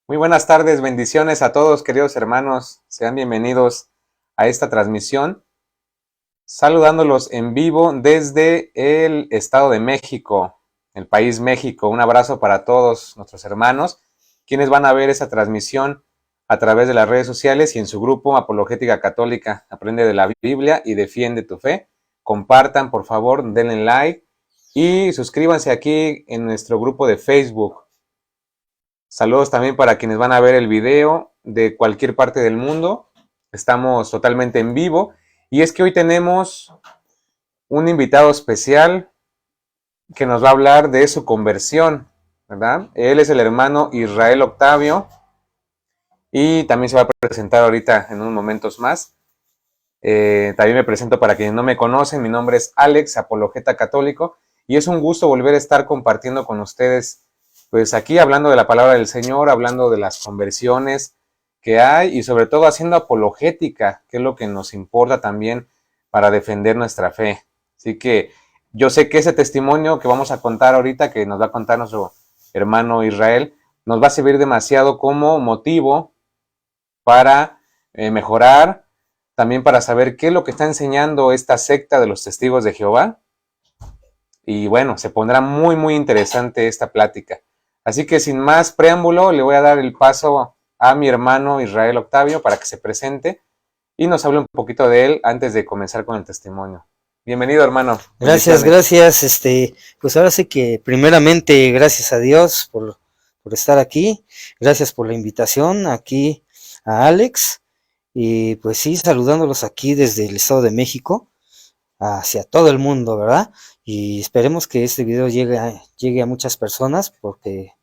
Muy buenas tardes, bendiciones a todos, queridos hermanos. Sean bienvenidos a esta transmisión, saludándolos en vivo desde el Estado de México, el país México. Un abrazo para todos nuestros hermanos, quienes van a ver esa transmisión a través de las redes sociales y en su grupo Apologética Católica. Aprende de la Biblia y defiende tu fe. Compartan, por favor, denle like y suscríbanse aquí en nuestro grupo de Facebook. Saludos también para quienes van a ver el video de cualquier parte del mundo. Estamos totalmente en vivo. Y es que hoy tenemos un invitado especial que nos va a hablar de su conversión, ¿verdad? Él es el hermano Israel Octavio y también se va a presentar ahorita en unos momentos más. También me presento para quienes no me conocen. Mi nombre es Alex, apologeta católico, y es un gusto volver a estar compartiendo con ustedes, pues aquí hablando de la palabra del Señor, hablando de las conversiones que hay y sobre todo haciendo apologética, que es lo que nos importa también para defender nuestra fe. Así que yo sé que ese testimonio que vamos a contar ahorita, que nos va a contar nuestro hermano Israel, nos va a servir demasiado como motivo para mejorar, también para saber qué es lo que está enseñando esta secta de los testigos de Jehová. Y bueno, se pondrá muy, muy interesante esta plática. Así que sin más preámbulo, le voy a dar el paso a mi hermano Israel Octavio para que se presente y nos hable un poquito de él antes de comenzar con el testimonio. Bienvenido, hermano. Gracias, Bendiciones. gracias. Pues ahora sí que primeramente gracias a Dios por estar aquí. Gracias por la invitación aquí a Alex. Y pues sí, saludándolos aquí desde el Estado de México hacia todo el mundo, ¿verdad? Y esperemos que este video llegue a muchas personas porque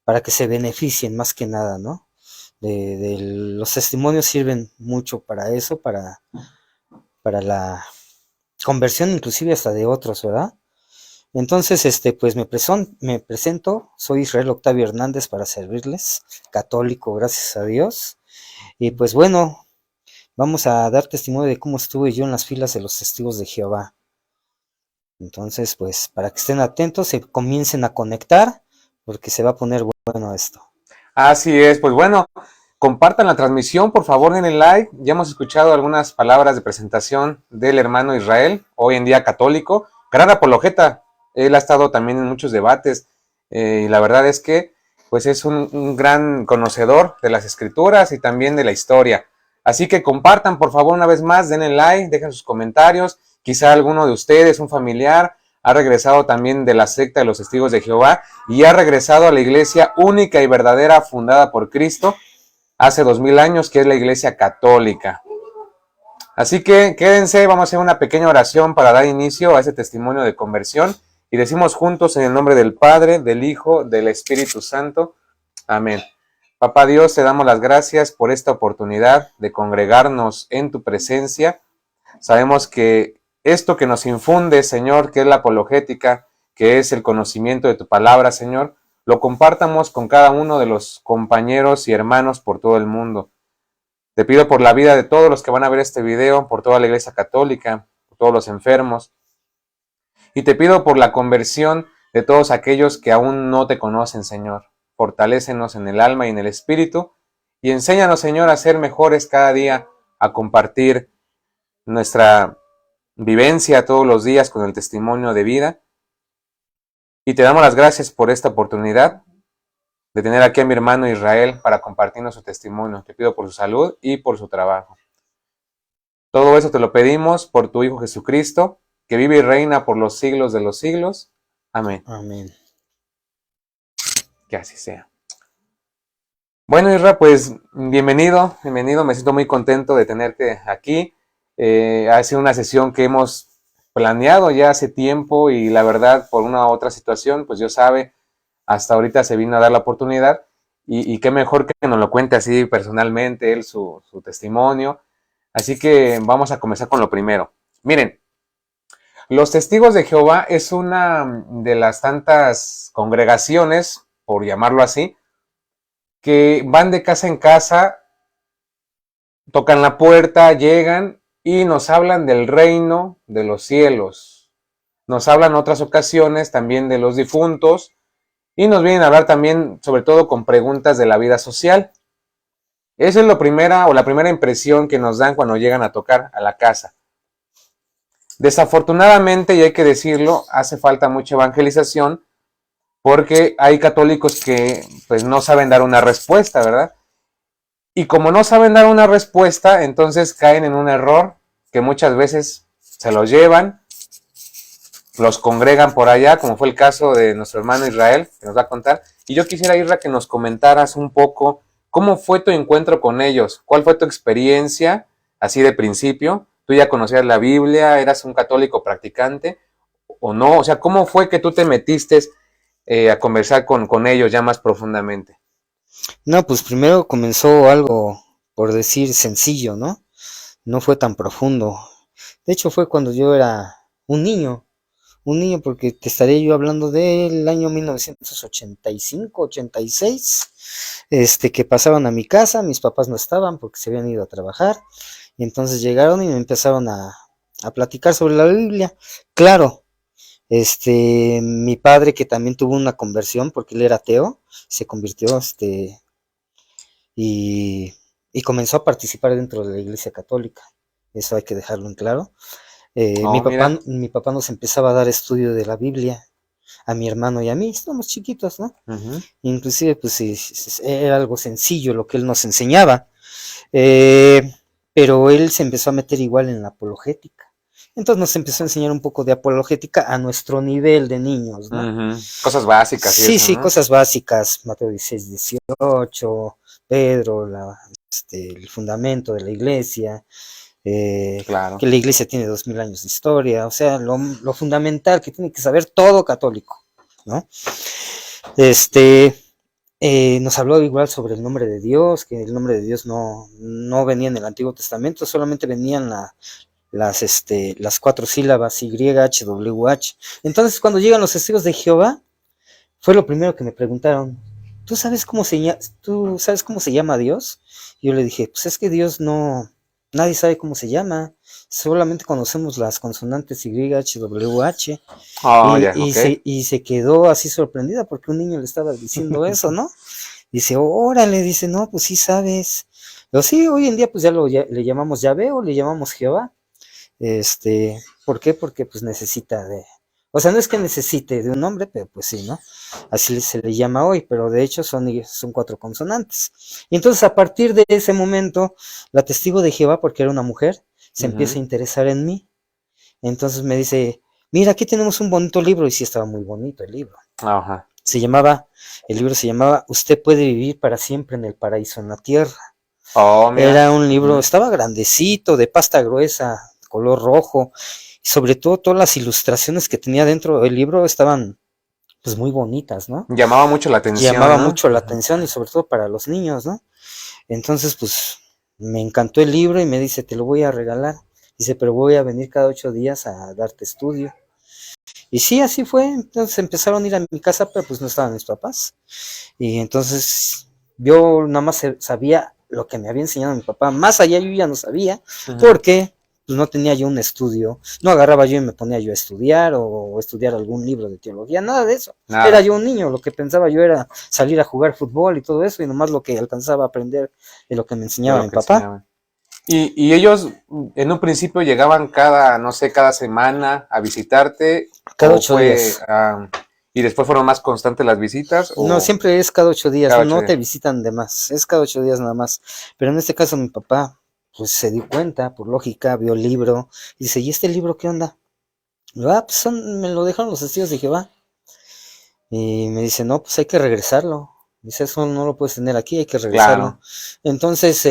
para que se beneficien más que nada, ¿no? Los testimonios sirven mucho para eso, para la conversión inclusive hasta de otros, ¿verdad? Entonces, pues me presento, soy Israel Octavio Hernández para servirles, católico, gracias a Dios. Y pues bueno, vamos a dar testimonio de cómo estuve yo en las filas de los testigos de Jehová. Entonces, pues para que estén atentos, se comiencen a conectar, porque se va a poner bueno esto. Así es, pues bueno, compartan la transmisión, por favor, denle like. Ya hemos escuchado algunas palabras de presentación del hermano Israel, hoy en día católico, gran apologeta. Él ha estado también en muchos debates y la verdad es que pues es un gran conocedor de las escrituras y también de la historia. Así que compartan, por favor, una vez más, denle like, dejen sus comentarios. Quizá alguno de ustedes, un familiar, ha regresado también de la secta de los testigos de Jehová y ha regresado a la iglesia única y verdadera fundada por Cristo hace 2000 años, que es la iglesia católica. Así que quédense, vamos a hacer una pequeña oración para dar inicio a ese testimonio de conversión y decimos juntos en el nombre del Padre, del Hijo, del Espíritu Santo. Amén. Papá Dios, te damos las gracias por esta oportunidad de congregarnos en tu presencia. Sabemos que esto que nos infunde, Señor, que es la apologética, que es el conocimiento de tu palabra, Señor, lo compartamos con cada uno de los compañeros y hermanos por todo el mundo. Te pido por la vida de todos los que van a ver este video, por toda la Iglesia Católica, por todos los enfermos, y te pido por la conversión de todos aquellos que aún no te conocen, Señor. Fortalécenos en el alma y en el espíritu, y enséñanos, Señor, a ser mejores cada día, a compartir nuestra vivencia todos los días con el testimonio de vida. Y te damos las gracias por esta oportunidad de tener aquí a mi hermano Israel para compartirnos su testimonio. Te pido por su salud y por su trabajo. Todo eso te lo pedimos por tu Hijo Jesucristo, que vive y reina por los siglos de los siglos. Amén. Amén. Que así sea. Bueno, Israel, pues bienvenido, me siento muy contento de tenerte aquí. Ha sido una sesión que hemos planeado ya hace tiempo y la verdad, por una u otra situación, pues Dios sabe, hasta ahorita se vino a dar la oportunidad y qué mejor que nos lo cuente así personalmente, él su testimonio. Así que vamos a comenzar con lo primero. Miren, los Testigos de Jehová es una de las tantas congregaciones, por llamarlo así, que van de casa en casa, tocan la puerta, llegan y nos hablan del reino de los cielos. Nos hablan en otras ocasiones también de los difuntos y nos vienen a hablar también, sobre todo, con preguntas de la vida social. Esa es la primera impresión que nos dan cuando llegan a tocar a la casa. Desafortunadamente, y hay que decirlo, hace falta mucha evangelización porque hay católicos que pues no saben dar una respuesta, ¿verdad? Y como no saben dar una respuesta, entonces caen en un error que muchas veces se los llevan, los congregan por allá, como fue el caso de nuestro hermano Israel, que nos va a contar. Y yo quisiera, Isra, que nos comentaras un poco cómo fue tu encuentro con ellos, cuál fue tu experiencia, así de principio. ¿Tú ya conocías la Biblia? ¿Eras un católico practicante o no? O sea, ¿cómo fue que tú te metiste a conversar con ellos ya más profundamente? No, pues primero comenzó algo, por decir, sencillo, ¿no? No fue tan profundo. De hecho, fue cuando yo era un niño porque te estaré yo hablando del año 1985, 86, que pasaban a mi casa, mis papás no estaban porque se habían ido a trabajar, y entonces llegaron y me empezaron a platicar sobre la Biblia. Claro, mi padre que también tuvo una conversión porque él era ateo, se convirtió, y, y comenzó a participar dentro de la Iglesia Católica. Eso hay que dejarlo en claro. Oh, mira. Mi papá nos empezaba a dar estudio de la Biblia a mi hermano y a mí, estábamos chiquitos, ¿no? Uh-huh. Inclusive, pues era algo sencillo lo que él nos enseñaba, eh, pero él se empezó a meter igual en la apologética. Entonces nos empezó a enseñar un poco de apologética a nuestro nivel de niños, ¿no? Uh-huh. Cosas básicas y Sí, eso, sí, ¿no? cosas básicas, Mateo 16, 18, Pedro, el fundamento de la iglesia, Claro. que la iglesia tiene 2000 años de historia, o sea, lo fundamental que tiene que saber todo católico, ¿no? Nos habló igual sobre el nombre de Dios, que el nombre de Dios no venía en el Antiguo Testamento, solamente venían las 4 sílabas YHWH. Entonces, cuando llegan los testigos de Jehová, fue lo primero que me preguntaron. ¿Tú sabes cómo se llama Dios? Y yo le dije, pues es que Dios nadie sabe cómo se llama, solamente conocemos las consonantes YHWH. Oh, ya, ok. Y se quedó así sorprendida porque un niño le estaba diciendo eso, ¿no? Dice, órale, dice, no, pues sí sabes. Pero sí, hoy en día pues le llamamos Yahvé o le llamamos Jehová. ¿Por qué? Porque pues o sea, no es que necesite de un nombre, pero pues sí, ¿no? Así se le llama hoy, pero de hecho son 4 consonantes. Y entonces a partir de ese momento, la testigo de Jehová, porque era una mujer, se empieza a interesar en mí. Entonces me dice, mira, aquí tenemos un bonito libro, y sí estaba muy bonito el libro. Ajá. El libro se llamaba Usted puede vivir para siempre en el paraíso en la tierra. Oh, mira. Era un libro, estaba grandecito, de pasta gruesa, color rojo, y sobre todo todas las ilustraciones que tenía dentro del libro estaban pues muy bonitas, ¿no? Llamaba mucho la atención, Llamaba ¿no? mucho la atención y sobre todo para los niños, ¿no? Entonces pues me encantó el libro y me dice, te lo voy a regalar. Dice, pero voy a venir cada 8 días a darte estudio. Y sí, así fue. Entonces empezaron a ir a mi casa, pero pues no estaban mis papás. Y entonces yo nada más sabía lo que me había enseñado mi papá. Más allá yo ya no sabía, porque pues no tenía yo un estudio. No agarraba yo y me ponía yo a estudiar o estudiar algún libro de teología, nada de eso. Nada. Era yo un niño, lo que pensaba yo era salir a jugar fútbol y todo eso, y nomás lo que alcanzaba a aprender de lo que me enseñaba mi papá. Enseñaban. Y ellos en un principio llegaban no sé, cada semana a visitarte. Cada 8 días. Y después fueron más constantes las visitas. No, siempre es cada 8 días, cada 8 no días. te visitan de más, es cada 8 días nada más. Pero en este caso mi papá, pues se dio cuenta, por lógica, vio el libro, y dice, ¿y este libro qué onda? Y yo, pues me lo dejaron los testigos de Jehová. Y me dice, no, pues hay que regresarlo. Dice, eso no lo puedes tener aquí, hay que regresarlo. Claro. Entonces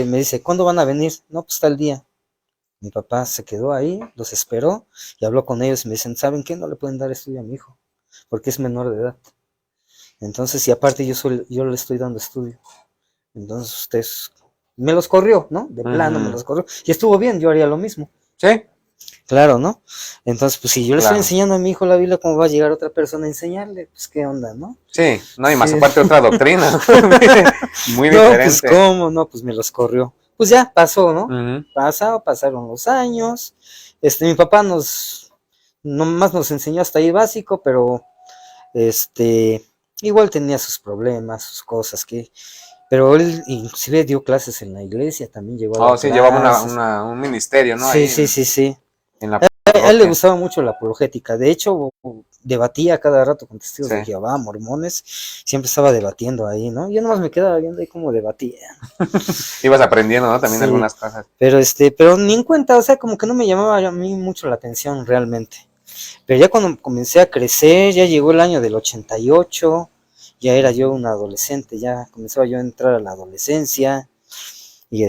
me dice, ¿cuándo van a venir? No, pues tal día. Mi papá se quedó ahí, los esperó y habló con ellos y me dicen, ¿saben qué? No le pueden dar estudio a mi hijo, porque es menor de edad. Entonces, y aparte yo le estoy dando estudio. Entonces ustedes, me los corrió, ¿no? De plano me los corrió. Y estuvo bien, yo haría lo mismo. Sí. Claro, ¿no? Entonces, pues si yo le estoy enseñando a mi hijo la Biblia, ¿cómo va a llegar otra persona a enseñarle? Pues qué onda, ¿no? Sí, no, y más aparte otra doctrina. Muy diferente. No, pues cómo, no, pues me los corrió. Pues ya, pasó, ¿no? Pasaron los años. Mi papá nomás nos enseñó hasta ahí básico, pero igual tenía sus problemas, sus cosas pero él inclusive dio clases en la iglesia, también llegó a dar Sí, llevaba clases. Un ministerio, ¿no? Sí, Ahí sí, sí, sí. en la A él le parroquia. gustaba mucho la apologética. De hecho, debatía cada rato con testigos Sí. de Jehová, mormones. Siempre estaba debatiendo ahí, ¿no? Yo nomás me quedaba viendo ahí cómo debatía. Ibas aprendiendo, ¿no? También Sí, algunas cosas. pero ni en cuenta, o sea, como que no me llamaba a mí mucho la atención realmente. Pero ya cuando comencé a crecer, ya llegó el año del 88, ya era yo un adolescente, ya comenzaba yo a entrar a la adolescencia. Y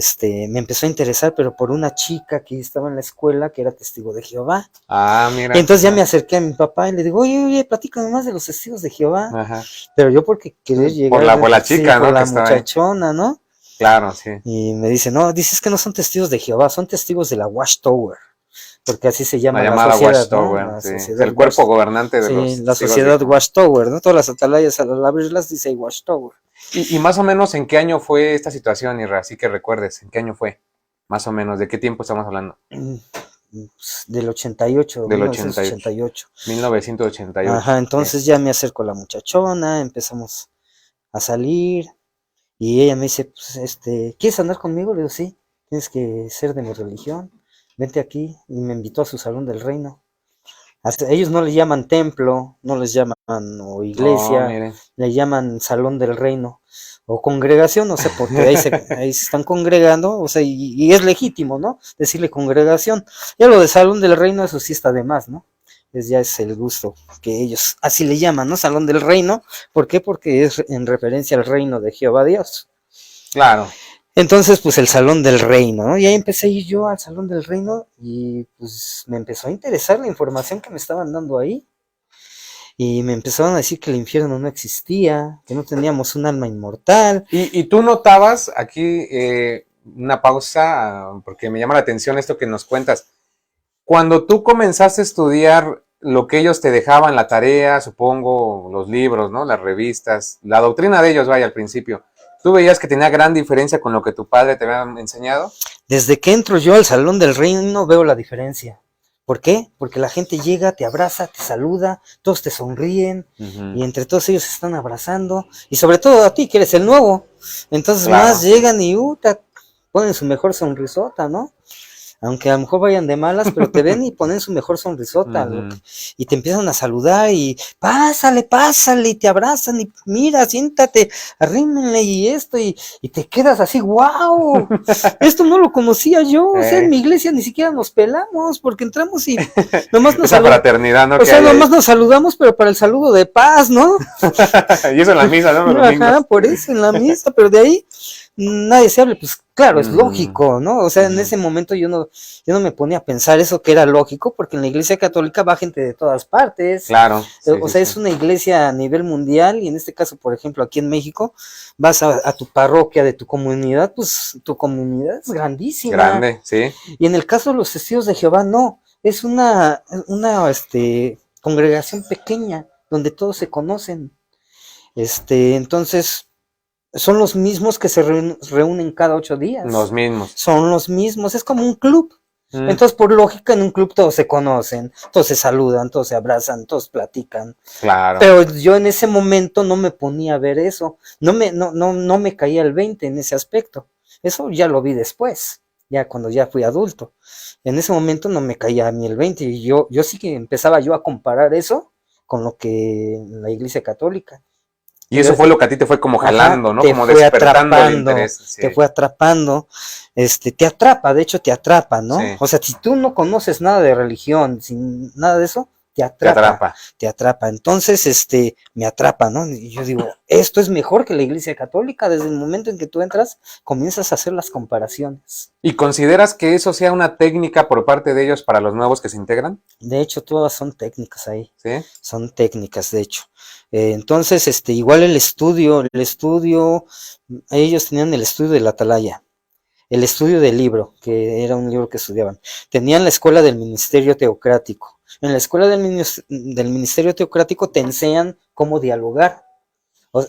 me empezó a interesar, pero por una chica que estaba en la escuela que era testigo de Jehová. Y Mira. entonces ya me acerqué a mi papá y le digo, oye, platícame más de los testigos de Jehová. Ajá. Pero yo porque querer llegar, Por la sí, chica, por ¿no? Que la estaba ahí. muchachona, ¿no? Claro, sí. Y me dice, no, dices que no son testigos de Jehová, son testigos de la Watchtower, porque así se La llama la llamada sociedad, ¿no? Watchtower, La sí. Es sociedad el cuerpo gobernante de sí, los la testigos de sociedad Jehová. Watchtower, ¿no? Todas las atalayas al abrirlas dice Watchtower. Y más o menos, ¿en qué año fue esta situación, Isra? Así que recuerdes, ¿en qué año fue? Más o menos, ¿de qué tiempo estamos hablando? Del 88, Del 88. 1988. 1988. Ajá, Sí. entonces ya me acerco a la muchachona, empezamos a salir y ella me dice, pues, ¿quieres andar conmigo? Le digo, sí, tienes que ser de mi religión, vente aquí. Y me invitó a su salón del reino. Hasta ellos no les llaman templo, no les llaman o iglesia, Miren. le llaman salón del reino o congregación, no sé, porque ahí se están congregando, o sea, y es legítimo, ¿no? Decirle congregación. Ya lo de salón del reino, eso sí está de más, ¿no? Ya es el gusto que ellos así le llaman, ¿no? Salón del reino. ¿Por qué? Porque es en referencia al reino de Jehová Dios. Claro. Entonces, pues el Salón del Reino, ¿no? Y ahí empecé a ir yo al Salón del Reino y pues me empezó a interesar la información que me estaban dando ahí. Y me empezaron a decir que el infierno no existía, que no teníamos un alma inmortal. Y tú notabas aquí una pausa, porque me llama la atención esto que nos cuentas. Cuando tú comenzaste a estudiar lo que ellos te dejaban, la tarea, supongo, los libros, ¿no? Las revistas, la doctrina de ellos, vaya, al principio, ¿tú veías que tenía gran diferencia con lo que tu padre te había enseñado? Desde que entro yo al Salón del Reino veo la diferencia. ¿Por qué? Porque la gente llega, te abraza, te saluda, todos te sonríen y entre todos ellos se están abrazando y sobre todo a ti que eres el nuevo. Entonces Claro. más llegan y ponen su mejor sonrisota, ¿no? Aunque a lo mejor vayan de malas, pero te ven y ponen su mejor sonrisota, y te empiezan a saludar y pásale, y te abrazan y mira, siéntate, arrímenle y esto, y te quedas así, wow, esto no lo conocía yo, o sea, en mi iglesia ni siquiera nos pelamos, porque entramos y nomás nos saludamos. Esa fraternidad, ¿no? O sea, nomás nos saludamos, pero para el saludo de paz, ¿no? Y eso en la misa, ¿no? Ajá, por eso en la misa, pero de ahí nadie se habla, pues claro, es lógico, ¿no? O sea, en ese momento yo no me ponía a pensar eso que era lógico, porque en la iglesia católica va gente de todas partes. Claro. Sí, o sea, es una iglesia a nivel mundial, y en este caso, por ejemplo, aquí en México, vas a tu parroquia de tu comunidad, pues tu comunidad es grandísima. Grande, sí. Y en el caso de los testigos de Jehová, no, es una congregación pequeña, donde todos se conocen. Entonces, son los mismos que se reúnen cada 8 días. Los mismos. Son los mismos, es como un club. Entonces, por lógica, en un club todos se conocen, todos se saludan, todos se abrazan, todos platican. Claro. Pero yo en ese momento no me ponía a ver eso, no me caía el 20 en ese aspecto. Eso ya lo vi después, ya cuando ya fui adulto. En ese momento no me caía a mí el 20, y yo sí que empezaba yo a comparar eso con lo que la iglesia católica. Y eso fue lo que a ti te fue como jalando, ¿no? Como despertando el interés. Sí. Te fue atrapando, te atrapa, de hecho te atrapa, ¿no? Sí. O sea, si tú no conoces nada de religión, sin nada de eso, te atrapa. Entonces, me atrapa, ¿no? Y yo digo, esto es mejor que la iglesia católica. Desde el momento en que tú entras, comienzas a hacer las comparaciones. ¿Y consideras que eso sea una técnica por parte de ellos para los nuevos que se integran? De hecho, todas son técnicas ahí. ¿Sí? Son técnicas, de hecho. Entonces, igual el estudio, ellos tenían el estudio de la atalaya, el estudio del libro, que era un libro que estudiaban. Tenían la escuela del ministerio teocrático. En la escuela del ministerio teocrático te enseñan cómo dialogar.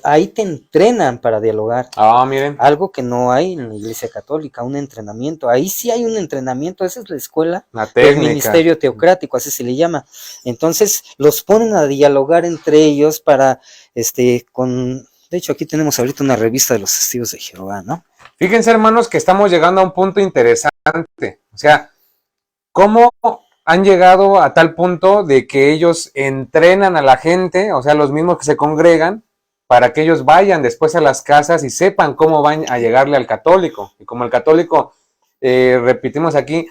Ahí te entrenan para dialogar. Miren. Algo que no hay en la Iglesia Católica, un entrenamiento. Ahí sí hay un entrenamiento, esa es la escuela del ministerio teocrático, así se le llama. Entonces los ponen a dialogar entre ellos para, de hecho aquí tenemos ahorita una revista de los Testigos de Jehová, ¿no? Fíjense, hermanos, que estamos llegando a un punto interesante. O sea, ¿cómo han llegado a tal punto de que ellos entrenan a la gente, o sea, los mismos que se congregan, para que ellos vayan después a las casas y sepan cómo van a llegarle al católico? Y como el católico, repetimos aquí,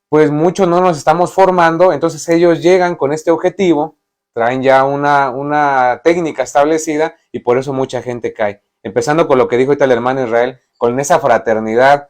pues muchos no nos estamos formando, entonces ellos llegan con este objetivo, traen ya una técnica establecida y por eso mucha gente cae. Empezando con lo que dijo ahorita el hermano Israel, con esa fraternidad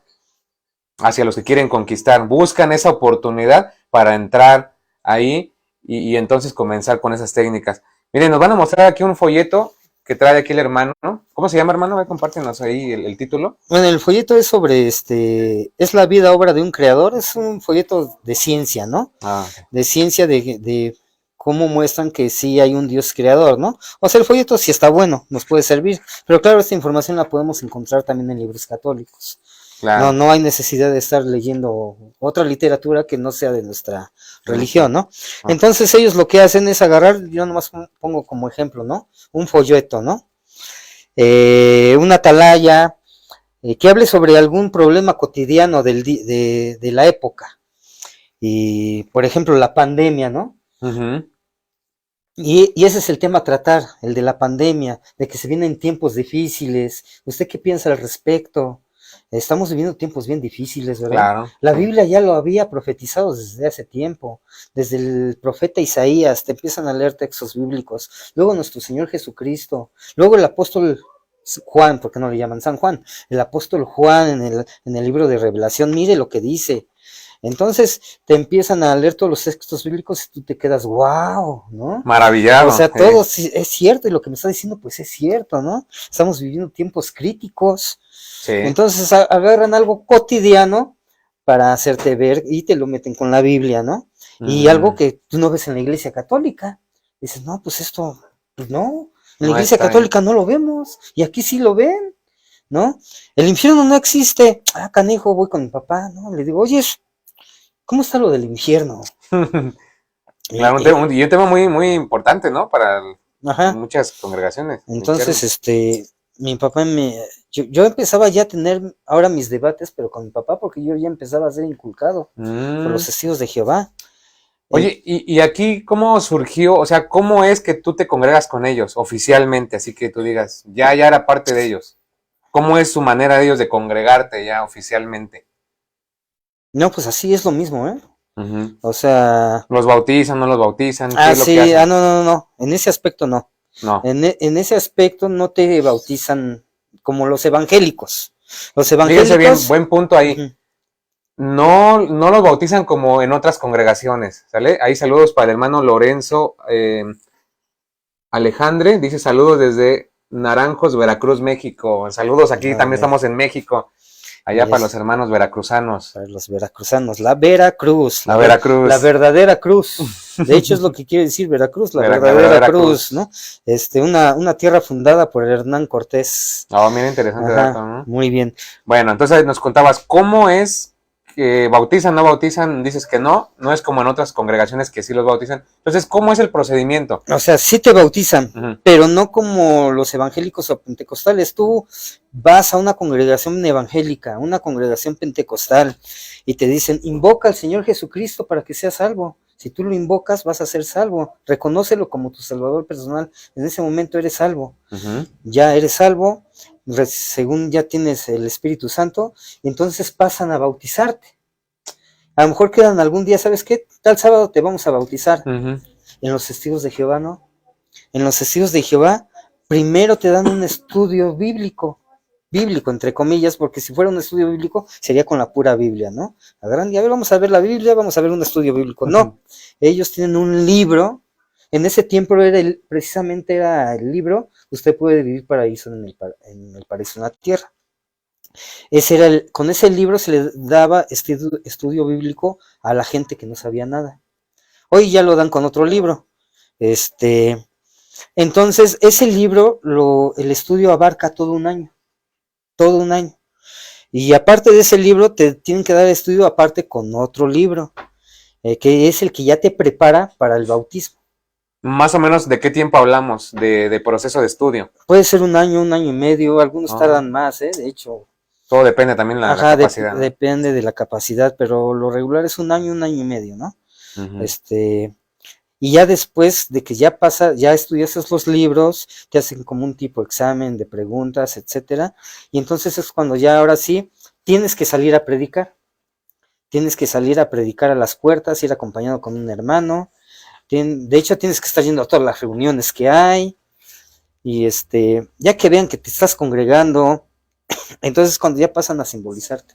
hacia los que quieren conquistar, buscan esa oportunidad para entrar ahí y entonces comenzar con esas técnicas. Miren, nos van a mostrar aquí un folleto que trae aquí el hermano, ¿no? ¿Cómo se llama, hermano? Compártenos ahí el título. Bueno, el folleto es sobre, es la vida, obra de un creador, es un folleto de ciencia, ¿no? Okay. De ciencia de cómo muestran que sí hay un Dios creador, ¿no? O sea, el folleto sí está bueno, nos puede servir, pero claro, esta información la podemos encontrar también en libros católicos. Claro. No hay necesidad de estar leyendo otra literatura que no sea de nuestra religión, ¿no? Entonces ellos lo que hacen es agarrar, yo nomás pongo como ejemplo, ¿no? Un folleto, ¿no? Una atalaya que hable sobre algún problema cotidiano de la época. Y, por ejemplo, la pandemia, ¿no? Uh-huh. Y ese es el tema a tratar, el de la pandemia, de que se vienen tiempos difíciles. ¿Usted qué piensa al respecto? Estamos viviendo tiempos bien difíciles, ¿verdad? Claro. La Biblia ya lo había profetizado desde hace tiempo. Desde el profeta Isaías te empiezan a leer textos bíblicos. Luego nuestro Señor Jesucristo. Luego el apóstol Juan, porque no le llaman San Juan. El apóstol Juan en el libro de Revelación, mire lo que dice. Entonces te empiezan a leer todos los textos bíblicos y tú te quedas, wow, ¿no? Maravillado. O sea, todo es cierto y lo que me está diciendo pues es cierto, ¿no? Estamos viviendo tiempos críticos. Sí. Entonces agarran algo cotidiano para hacerte ver y te lo meten con la Biblia, ¿no? Y algo que tú no ves en la Iglesia Católica. Dices, no, pues esto, pues no, en la Iglesia Católica no lo vemos y aquí sí lo ven, ¿no? El infierno no existe. Ah, canijo, voy con mi papá, ¿no? Le digo, oye, ¿cómo está lo del infierno? Claro, y un tema muy, muy importante, ¿no? Para muchas congregaciones. Entonces, mi papá yo empezaba ya a tener ahora mis debates, pero con mi papá, porque yo ya empezaba a ser inculcado por los Testigos de Jehová. Oye, y aquí, ¿cómo surgió? O sea, ¿cómo es que tú te congregas con ellos oficialmente? Así que tú digas, ya era parte de ellos. ¿Cómo es su manera de ellos de congregarte ya oficialmente? No, pues así es lo mismo, ¿eh? Uh-huh. O sea... ¿Los bautizan, no los bautizan? Ah, sí, no. En ese aspecto no. No. En ese aspecto no te bautizan como los evangélicos. Los evangélicos... Fíjense bien, buen punto ahí. Uh-huh. No los bautizan como en otras congregaciones, ¿sale? Ahí saludos para el hermano Lorenzo Alejandre, dice saludos desde Naranjos, Veracruz, México. Saludos, aquí también estamos en México. Allá para los hermanos veracruzanos. Para los veracruzanos, la Veracruz. La Veracruz. La verdadera cruz. De hecho es lo que quiere decir Veracruz, la verdadera cruz, ¿no? Una tierra fundada por Hernán Cortés. Mira, interesante dato, ¿no? Muy bien. Bueno, entonces nos contabas, ¿cómo es que bautizan, no bautizan? Dices que no es como en otras congregaciones que sí los bautizan. Entonces, ¿cómo es el procedimiento? O sea, sí te bautizan, pero no como los evangélicos o pentecostales. Tú vas a una congregación evangélica, una congregación pentecostal, y te dicen, invoca al Señor Jesucristo para que seas salvo. Si tú lo invocas, vas a ser salvo. Reconócelo como tu salvador personal. En ese momento eres salvo. Ya eres salvo, según ya tienes el Espíritu Santo, entonces pasan a bautizarte. A lo mejor quedan algún día, ¿sabes qué? Tal sábado te vamos a bautizar. En los Testigos de Jehová, ¿no? En los Testigos de Jehová, primero te dan un estudio bíblico, entre comillas, porque si fuera un estudio bíblico, sería con la pura Biblia, ¿no? Agarran y a ver, vamos a ver la Biblia, vamos a ver un estudio bíblico. No, ellos tienen un libro. En ese tiempo precisamente era el libro, usted puede vivir paraíso en el paraíso en la tierra. Con ese libro se le daba estudio bíblico a la gente que no sabía nada. Hoy ya lo dan con otro libro. Entonces, ese libro, el estudio abarca todo un año. Y aparte de ese libro, te tienen que dar estudio aparte con otro libro, que es el que ya te prepara para el bautismo. Más o menos, ¿de qué tiempo hablamos de proceso de estudio? Puede ser un año y medio, algunos tardan más, de hecho. Todo depende también de la capacidad. ¿no? Depende de la capacidad, pero lo regular es un año y medio, ¿no? Uh-huh. Y ya después de que ya estudiaste los libros, te hacen como un tipo de examen de preguntas, etcétera, y entonces es cuando ya ahora sí tienes que salir a predicar. Tienes que salir a predicar a las puertas, ir acompañado con un hermano. De hecho, tienes que estar yendo a todas las reuniones que hay. Y ya que vean que te estás congregando, entonces cuando ya pasan a simbolizarte.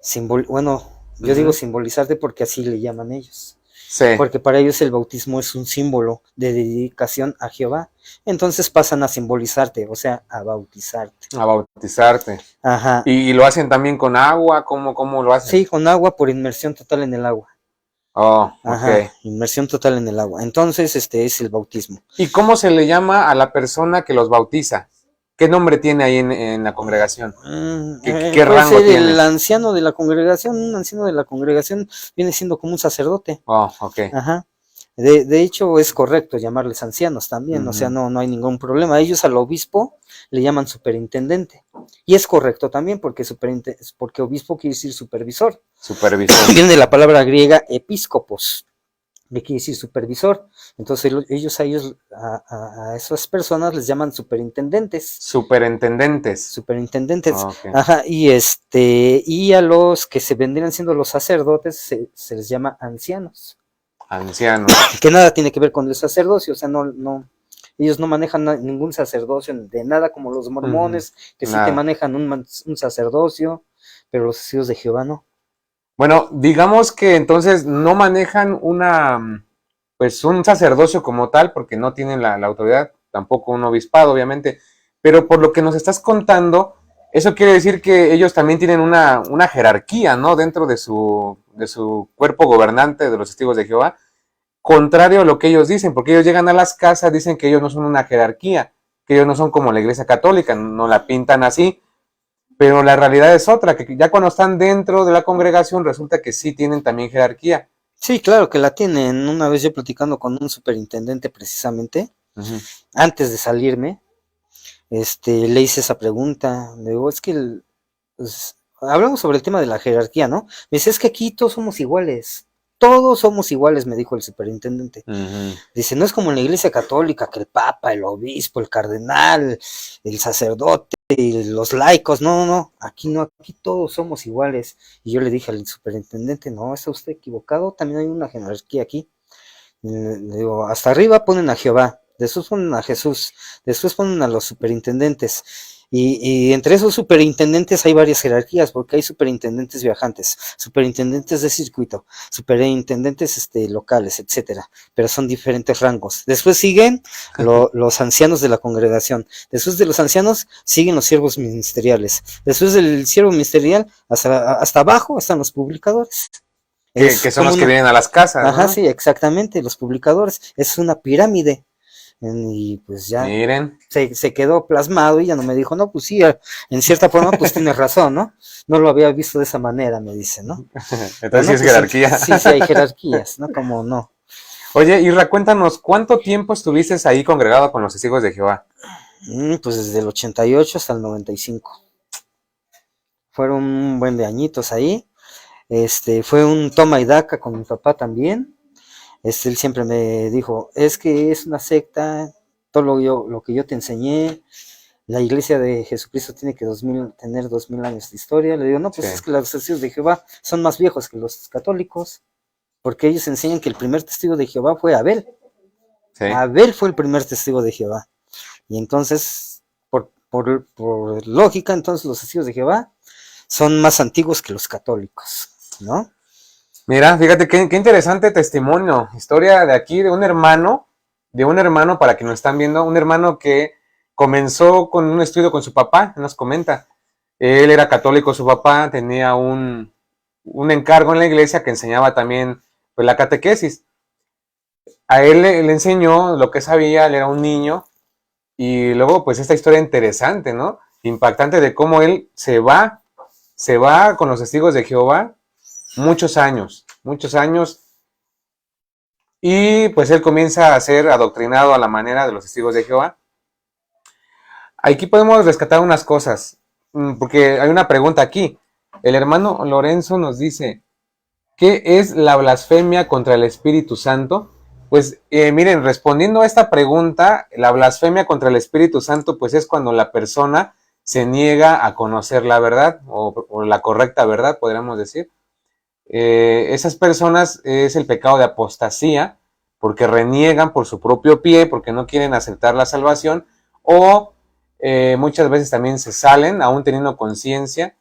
Yo digo simbolizarte porque así le llaman ellos. Sí. Porque para ellos el bautismo es un símbolo de dedicación a Jehová. Entonces pasan a simbolizarte, o sea, a bautizarte. A bautizarte. Ajá. ¿Y lo hacen también con agua? ¿Cómo lo hacen? Sí, con agua por inmersión total en el agua. Oh, Ajá, ok. inmersión total en el agua. Entonces, es el bautismo. ¿Y cómo se le llama a la persona que los bautiza? ¿Qué nombre tiene ahí en la congregación? ¿Qué rango tiene? El anciano de la congregación, un anciano de la congregación viene siendo como un sacerdote. Oh, ok. Ajá. De hecho, es correcto llamarles ancianos también, o sea, no hay ningún problema. Ellos al obispo le llaman superintendente. Y es correcto también, porque obispo quiere decir supervisor. Supervisor. Viene de la palabra griega episcopos, que quiere decir supervisor. Entonces a esas personas les llaman superintendentes. Superintendentes. Okay. Ajá, y a los que se vendrían siendo los sacerdotes se les llama ancianos. Ancianos. Que nada tiene que ver con el sacerdocio, o sea, ellos no manejan ningún sacerdocio de nada como los mormones, que sí te manejan un sacerdocio, pero los testigos de Jehová no. Bueno, digamos que entonces no manejan un sacerdocio como tal, porque no tienen la autoridad, tampoco un obispado, obviamente, pero por lo que nos estás contando, eso quiere decir que ellos también tienen una jerarquía, ¿no? Dentro de su cuerpo gobernante de los testigos de Jehová, contrario a lo que ellos dicen, porque ellos llegan a las casas, dicen que ellos no son una jerarquía, que ellos no son como la iglesia católica, no la pintan así, pero la realidad es otra, que ya cuando están dentro de la congregación resulta que sí tienen también jerarquía. Sí, claro que la tienen. Una vez yo platicando con un superintendente precisamente, antes de salirme, le hice esa pregunta. Le digo, es que hablamos sobre el tema de la jerarquía, ¿no? Me dice, es que aquí todos somos iguales. Todos somos iguales, me dijo el superintendente. Dice, no es como en la iglesia católica, que el papa, el obispo, el cardenal, el sacerdote, los laicos, no, aquí todos somos iguales. Y yo le dije al superintendente, no, está usted equivocado, también hay una jerarquía aquí. Le digo, hasta arriba ponen a Jehová, después ponen a Jesús, después ponen a los superintendentes. Y entre esos superintendentes hay varias jerarquías, porque hay superintendentes viajantes, superintendentes de circuito, superintendentes locales, etcétera, pero son diferentes rangos. Después siguen los ancianos de la congregación, después de los ancianos siguen los siervos ministeriales, después del siervo ministerial hasta abajo están los publicadores. Que son los que vienen a las casas. Ajá, ¿no? Sí, exactamente, los publicadores. Es una pirámide. Y pues ya Miren. Se quedó plasmado y ya no me dijo, no, pues sí, en cierta forma pues tienes razón, ¿no? No lo había visto de esa manera, me dice, ¿no? Entonces sí es jerarquía. Sí, hay jerarquías, ¿no? Como no. Oye, Isra, cuéntanos, ¿cuánto tiempo estuviste ahí congregado con los testigos de Jehová? Pues desde el 88 hasta el 95. Fueron un buen de añitos ahí. Fue un toma y daca con mi papá también. Él siempre me dijo, es que es una secta, todo lo que yo te enseñé, la iglesia de Jesucristo tiene que tener 2000 años de historia. Le digo, no, pues es que los testigos de Jehová son más viejos que los católicos, porque ellos enseñan que el primer testigo de Jehová fue Abel. Sí. Abel fue el primer testigo de Jehová. Y entonces, por lógica, entonces los testigos de Jehová son más antiguos que los católicos, ¿no? Mira, fíjate qué interesante testimonio, historia de aquí de un hermano para que nos están viendo, un hermano que comenzó con un estudio con su papá, nos comenta, él era católico, su papá tenía un encargo en la iglesia que enseñaba también pues, la catequesis. a él le enseñó lo que sabía, él era un niño, y luego pues esta historia interesante, ¿no? Impactante de cómo él se va con los testigos de Jehová muchos años, y pues él comienza a ser adoctrinado a la manera de los testigos de Jehová. Aquí podemos rescatar unas cosas, porque hay una pregunta aquí. El hermano Lorenzo nos dice, ¿qué es la blasfemia contra el Espíritu Santo? Pues miren, respondiendo a esta pregunta, la blasfemia contra el Espíritu Santo pues es cuando la persona se niega a conocer la verdad o la correcta verdad, podríamos decir. Esas personas es el pecado de apostasía porque reniegan por su propio pie, porque no quieren aceptar la salvación, o muchas veces también se salen, aún teniendo conciencia,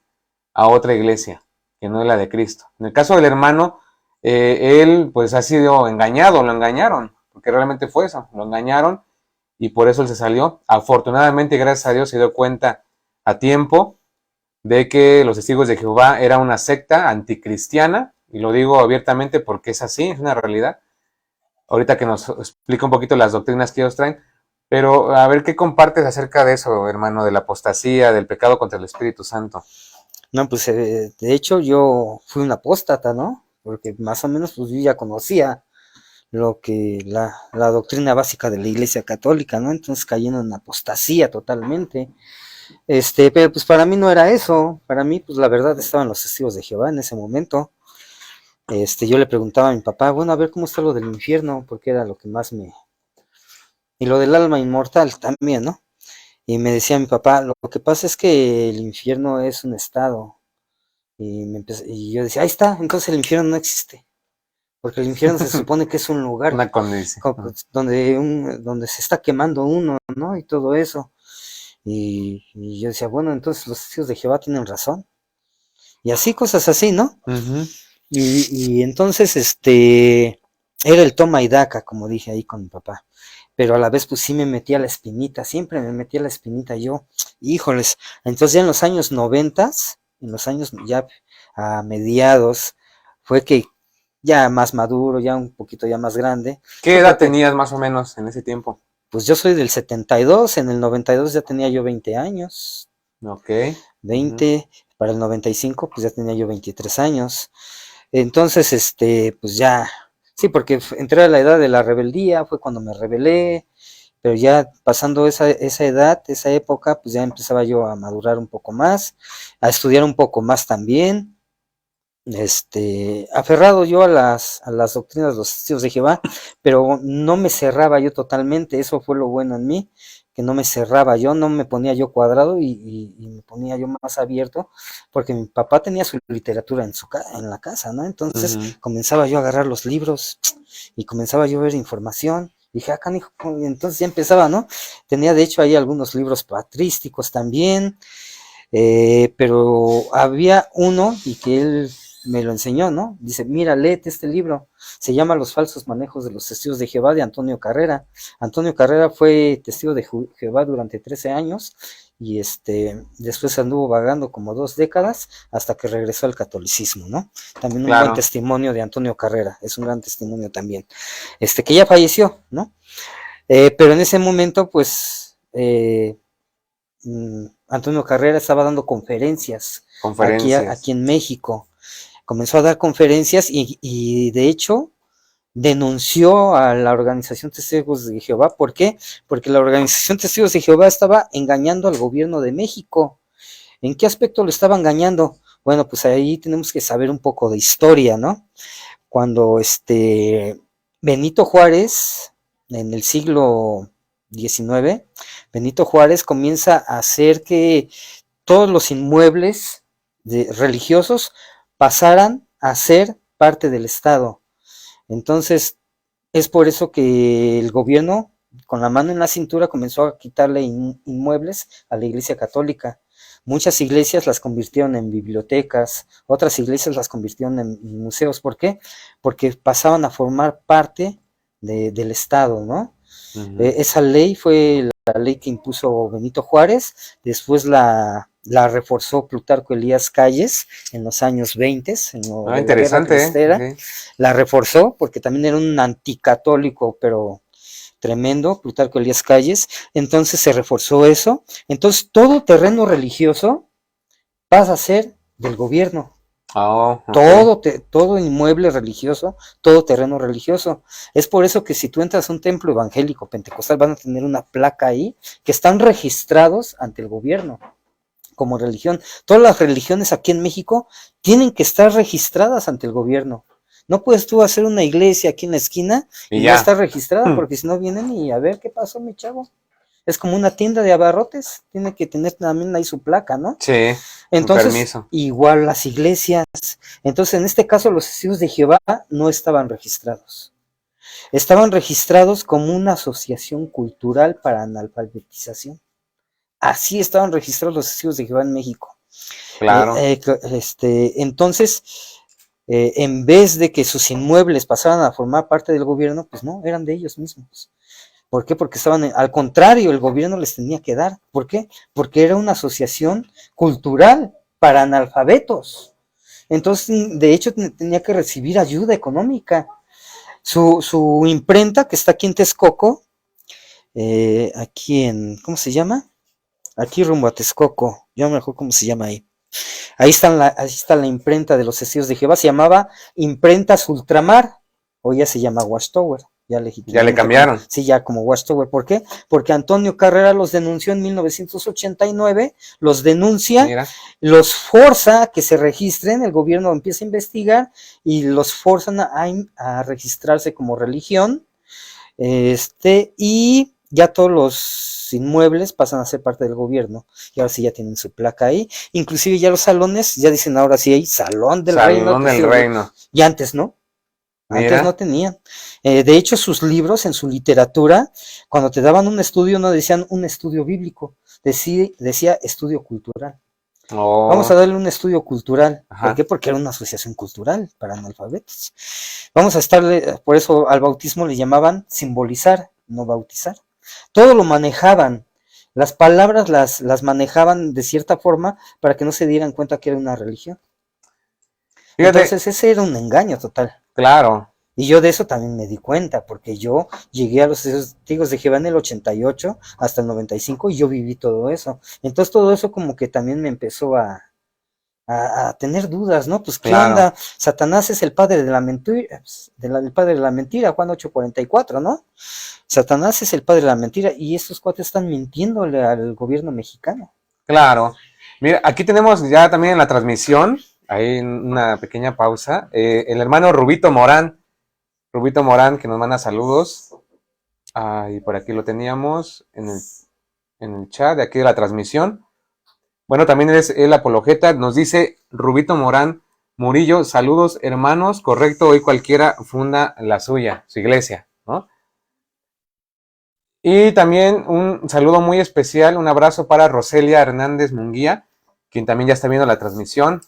a otra iglesia que no es la de Cristo. En el caso del hermano, él pues ha sido engañado, lo engañaron, porque realmente fue eso, lo engañaron y por eso él se salió. Afortunadamente, gracias a Dios, se dio cuenta a tiempo de que los testigos de Jehová era una secta anticristiana, y lo digo abiertamente porque es así, es una realidad. Ahorita que nos explica un poquito las doctrinas que ellos traen, pero a ver qué compartes acerca de eso, hermano, de la apostasía, del pecado contra el Espíritu Santo. No, pues de hecho yo fui un apóstata, ¿no? Porque más o menos pues yo ya conocía lo que la doctrina básica de la Iglesia Católica, ¿no? Entonces cayendo en apostasía totalmente. Pero pues para mí no era eso, para mí pues la verdad estaban los testigos de Jehová en ese momento. Yo le preguntaba a mi papá, bueno, a ver cómo está lo del infierno, porque era lo que más me... Y lo del alma inmortal también, ¿no? Y me decía mi papá, lo que pasa es que el infierno es un estado. Y yo decía, ahí está, entonces el infierno no existe. Porque el infierno se supone que es un lugar Una condición. donde se está quemando uno, ¿no? Y todo eso. Y yo decía, bueno, entonces los testigos de Jehová tienen razón. Y así, cosas así, ¿no? Uh-huh. Y entonces, era el toma y daca, como dije ahí con mi papá. Pero a la vez, pues sí me metía la espinita, siempre me metía la espinita yo. Híjoles, entonces ya en los años 90, en los años ya a mediados, fue que ya más maduro, ya un poquito ya más grande. ¿Qué edad tenías más o menos en ese tiempo? Pues yo soy del 72, en el 92 ya tenía yo 20 años. Ok. 20, para el 95 pues ya tenía yo 23 años. Entonces, pues ya, sí, porque entré a la edad de la rebeldía, fue cuando me rebelé, pero ya pasando esa edad, esa época, pues ya empezaba yo a madurar un poco más, a estudiar un poco más también, aferrado yo a las doctrinas de los testigos de Jehová, pero no me cerraba yo totalmente, eso fue lo bueno en mí, que no me cerraba yo, no me ponía yo cuadrado y me ponía yo más abierto, porque mi papá tenía su literatura en la casa, ¿no? Entonces comenzaba yo a agarrar los libros y comenzaba yo a ver información. Dije, acá, entonces ya empezaba, ¿no? Tenía de hecho ahí algunos libros patrísticos también, pero había uno y que él me lo enseñó, ¿no? Dice, mira, léete este libro, se llama Los falsos manejos de los testigos de Jehová, de Antonio Carrera. Antonio Carrera fue testigo de Jehová durante 13 años y después anduvo vagando como 2 décadas hasta que regresó al catolicismo, ¿no? También un buen testimonio de Antonio Carrera, es un gran testimonio también, que ya falleció, ¿no? Pero en ese momento, pues, Antonio Carrera estaba dando conferencias. Aquí en México. Comenzó a dar conferencias y de hecho denunció a la organización Testigos de Jehová. ¿Por qué? Porque la organización Testigos de Jehová estaba engañando al gobierno de México. ¿En qué aspecto lo estaba engañando? Bueno, pues ahí tenemos que saber un poco de historia, ¿no? Cuando Benito Juárez, en el siglo XIX, Benito Juárez comienza a hacer que todos los inmuebles religiosos pasaran a ser parte del Estado. Entonces, es por eso que el gobierno, con la mano en la cintura, comenzó a quitarle inmuebles a la Iglesia Católica. Muchas iglesias las convirtieron en bibliotecas, otras iglesias las convirtieron en museos. ¿Por qué? Porque pasaban a formar parte del Estado, ¿no? Esa ley fue la ley que impuso Benito Juárez, después la la reforzó Plutarco Elías Calles en los años 20, interesante, sí. La reforzó porque también era un anticatólico, pero tremendo, Plutarco Elías Calles. Entonces se reforzó eso. Entonces todo terreno religioso pasa a ser del gobierno. Oh, okay. Todo inmueble religioso, todo terreno religioso. Es por eso que si tú entras a un templo evangélico pentecostal van a tener una placa ahí que están registrados ante el gobierno como religión. Todas las religiones aquí en México tienen que estar registradas ante el gobierno. No puedes tú hacer una iglesia aquí en la esquina y no estar registrada, porque si no vienen y a ver qué pasó, mi chavo. Es como una tienda de abarrotes, tiene que tener también ahí su placa, ¿no? Sí. Entonces, permiso. igual las iglesias. Entonces, en este caso, los Testigos de Jehová no estaban registrados. Estaban registrados como una asociación cultural para analfabetización. Así estaban registrados los Testigos de Jehová en México. Claro. Entonces, en vez de que sus inmuebles pasaran a formar parte del gobierno, pues no, eran de ellos mismos. ¿Por qué? Porque al contrario, el gobierno les tenía que dar. ¿Por qué? Porque era una asociación cultural para analfabetos. Entonces, de hecho, tenía que recibir ayuda económica. Su imprenta, que está aquí en Texcoco, ¿cómo se llama? Aquí rumbo a Texcoco, yo no me acuerdo cómo se llama ahí. Ahí está la imprenta de los Testigos de Jehová, se llamaba Imprentas Ultramar, hoy ya se llama Watchtower. Ya le cambiaron. Sí, ya como Watchtower. ¿Por qué? Porque Antonio Carrera los denunció en 1989, los denuncia, Mira. Los forza a que se registren, el gobierno empieza a investigar y los forzan a registrarse como religión, y ya todos los inmuebles pasan a ser parte del gobierno, y ahora sí ya tienen su placa ahí, inclusive ya los salones, ya dicen ahora sí hay Salón del Reino. Salón del Reino. Y antes no. Antes no tenían. De hecho, sus libros, en su literatura, cuando te daban un estudio, no decían un estudio bíblico, decía estudio cultural. Oh. Vamos a darle un estudio cultural. Ajá. ¿Por qué? Porque era una asociación cultural para analfabetos. Vamos a por eso al bautismo le llamaban simbolizar, no bautizar. Todo lo manejaban. Las palabras las manejaban de cierta forma para que no se dieran cuenta que era una religión. Fíjate, entonces ese era un engaño total. Claro. Y yo de eso también me di cuenta, porque yo llegué a los Testigos de Jehová en el 88 hasta el 95 y yo viví todo eso. Entonces todo eso como que también me empezó a tener dudas, ¿no? Pues ¿qué onda? Satanás es el padre de la mentira, el padre de la mentira, Juan 8:44, ¿no? Satanás es el padre de la mentira y estos cuates están mintiéndole al gobierno mexicano. Claro. Mira, aquí tenemos ya también en la transmisión, ahí una pequeña pausa, el hermano Rubito Morán, que nos manda saludos. Y por aquí lo teníamos en el chat de aquí de la transmisión. Bueno, también es el apologeta. Nos dice Rubito Morán Murillo, saludos hermanos, correcto, hoy cualquiera funda la suya, su iglesia, ¿no? Y también un saludo muy especial, un abrazo para Roselia Hernández Munguía, quien también ya está viendo la transmisión.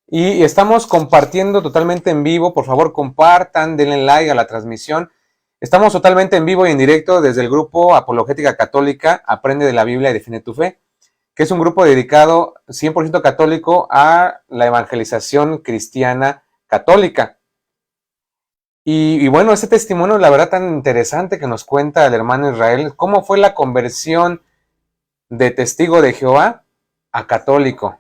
Y estamos compartiendo totalmente en vivo, por favor compartan, denle like a la transmisión. Estamos totalmente en vivo y en directo desde el grupo Apologética Católica, Aprende de la Biblia y Define tu Fe, que es un grupo dedicado 100% católico a la evangelización cristiana católica. Y bueno, este testimonio, la verdad, tan interesante que nos cuenta el hermano Israel, cómo fue la conversión de testigo de Jehová a católico.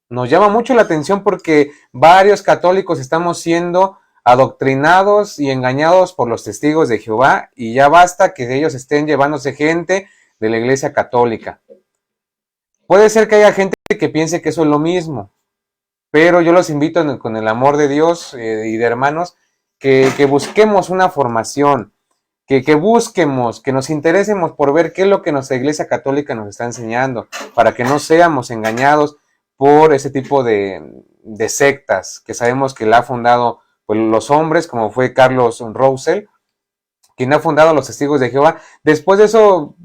Nos llama mucho la atención porque varios católicos estamos siendo adoctrinados y engañados por los testigos de Jehová y ya basta que ellos estén llevándose gente de la iglesia católica. Puede ser que haya gente que piense que eso es lo mismo, pero yo los invito con el amor de Dios y de hermanos que busquemos una formación, que busquemos, que nos interesemos por ver qué es lo que nuestra iglesia católica nos está enseñando, para que no seamos engañados por ese tipo de sectas que sabemos que la ha fundado pues, los hombres, como fue Carlos Roussel, quien ha fundado los Testigos de Jehová. Después de eso,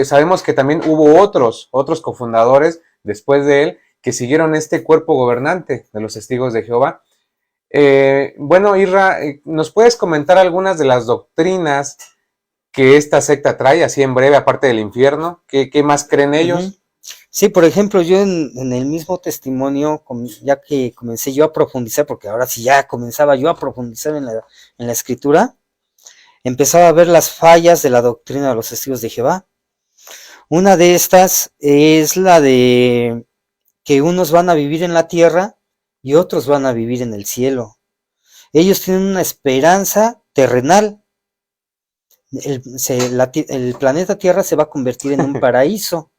sabemos que también hubo otros cofundadores después de él que siguieron este cuerpo gobernante de los Testigos de Jehová. Bueno, Irra, ¿nos puedes comentar algunas de las doctrinas que esta secta trae, así en breve, aparte del infierno? ¿Qué más creen ellos? Sí, por ejemplo, yo en el mismo testimonio, ya que comencé yo a profundizar, porque ahora sí ya comenzaba yo a profundizar en la escritura, empezaba a ver las fallas de la doctrina de los testigos de Jehová. Una de estas es la de que unos van a vivir en la tierra y otros van a vivir en el cielo. Ellos tienen una esperanza terrenal. El planeta Tierra se va a convertir en un paraíso.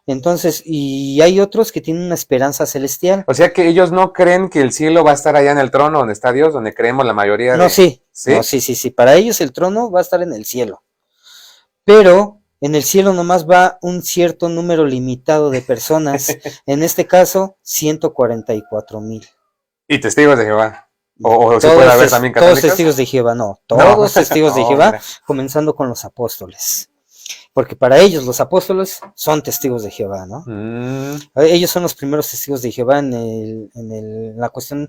Entonces, y hay otros que tienen una esperanza celestial. O sea que ellos no creen que el cielo va a estar allá en el trono donde está Dios, donde creemos la mayoría No, de... sí, ¿Sí? no, sí. Para ellos el trono va a estar en el cielo. Pero en el cielo nomás va un cierto número limitado de personas. En este caso, 144,000. Y testigos de Jehová. O se puede haber también católicos. Todos testigos de Jehová, no. Todos testigos de No, Jehová, mira. comenzando con los apóstoles. Porque para ellos los apóstoles son testigos de Jehová, ¿no? Ellos son los primeros testigos de Jehová en la cuestión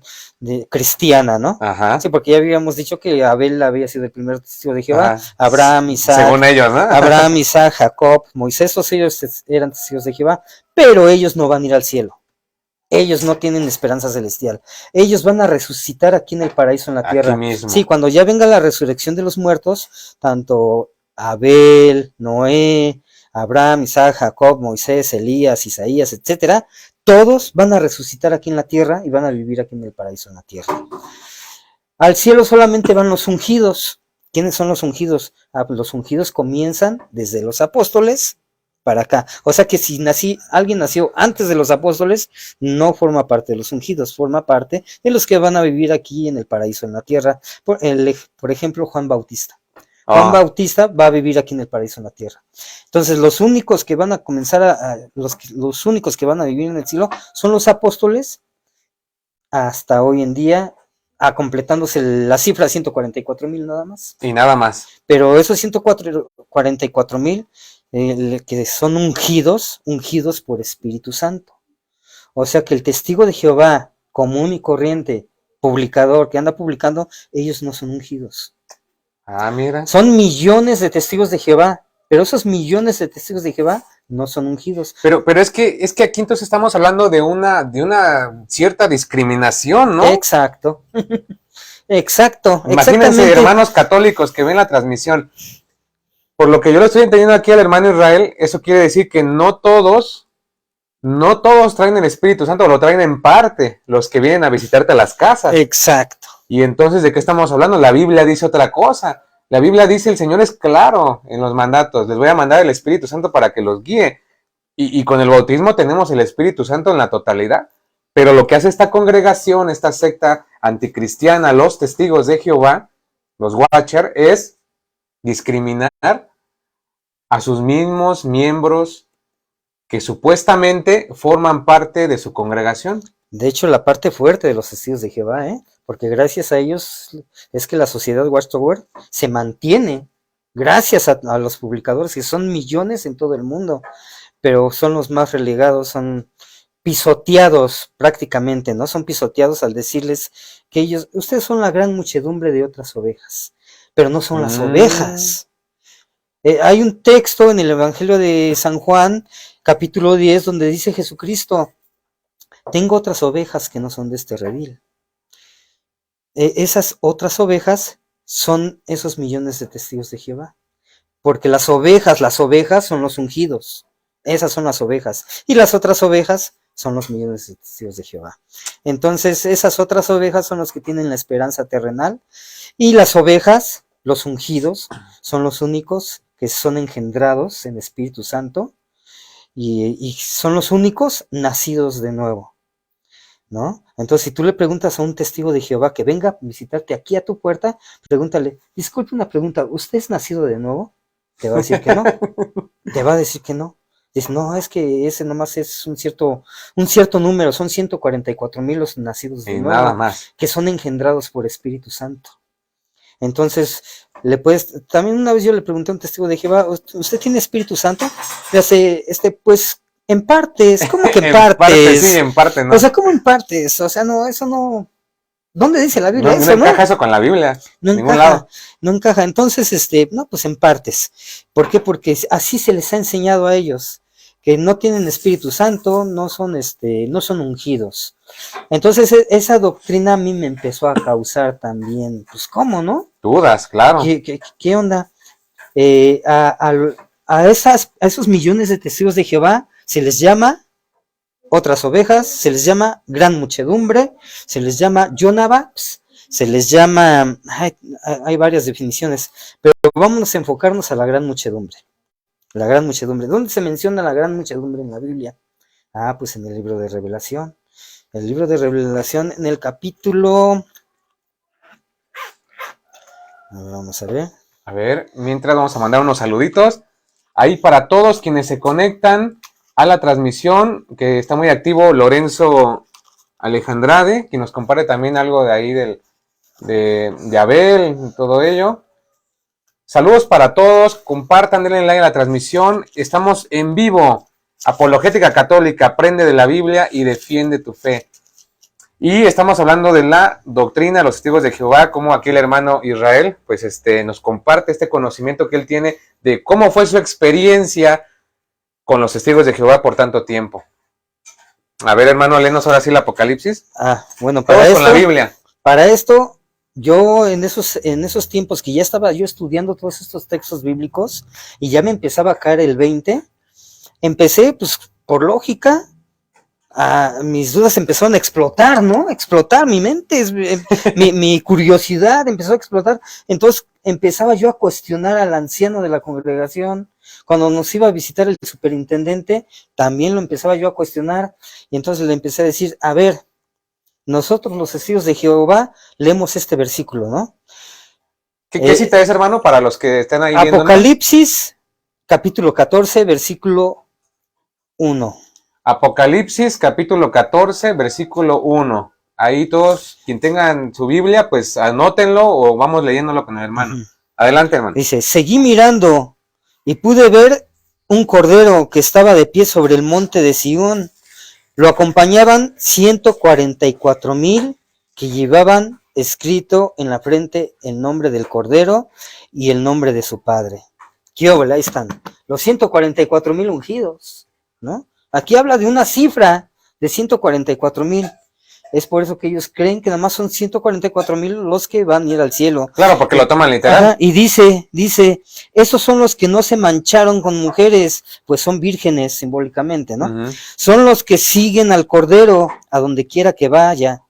cristiana, ¿no? Ajá. Sí, porque ya habíamos dicho que Abel había sido el primer testigo de Jehová, Ajá. Abraham, Isaac, según ellos, ¿no? Abraham, Isaac, Jacob, Moisés, todos ellos eran testigos de Jehová, pero ellos no van a ir al cielo. Ellos no tienen esperanza celestial. Ellos van a resucitar aquí en el paraíso, en la tierra. Aquí mismo. Sí, cuando ya venga la resurrección de los muertos, tanto Abel, Noé, Abraham, Isaac, Jacob, Moisés, Elías, Isaías, etcétera, todos van a resucitar aquí en la tierra y van a vivir aquí en el paraíso, en la tierra. Al cielo solamente van los ungidos. ¿Quiénes son los ungidos? Los ungidos comienzan desde los apóstoles para acá. O sea que si alguien nació antes de los apóstoles, no forma parte de los ungidos, forma parte de los que van a vivir aquí en el paraíso, en la tierra. Por ejemplo, Juan Bautista. Juan Bautista va a vivir aquí en el paraíso, en la tierra. Entonces, los únicos que van a comenzar los únicos que van a vivir en el cielo son los apóstoles hasta hoy en día, completándose la cifra 144,000 nada más. Y nada más. Pero esos 144,000 que son ungidos por Espíritu Santo. O sea que el testigo de Jehová, común y corriente, publicador, que anda publicando, ellos no son ungidos. Mira. Son millones de testigos de Jehová, pero esos millones de testigos de Jehová no son ungidos. Pero es que aquí entonces estamos hablando de una cierta discriminación, ¿no? Exacto. Exacto. Imagínense, hermanos católicos que ven la transmisión. Por lo que yo lo estoy entendiendo aquí al hermano Israel, eso quiere decir que no todos traen el Espíritu Santo, lo traen en parte, los que vienen a visitarte a las casas. Exacto. Y entonces, ¿de qué estamos hablando? La Biblia dice otra cosa. La Biblia dice, el Señor es claro en los mandatos, les voy a mandar el Espíritu Santo para que los guíe. Y con el bautismo tenemos el Espíritu Santo en la totalidad. Pero lo que hace esta congregación, esta secta anticristiana, los testigos de Jehová, los Watcher, es discriminar a sus mismos miembros que supuestamente forman parte de su congregación. De hecho, la parte fuerte de los testigos de Jehová, porque gracias a ellos es que la sociedad Watchtower se mantiene, gracias a los publicadores, que son millones en todo el mundo, pero son los más relegados, son pisoteados prácticamente, ¿no? Son pisoteados al decirles que ustedes son la gran muchedumbre de otras ovejas, pero no son las ovejas. Hay un texto en el Evangelio de San Juan, capítulo 10, donde dice Jesucristo: tengo otras ovejas que no son de este redil. Esas otras ovejas son esos millones de testigos de Jehová. Porque las ovejas son los ungidos. Esas son las ovejas. Y las otras ovejas son los millones de testigos de Jehová. Entonces, esas otras ovejas son los que tienen la esperanza terrenal. Y las ovejas, los ungidos, son los únicos que son engendrados en Espíritu Santo. Y son los únicos nacidos de nuevo, ¿no? Entonces, si tú le preguntas a un testigo de Jehová que venga a visitarte aquí a tu puerta, pregúntale: disculpe una pregunta, ¿usted es nacido de nuevo? Te va a decir que no. Te va a decir que no. Dice: no, es que ese nomás es un cierto número, son 144,000 los nacidos de nuevo, nada más, que son engendrados por Espíritu Santo. Entonces, también una vez yo le pregunté a un testigo de Jehová: ¿usted tiene Espíritu Santo? Le hace, pues, en partes. ¿Cómo que en partes? Sí, en parte, ¿no? O sea, ¿cómo en partes? O sea, no, eso no. ¿Dónde dice la Biblia eso, no? No encaja eso con la Biblia. No encaja, no encaja. Entonces, no, pues en partes. ¿Por qué? Porque así se les ha enseñado a ellos, que no tienen Espíritu Santo, no son ungidos. Entonces esa doctrina a mí me empezó a causar también, pues ¿cómo, no? Dudas, claro. ¿Qué onda? A esos millones de testigos de Jehová se les llama otras ovejas, se les llama gran muchedumbre, se les llama Yonabaps, se les llama, hay varias definiciones, pero vamos a enfocarnos a la gran muchedumbre. La gran muchedumbre. ¿Dónde se menciona la gran muchedumbre en la Biblia? Pues en el libro de Revelación. El libro de Revelación en el capítulo... Vamos a ver. A ver, mientras vamos a mandar unos saluditos. Ahí para todos quienes se conectan a la transmisión, que está muy activo Lorenzo Alejandrade, que nos comparte también algo de ahí de Abel y todo ello. Saludos para todos, compartan, denle like a la transmisión. Estamos en vivo. Apologética Católica, aprende de la Biblia y defiende tu fe. Y estamos hablando de la doctrina de los testigos de Jehová, como aquí el hermano Israel, pues nos comparte este conocimiento que él tiene de cómo fue su experiencia con los testigos de Jehová por tanto tiempo. A ver, hermano, léenos ahora sí el Apocalipsis. Bueno, para esto, con la Biblia. Para esto, yo en esos tiempos que ya estaba yo estudiando todos estos textos bíblicos y ya me empezaba a caer el 20, empecé, pues, por lógica, mis dudas empezaron a explotar, ¿no? Explotar mi mente, mi curiosidad empezó a explotar. Entonces empezaba yo a cuestionar al anciano de la congregación. Cuando nos iba a visitar el superintendente, también lo empezaba yo a cuestionar. Y entonces le empecé a decir, a ver, nosotros los testigos de Jehová leemos este versículo, ¿no? ¿Qué cita es, hermano, para los que están ahí viendo? Apocalipsis, capítulo 14, versículo 1. Apocalipsis, capítulo 14, versículo 1. Ahí todos, quien tengan su Biblia, pues anótenlo o vamos leyéndolo con el hermano. Adelante, hermano. Dice, seguí mirando y pude ver un cordero que estaba de pie sobre el monte de Sión. Lo acompañaban 144,000 que llevaban escrito en la frente el nombre del cordero y el nombre de su padre. ¿Qué óvole? Ahí están, los 144,000 ungidos, ¿no? Aquí habla de una cifra de 144,000. Es por eso que ellos creen que nada más son 144,000 los que van a ir al cielo. Claro, porque lo toman literal. Y dice, esos son los que no se mancharon con mujeres, pues son vírgenes simbólicamente, ¿no? Son los que siguen al Cordero a donde quiera que vaya.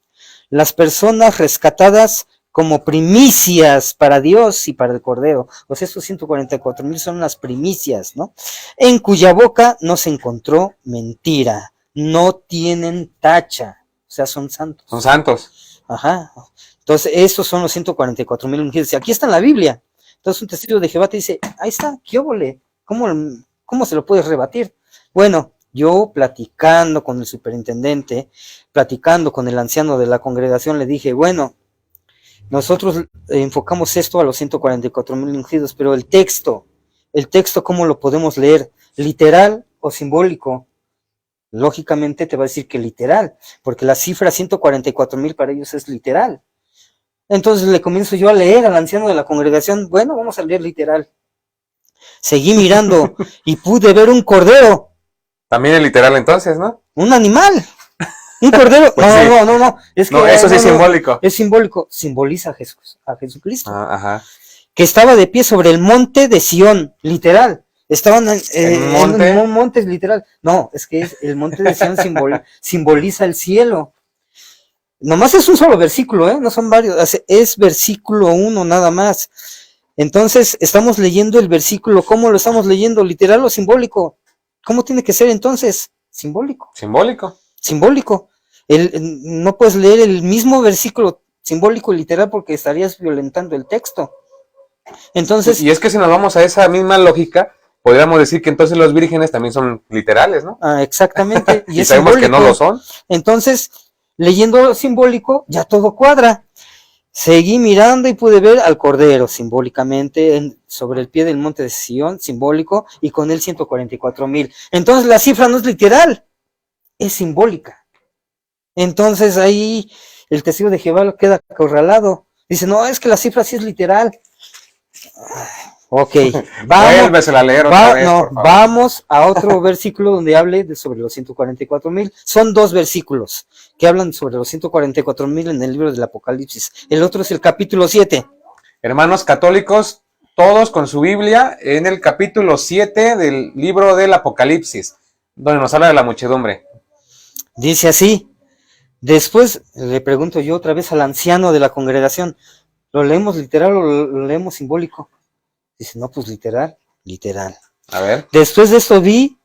Las personas rescatadas como primicias para Dios y para el Cordero. Pues estos 144,000 son las primicias, ¿no? En cuya boca no se encontró mentira. No tienen tacha. O sea, son santos. Son santos. Entonces, esos son los 144,000 ungidos. Y aquí está en la Biblia. Entonces, un testigo de Jehová te dice, ahí está, ¿qué óvole? ¿Cómo se lo puedes rebatir? Bueno, yo platicando con el superintendente, platicando con el anciano de la congregación, le dije, bueno, nosotros enfocamos esto a los 144,000 ungidos, pero el texto, ¿cómo lo podemos leer? ¿Literal o simbólico? Lógicamente te va a decir que literal, porque la cifra 144,000 para ellos es literal. Entonces le comienzo yo a leer al anciano de la congregación, bueno, vamos a leer literal. Seguí mirando y pude ver un cordero. También es literal entonces, ¿no? Un animal. Un cordero. Pues no. Es que, eso sí es simbólico. Es simbólico. Simboliza a Jesucristo. Ajá. Que estaba de pie sobre el monte de Sión, literal. Estaban en un monte literal. No, es que el monte de Sión simboliza el cielo. Nomás es un solo versículo, no son varios. Es versículo 1 nada más. Entonces, estamos leyendo el versículo. ¿Cómo lo estamos leyendo? ¿Literal o simbólico? ¿Cómo tiene que ser entonces? Simbólico. Simbólico. No puedes leer el mismo versículo simbólico y literal porque estarías violentando el texto. Entonces, y es que si nos vamos a esa misma lógica, podríamos decir que entonces los vírgenes también son literales, ¿no? Exactamente. Y sabemos simbólico. Que no lo son. Entonces, leyendo lo simbólico, ya todo cuadra. Seguí mirando y pude ver al Cordero simbólicamente sobre el pie del monte de Sión, simbólico, y con él 144,000. Entonces la cifra no es literal, es simbólica. Entonces ahí el testigo de Jehová queda acorralado. Dice, no, es que la cifra sí es literal. Ok, Vuélvesela a leer otra vez, no, por favor. vamos a otro versículo donde hable sobre los 144,000. Son 2 versículos que hablan sobre los 144,000 en el libro del Apocalipsis. El otro es el capítulo 7. Hermanos católicos, todos con su Biblia en el capítulo 7 del libro del Apocalipsis, donde nos habla de la muchedumbre. Dice así. Después le pregunto yo otra vez al anciano de la congregación, ¿lo leemos literal o lo leemos simbólico? Dice, no, pues literal, literal. A ver. Después de esto vi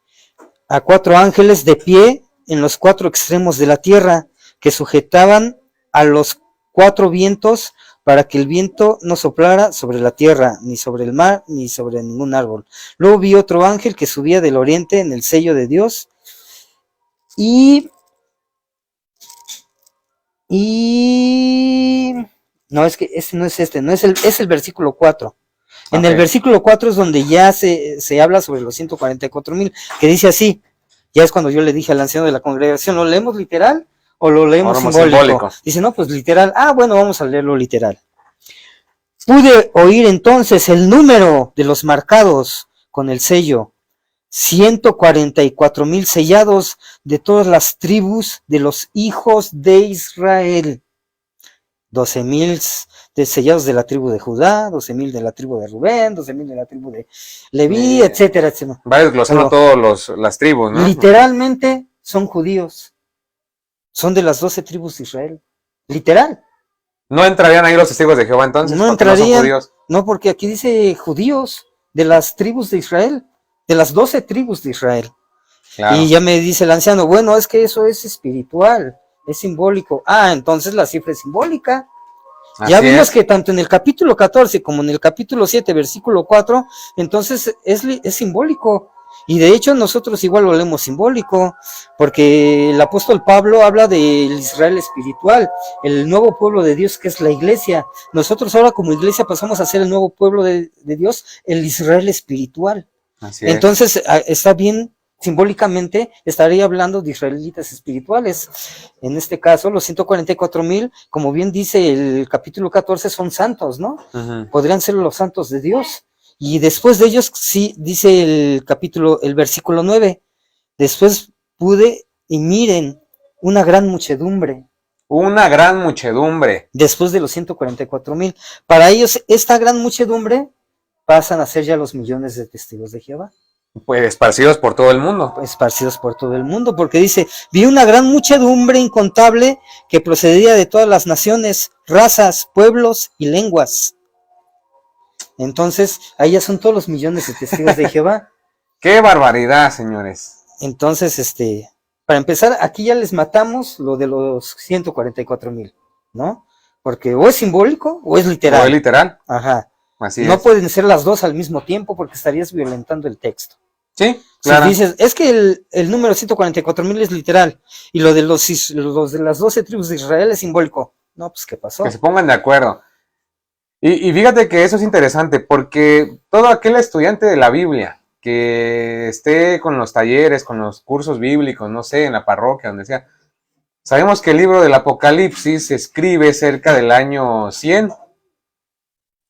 a 4 ángeles de pie en los 4 extremos de la tierra, que sujetaban a los 4 vientos para que el viento no soplara sobre la tierra, ni sobre el mar, ni sobre ningún árbol. Luego vi otro ángel que subía del oriente en el sello de Dios no, es que este no es es el versículo 4. En el versículo 4 es donde ya se habla sobre los 144,000, que dice así, ya es cuando yo le dije al anciano de la congregación, ¿lo leemos literal o lo leemos simbólico? Dice, no, pues literal. Ah, bueno, vamos a leerlo literal. Pude oír entonces el número de los marcados con el sello, 144,000 sellados de todas las tribus de los hijos de Israel. 12,000 sellados de la tribu de Judá, 12,000 de la tribu de Rubén, 12,000 de la tribu de Leví, etcétera, etcétera. Va desglosando todas las tribus, ¿no? Literalmente son judíos. Son de las 12 tribus de Israel. Literal. ¿No entrarían ahí los testigos de Jehová entonces? No entrarían. No, porque aquí dice judíos de las tribus de Israel, de las 12 tribus de Israel. Claro. Y ya me dice el anciano, bueno, es que eso es espiritual, es simbólico. Ah, entonces la cifra es simbólica. Así ya vimos que tanto en el capítulo 14 como en el capítulo 7, versículo 4, entonces es simbólico. Y de hecho nosotros igual lo leemos simbólico, porque el apóstol Pablo habla del Israel espiritual, el nuevo pueblo de Dios que es la iglesia. Nosotros ahora como iglesia pasamos a ser el nuevo pueblo de Dios, el Israel espiritual. Así es. Entonces está bien, simbólicamente estaría hablando de israelitas espirituales. En este caso, los 144,000, como bien dice el capítulo 14, son santos, ¿no? Podrían ser los santos de Dios. Y después de ellos, sí, dice el versículo 9, después pude, y miren, una gran muchedumbre. Una gran muchedumbre. Después de los 144,000. Para ellos, esta gran muchedumbre pasan a ser ya los millones de testigos de Jehová. Pues esparcidos por todo el mundo. Esparcidos por todo el mundo, porque dice, vi una gran muchedumbre incontable que procedía de todas las naciones, razas, pueblos y lenguas. Entonces, ahí ya son todos los millones de testigos de Jehová. ¡Qué barbaridad, señores! Entonces, para empezar, aquí ya les matamos lo de los 144,000, ¿no? Porque o es simbólico o es literal. O es literal. Ajá. Así no pueden ser las dos al mismo tiempo porque estarías violentando el texto. Sí, claro. Si dices, es que el número 144,000 es literal y lo de los de las 12 tribus de Israel es simbólico. No, pues, ¿qué pasó? Que se pongan de acuerdo. Y fíjate que eso es interesante porque todo aquel estudiante de la Biblia que esté con los talleres, con los cursos bíblicos, no sé, en la parroquia, donde sea, sabemos que el libro del Apocalipsis se escribe cerca del año 100,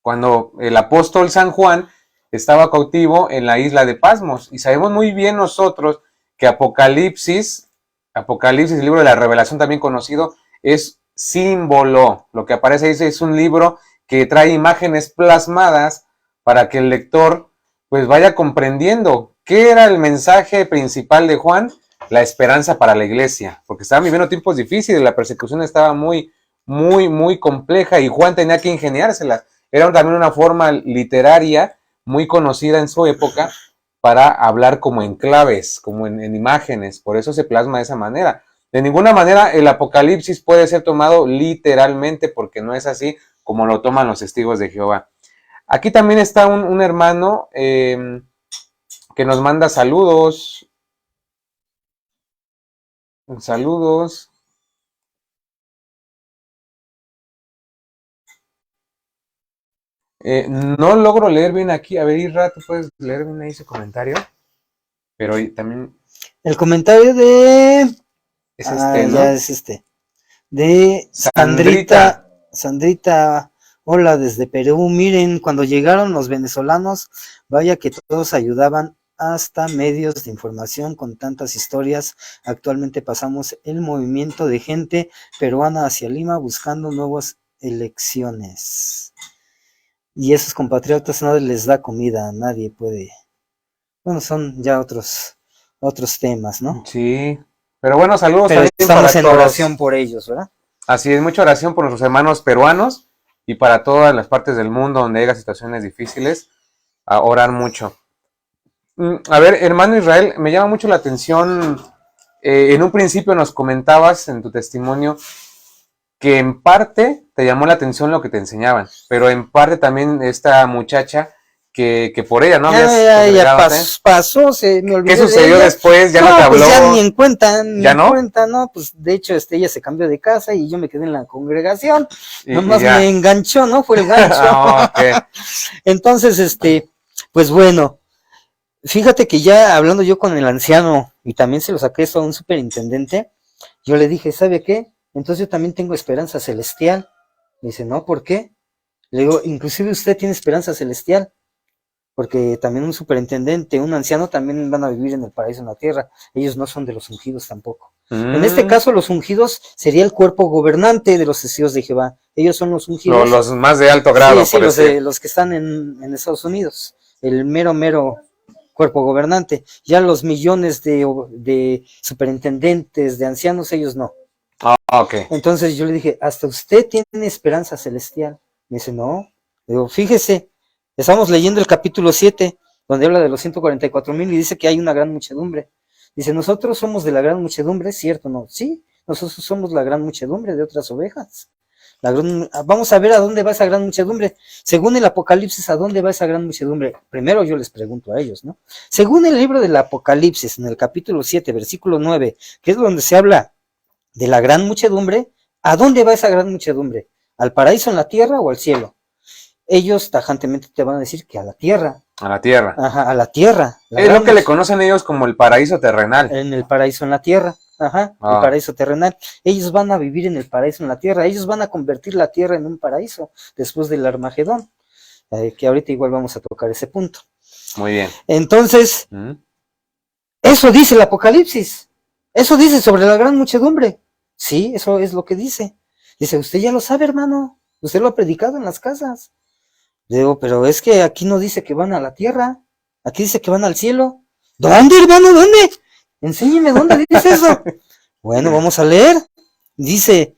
cuando el apóstol San Juan estaba cautivo en la isla de Pasmos. Y sabemos muy bien nosotros que Apocalipsis, el libro de la Revelación también conocido, es símbolo. Lo que aparece ahí es un libro que trae imágenes plasmadas para que el lector pues vaya comprendiendo qué era el mensaje principal de Juan, la esperanza para la iglesia, porque estaban viviendo tiempos difíciles, la persecución estaba muy, muy, muy compleja y Juan tenía que ingeniárselas. Era también una forma literaria muy conocida en su época para hablar como en claves, como en imágenes, por eso se plasma de esa manera. De ninguna manera el Apocalipsis puede ser tomado literalmente porque no es así como lo toman los testigos de Jehová. Aquí también está un hermano que nos manda saludos. Saludos. No logro leer bien aquí. A ver, Isra, ¿tú puedes leer bien ahí ese comentario? Pero también... El comentario de... Es ¿no? Ya es de Sandrita Hola desde Perú, miren, cuando llegaron los venezolanos, vaya que todos ayudaban, hasta medios de información con tantas historias. Actualmente pasamos el movimiento de gente peruana hacia Lima buscando nuevas elecciones. Y esos compatriotas nadie les da comida, nadie puede. Bueno, son ya otros temas, ¿no? Sí, pero bueno, saludos Pero también estamos para en todos. oración por ellos, ¿verdad? Así es, mucha oración por nuestros hermanos peruanos y para todas las partes del mundo donde haya situaciones difíciles, a orar mucho. A ver, hermano Israel, me llama mucho la atención, en un principio nos comentabas en tu testimonio que en parte te llamó la atención lo que te enseñaban, pero en parte también esta muchacha que por ella, ¿no? Pasó, se me olvidó. ¿Qué sucedió después? ¿Ya no te habló? Pues ya ni en cuenta, ¿Ya no? ¿no? Pues de hecho, ella se cambió de casa y yo me quedé en la congregación. Y Nomás ya. me enganchó, ¿no? Fue el gancho. Okay. Entonces, pues bueno, fíjate que ya hablando yo con el anciano, y también se lo saqué eso a un superintendente, yo le dije, ¿sabe qué? Entonces yo también tengo esperanza celestial. Me dice, no, ¿por qué? Le digo, inclusive usted tiene esperanza celestial, porque también un superintendente, un anciano también van a vivir en el paraíso en la tierra. Ellos no son de los ungidos tampoco. En este caso, los ungidos sería el cuerpo gobernante de los testigos de Jehová. Ellos son los ungidos. Los más de alto grado. Sí, los que están en Estados Unidos. El mero cuerpo gobernante. Ya los millones de superintendentes, de ancianos, ellos no. Okay. Entonces yo le dije, hasta usted tiene esperanza celestial. Me dice, no. Le digo, fíjese, estamos leyendo el capítulo 7, donde habla de los 144,000 y dice que hay una gran muchedumbre. Dice, nosotros somos de la gran muchedumbre, ¿cierto? No, sí, nosotros somos la gran muchedumbre de otras ovejas. Vamos a ver a dónde va esa gran muchedumbre. Según el Apocalipsis, ¿a dónde va esa gran muchedumbre? Primero yo les pregunto a ellos, ¿no? Según el libro del Apocalipsis, en el capítulo 7, versículo 9, que es donde se habla de la gran muchedumbre, ¿a dónde va esa gran muchedumbre? ¿Al paraíso en la tierra o al cielo? Ellos tajantemente te van a decir que a la tierra. A la tierra. Ajá, a la tierra. Es lo que le conocen ellos como el paraíso terrenal. En el paraíso en la tierra. Ajá, el paraíso terrenal. Ellos van a vivir en el paraíso en la tierra. Ellos van a convertir la tierra en un paraíso después del Armagedón. Que ahorita igual vamos a tocar ese punto. Muy bien. Entonces, eso dice el Apocalipsis. Eso dice sobre la gran muchedumbre. Sí, eso es lo que dice. Dice, usted ya lo sabe, hermano. Usted lo ha predicado en las casas. Digo, pero es que aquí no dice que van a la tierra. Aquí dice que van al cielo. ¿Dónde, hermano? ¿Dónde? Enséñeme dónde dice eso. Bueno, vamos a leer. Dice,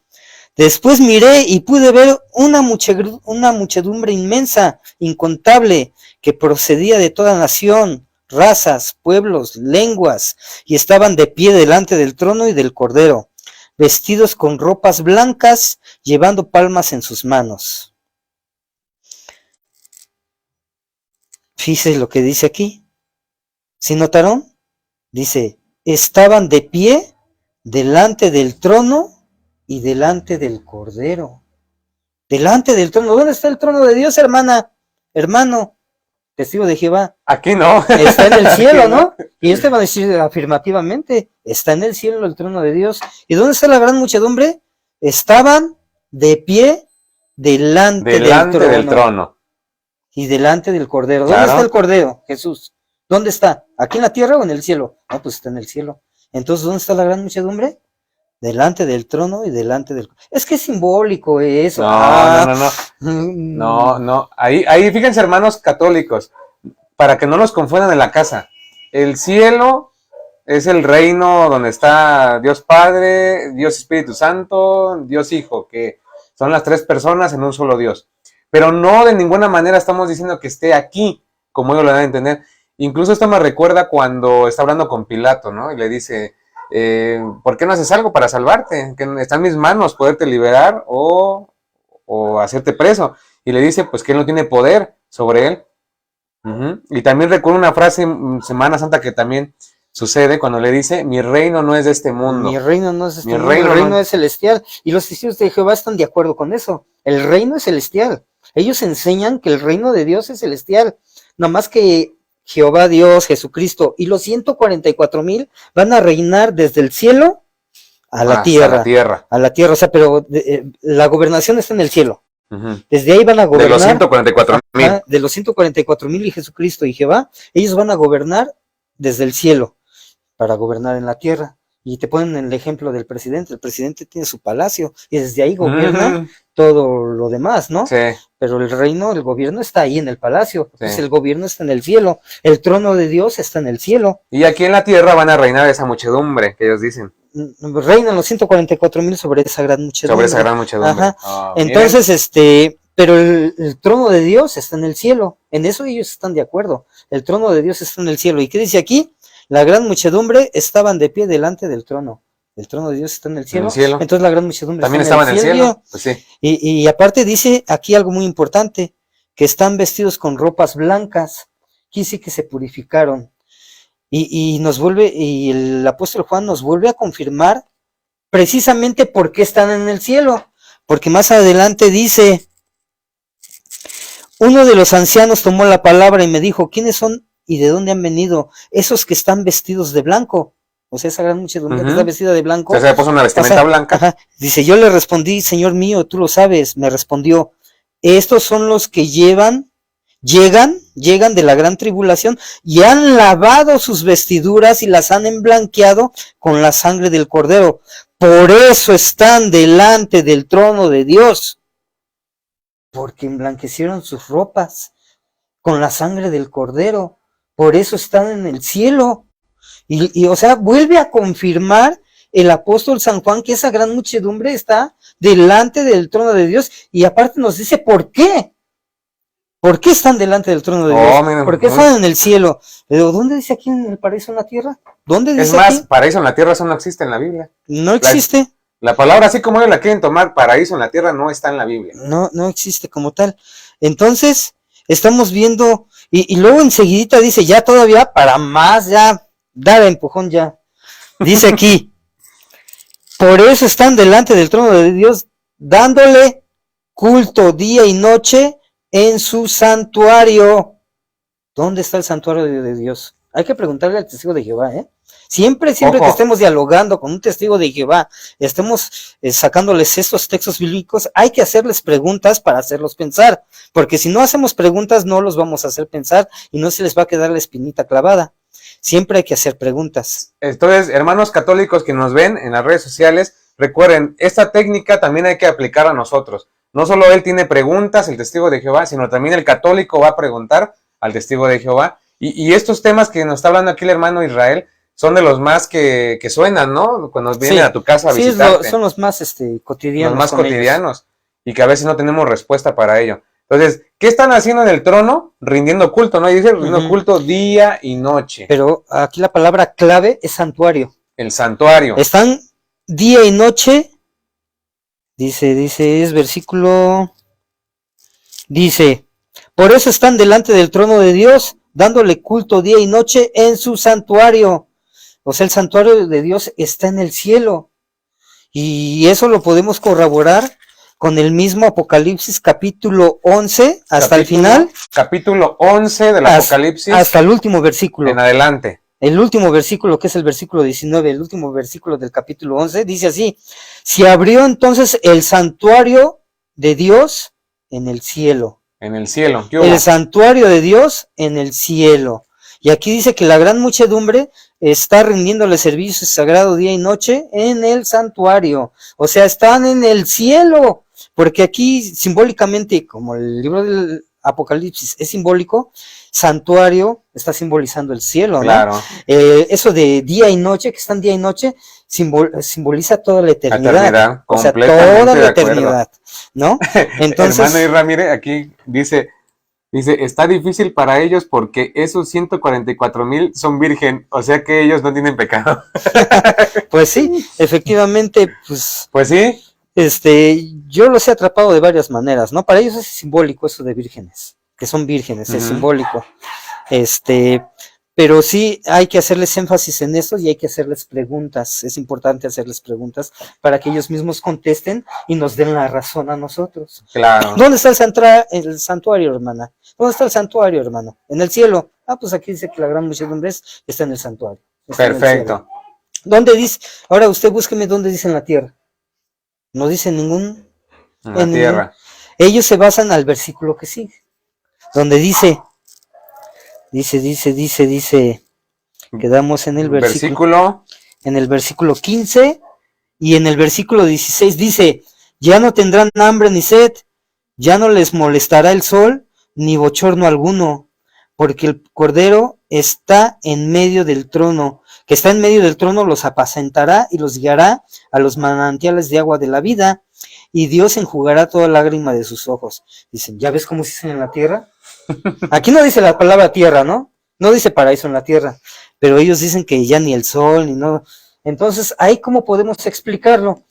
después miré y pude ver una muchedumbre inmensa, incontable, que procedía de toda nación, razas, pueblos, lenguas, y estaban de pie delante del trono y del Cordero, vestidos con ropas blancas, llevando palmas en sus manos. Fíjese lo que dice aquí. ¿Sí notaron? Dice, estaban de pie delante del trono y delante del Cordero. Delante del trono. ¿Dónde está el trono de Dios, hermano? Testigo de Jehová. Aquí no. Está en el cielo, ¿no? Y este va a decir afirmativamente, está en el cielo el trono de Dios. ¿Y dónde está la gran muchedumbre? Estaban de pie delante del trono. Y delante del Cordero. ¿Dónde está el Cordero? Jesús. ¿Dónde está? ¿Aquí en la tierra o en el cielo? No, pues está en el cielo. Entonces, ¿dónde está la gran muchedumbre? Delante del trono y delante del... Es que es simbólico eso. No. Ahí fíjense, hermanos católicos, para que no los confundan en la casa. El cielo es el reino donde está Dios Padre, Dios Espíritu Santo, Dios Hijo, que son las tres personas en un solo Dios. Pero no de ninguna manera estamos diciendo que esté aquí, como ellos lo dan a entender. Incluso esto me recuerda cuando está hablando con Pilato, ¿no? Y le dice, ¿por qué no haces algo para salvarte? Que está en mis manos poderte liberar o hacerte preso. Y le dice, pues que él no tiene poder sobre él. Y también recuerdo una frase en Semana Santa que también sucede cuando le dice, mi reino no es de este mundo. Mi reino no es de este mundo, el reino es celestial. Y los testigos de Jehová están de acuerdo con eso. El reino es celestial. Ellos enseñan que el reino de Dios es celestial. Nomás que Jehová Dios, Jesucristo y los 144,000 van a reinar desde el cielo a la tierra. A la tierra, o sea, pero la gobernación está en el cielo. Desde ahí van a gobernar. De los 144,000. De los 144,000 y Jesucristo y Jehová, ellos van a gobernar desde el cielo para gobernar en la tierra. Y te ponen el ejemplo del presidente. El presidente tiene su palacio y desde ahí gobierna todo lo demás, ¿no? Sí. Pero el reino, el gobierno está ahí en el palacio. Sí. Entonces el gobierno está en el cielo. El trono de Dios está en el cielo. Y aquí en la tierra van a reinar esa muchedumbre que ellos dicen. Reinan los 144,000 sobre esa gran muchedumbre. Sobre esa gran muchedumbre. Ajá. Oh, entonces, pero el trono de Dios está en el cielo. En eso ellos están de acuerdo. El trono de Dios está en el cielo. ¿Y qué dice aquí? La gran muchedumbre estaban de pie delante del trono. El trono de Dios está en el cielo. Entonces la gran muchedumbre también estaba en el cielo. Pues sí. Y aparte dice aquí algo muy importante, que están vestidos con ropas blancas. Aquí sí que se purificaron. Y el apóstol Juan nos vuelve a confirmar precisamente por qué están en el cielo. Porque más adelante dice, uno de los ancianos tomó la palabra y me dijo, ¿quiénes son y de dónde han venido esos que están vestidos de blanco? O sea, esa gran muchedumbre que está vestida de blanco. O sea, se puso una vestimenta blanca. Ajá. Dice, yo le respondí, Señor mío, tú lo sabes. Me respondió, estos son los que llegan de la gran tribulación y han lavado sus vestiduras y las han emblanqueado con la sangre del Cordero. Por eso están delante del trono de Dios, porque emblanquecieron sus ropas con la sangre del Cordero. Por eso están en el cielo. Y o sea, vuelve a confirmar el apóstol San Juan que esa gran muchedumbre está delante del trono de Dios, y aparte nos dice por qué. ¿Por qué están delante del trono de Dios? ¿Por qué están en el cielo? Pero ¿dónde dice aquí en el paraíso en la tierra? ¿Dónde dice? Es más, aquí? Paraíso en la tierra eso no existe en la Biblia. No existe. La palabra, así como ellos la quieren tomar, paraíso en la tierra, no está en la Biblia. No existe como tal. Entonces, estamos viendo, y luego enseguidita dice, ya todavía para más, ya, dar empujón ya. Dice aquí, por eso están delante del trono de Dios, dándole culto día y noche en su santuario. ¿Dónde está el santuario de Dios? Hay que preguntarle al testigo de Jehová, ¿eh? Siempre que estemos dialogando con un testigo de Jehová, estemos sacándoles estos textos bíblicos, hay que hacerles preguntas para hacerlos pensar, porque si no hacemos preguntas no los vamos a hacer pensar y no se les va a quedar la espinita clavada. Siempre hay que hacer preguntas. Entonces, hermanos católicos que nos ven en las redes sociales, recuerden, esta técnica también hay que aplicar a nosotros. No solo él tiene preguntas, el testigo de Jehová, sino también el católico va a preguntar al testigo de Jehová. Y estos temas que nos está hablando aquí el hermano Israel son de los más que suenan, ¿no? Cuando vienen a tu casa a visitarte. Sí, son los más cotidianos. Los más cotidianos. Y que a veces no tenemos respuesta para ello. Entonces, ¿qué están haciendo en el trono? Rindiendo culto, ¿no? Y dice rindiendo culto día y noche. Pero aquí la palabra clave es santuario. El santuario. Están día y noche. Dice, es versículo. Dice, por eso están delante del trono de Dios, dándole culto día y noche en su santuario. O sea, el santuario de Dios está en el cielo. Y eso lo podemos corroborar con el mismo Apocalipsis capítulo 11 hasta el final. Capítulo 11 del Apocalipsis. Hasta el último versículo. En adelante. El último versículo, que es el versículo 19, el último versículo del capítulo 11, dice así: se abrió entonces el santuario de Dios en el cielo. En el cielo. El santuario de Dios en el cielo. Y aquí dice que la gran muchedumbre está rindiéndole servicio sagrado día y noche en el santuario. O sea, están en el cielo. Porque aquí simbólicamente, como el libro del Apocalipsis es simbólico, santuario está simbolizando el cielo, ¿no? Claro. Eso de día y noche, que están día y noche, simboliza toda la eternidad. O sea, toda la eternidad, ¿no? Entonces, hermano Irra, mire, aquí dice, está difícil para ellos porque esos 144,000 son virgen, o sea que ellos no tienen pecado. Pues sí, efectivamente, pues sí. Yo los he atrapado de varias maneras, ¿no? Para ellos es simbólico eso de vírgenes, que son vírgenes, es simbólico. Pero sí hay que hacerles énfasis en eso y hay que hacerles preguntas. Es importante hacerles preguntas para que ellos mismos contesten y nos den la razón a nosotros. Claro. ¿Dónde está el santuario, hermana? ¿Dónde está el santuario, hermano? En el cielo. Pues aquí dice que la gran muchedumbre está en el santuario. Perfecto. ¿Dónde dice? Ahora usted búsqueme dónde dice en la tierra. No dice ningún. En la tierra. Ellos se basan al versículo que sigue, donde dice, quedamos en el versículo, en el versículo 15 y en el versículo 16 dice, ya no tendrán hambre ni sed, ya no les molestará el sol, ni bochorno alguno, porque el Cordero está en medio del trono, que está en medio del trono los apacentará y los guiará a los manantiales de agua de la vida, y Dios enjugará toda lágrima de sus ojos. Dicen, ¿ya ves cómo se dice en la tierra? Aquí no dice la palabra tierra, ¿no? No dice paraíso en la tierra, pero ellos dicen que ya ni el sol, ni no. Entonces, ¿ahí cómo podemos explicarlo?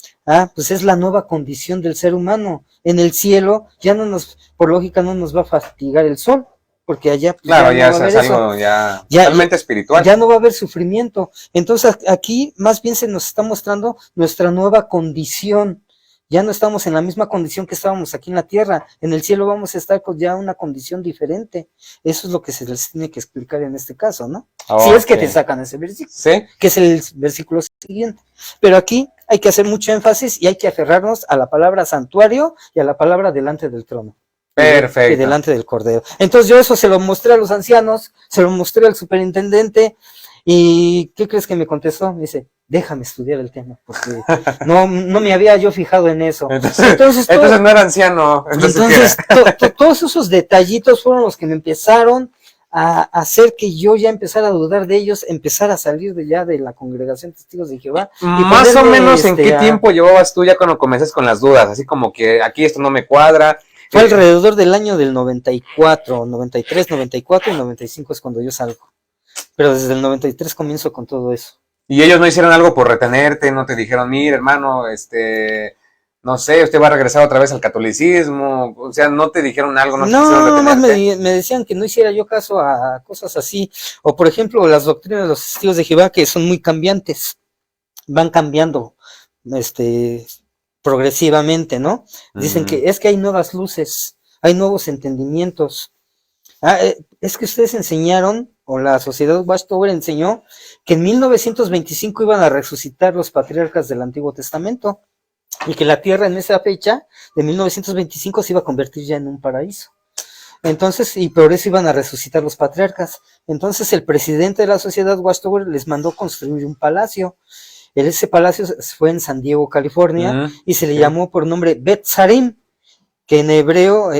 Pues es la nueva condición del ser humano. En el cielo, ya no nos, por lógica, no nos va a fatigar el sol, porque allá pues, claro, ya, no es algo ya totalmente espiritual. Ya no va a haber sufrimiento. Entonces, aquí más bien se nos está mostrando nuestra nueva condición. Ya no estamos en la misma condición que estábamos aquí en la tierra. En el cielo vamos a estar con ya una condición diferente. Eso es lo que se les tiene que explicar en este caso, ¿no? Okay. Si es que te sacan ese versículo, ¿sí? Que es el versículo siguiente. Pero aquí hay que hacer mucho énfasis y hay que aferrarnos a la palabra santuario y a la palabra delante del trono. Perfecto. Y delante del Cordero. Entonces yo eso se lo mostré a los ancianos, se lo mostré al superintendente. ¿Y qué crees que me contestó? Me dice, déjame estudiar el tema, porque no me había yo fijado en eso. Entonces no era anciano. Entonces todos esos detallitos fueron los que me empezaron a hacer que yo ya empezara a dudar de ellos, empezar a salir de ya de la congregación Testigos de Jehová. Más o menos, ¿en qué tiempo llevabas tú ya cuando comenzaste con las dudas? Así como que aquí esto no me cuadra. Fue alrededor del año del 94, 93, 94 y 95 es cuando yo salgo. Pero desde el 93 comienzo con todo eso. ¿Y ellos no hicieron algo por retenerte? ¿No te dijeron, mire, hermano, no sé, usted va a regresar otra vez al catolicismo? O sea, ¿no te dijeron algo? No, me decían que no hiciera yo caso a cosas así. O, por ejemplo, las doctrinas de los Testigos de Jehová, que son muy cambiantes. Van cambiando, progresivamente, ¿no? Dicen que es que hay nuevas luces, hay nuevos entendimientos. Es que ustedes enseñaron, o la Sociedad Watchtower enseñó, que en 1925 iban a resucitar los patriarcas del Antiguo Testamento, y que la tierra en esa fecha, de 1925, se iba a convertir ya en un paraíso. Entonces, y por eso iban a resucitar los patriarcas. Entonces, el presidente de la Sociedad Watchtower les mandó construir un palacio. Ese palacio fue en San Diego, California, y se le llamó por nombre Bet Sarim, que en hebreo,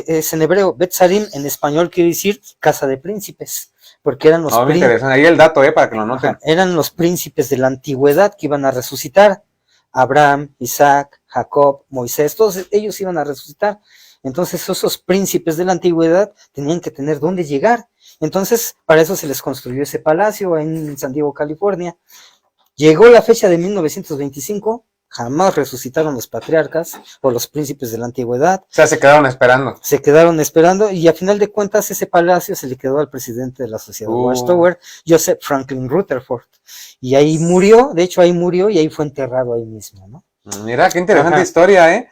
Bet Sarim en español quiere decir casa de príncipes, porque eran los príncipes. Ahí el dato, para que lo noten. Eran los príncipes de la antigüedad que iban a resucitar. Abraham, Isaac, Jacob, Moisés, todos ellos iban a resucitar. Entonces esos príncipes de la antigüedad tenían que tener dónde llegar. Entonces para eso se les construyó ese palacio en San Diego, California. Llegó la fecha de 1925, jamás resucitaron los patriarcas o los príncipes de la antigüedad. O sea, se quedaron esperando. Se quedaron esperando y a final de cuentas ese palacio se le quedó al presidente de la Sociedad Watchtower, Joseph Franklin Rutherford. Y ahí murió, de hecho ahí murió y ahí fue enterrado ahí mismo, ¿no? Mira, qué interesante historia, ¿eh?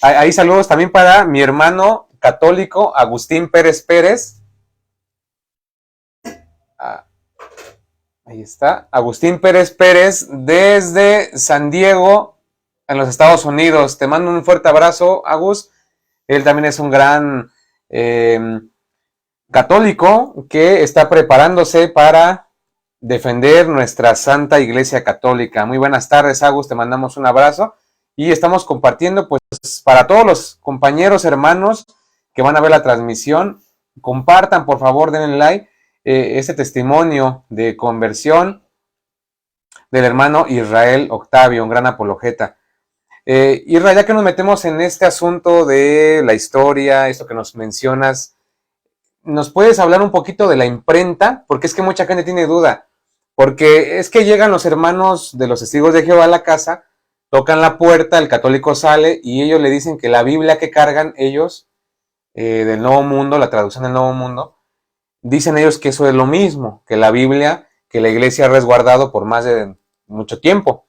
Ahí saludos también para mi hermano católico, Agustín Pérez Pérez. Ahí está, Agustín Pérez Pérez, desde San Diego, en los Estados Unidos. Te mando un fuerte abrazo, Agus. Él también es un gran católico que está preparándose para defender nuestra Santa Iglesia Católica. Muy buenas tardes, Agus, te mandamos un abrazo. Y estamos compartiendo, pues, para todos los compañeros, hermanos que van a ver la transmisión, compartan, por favor, denle like. Este testimonio de conversión del hermano Israel Octavio, un gran apologeta. Israel, ya que nos metemos en este asunto de la historia, esto que nos mencionas, ¿nos puedes hablar un poquito de la imprenta? Porque es que mucha gente tiene duda, porque es que llegan los hermanos de los Testigos de Jehová a la casa, tocan la puerta, el católico sale y ellos le dicen que la Biblia que cargan ellos, del Nuevo Mundo, la traducción del Nuevo Mundo, dicen ellos que eso es lo mismo, que la Biblia, que la iglesia ha resguardado por más de mucho tiempo.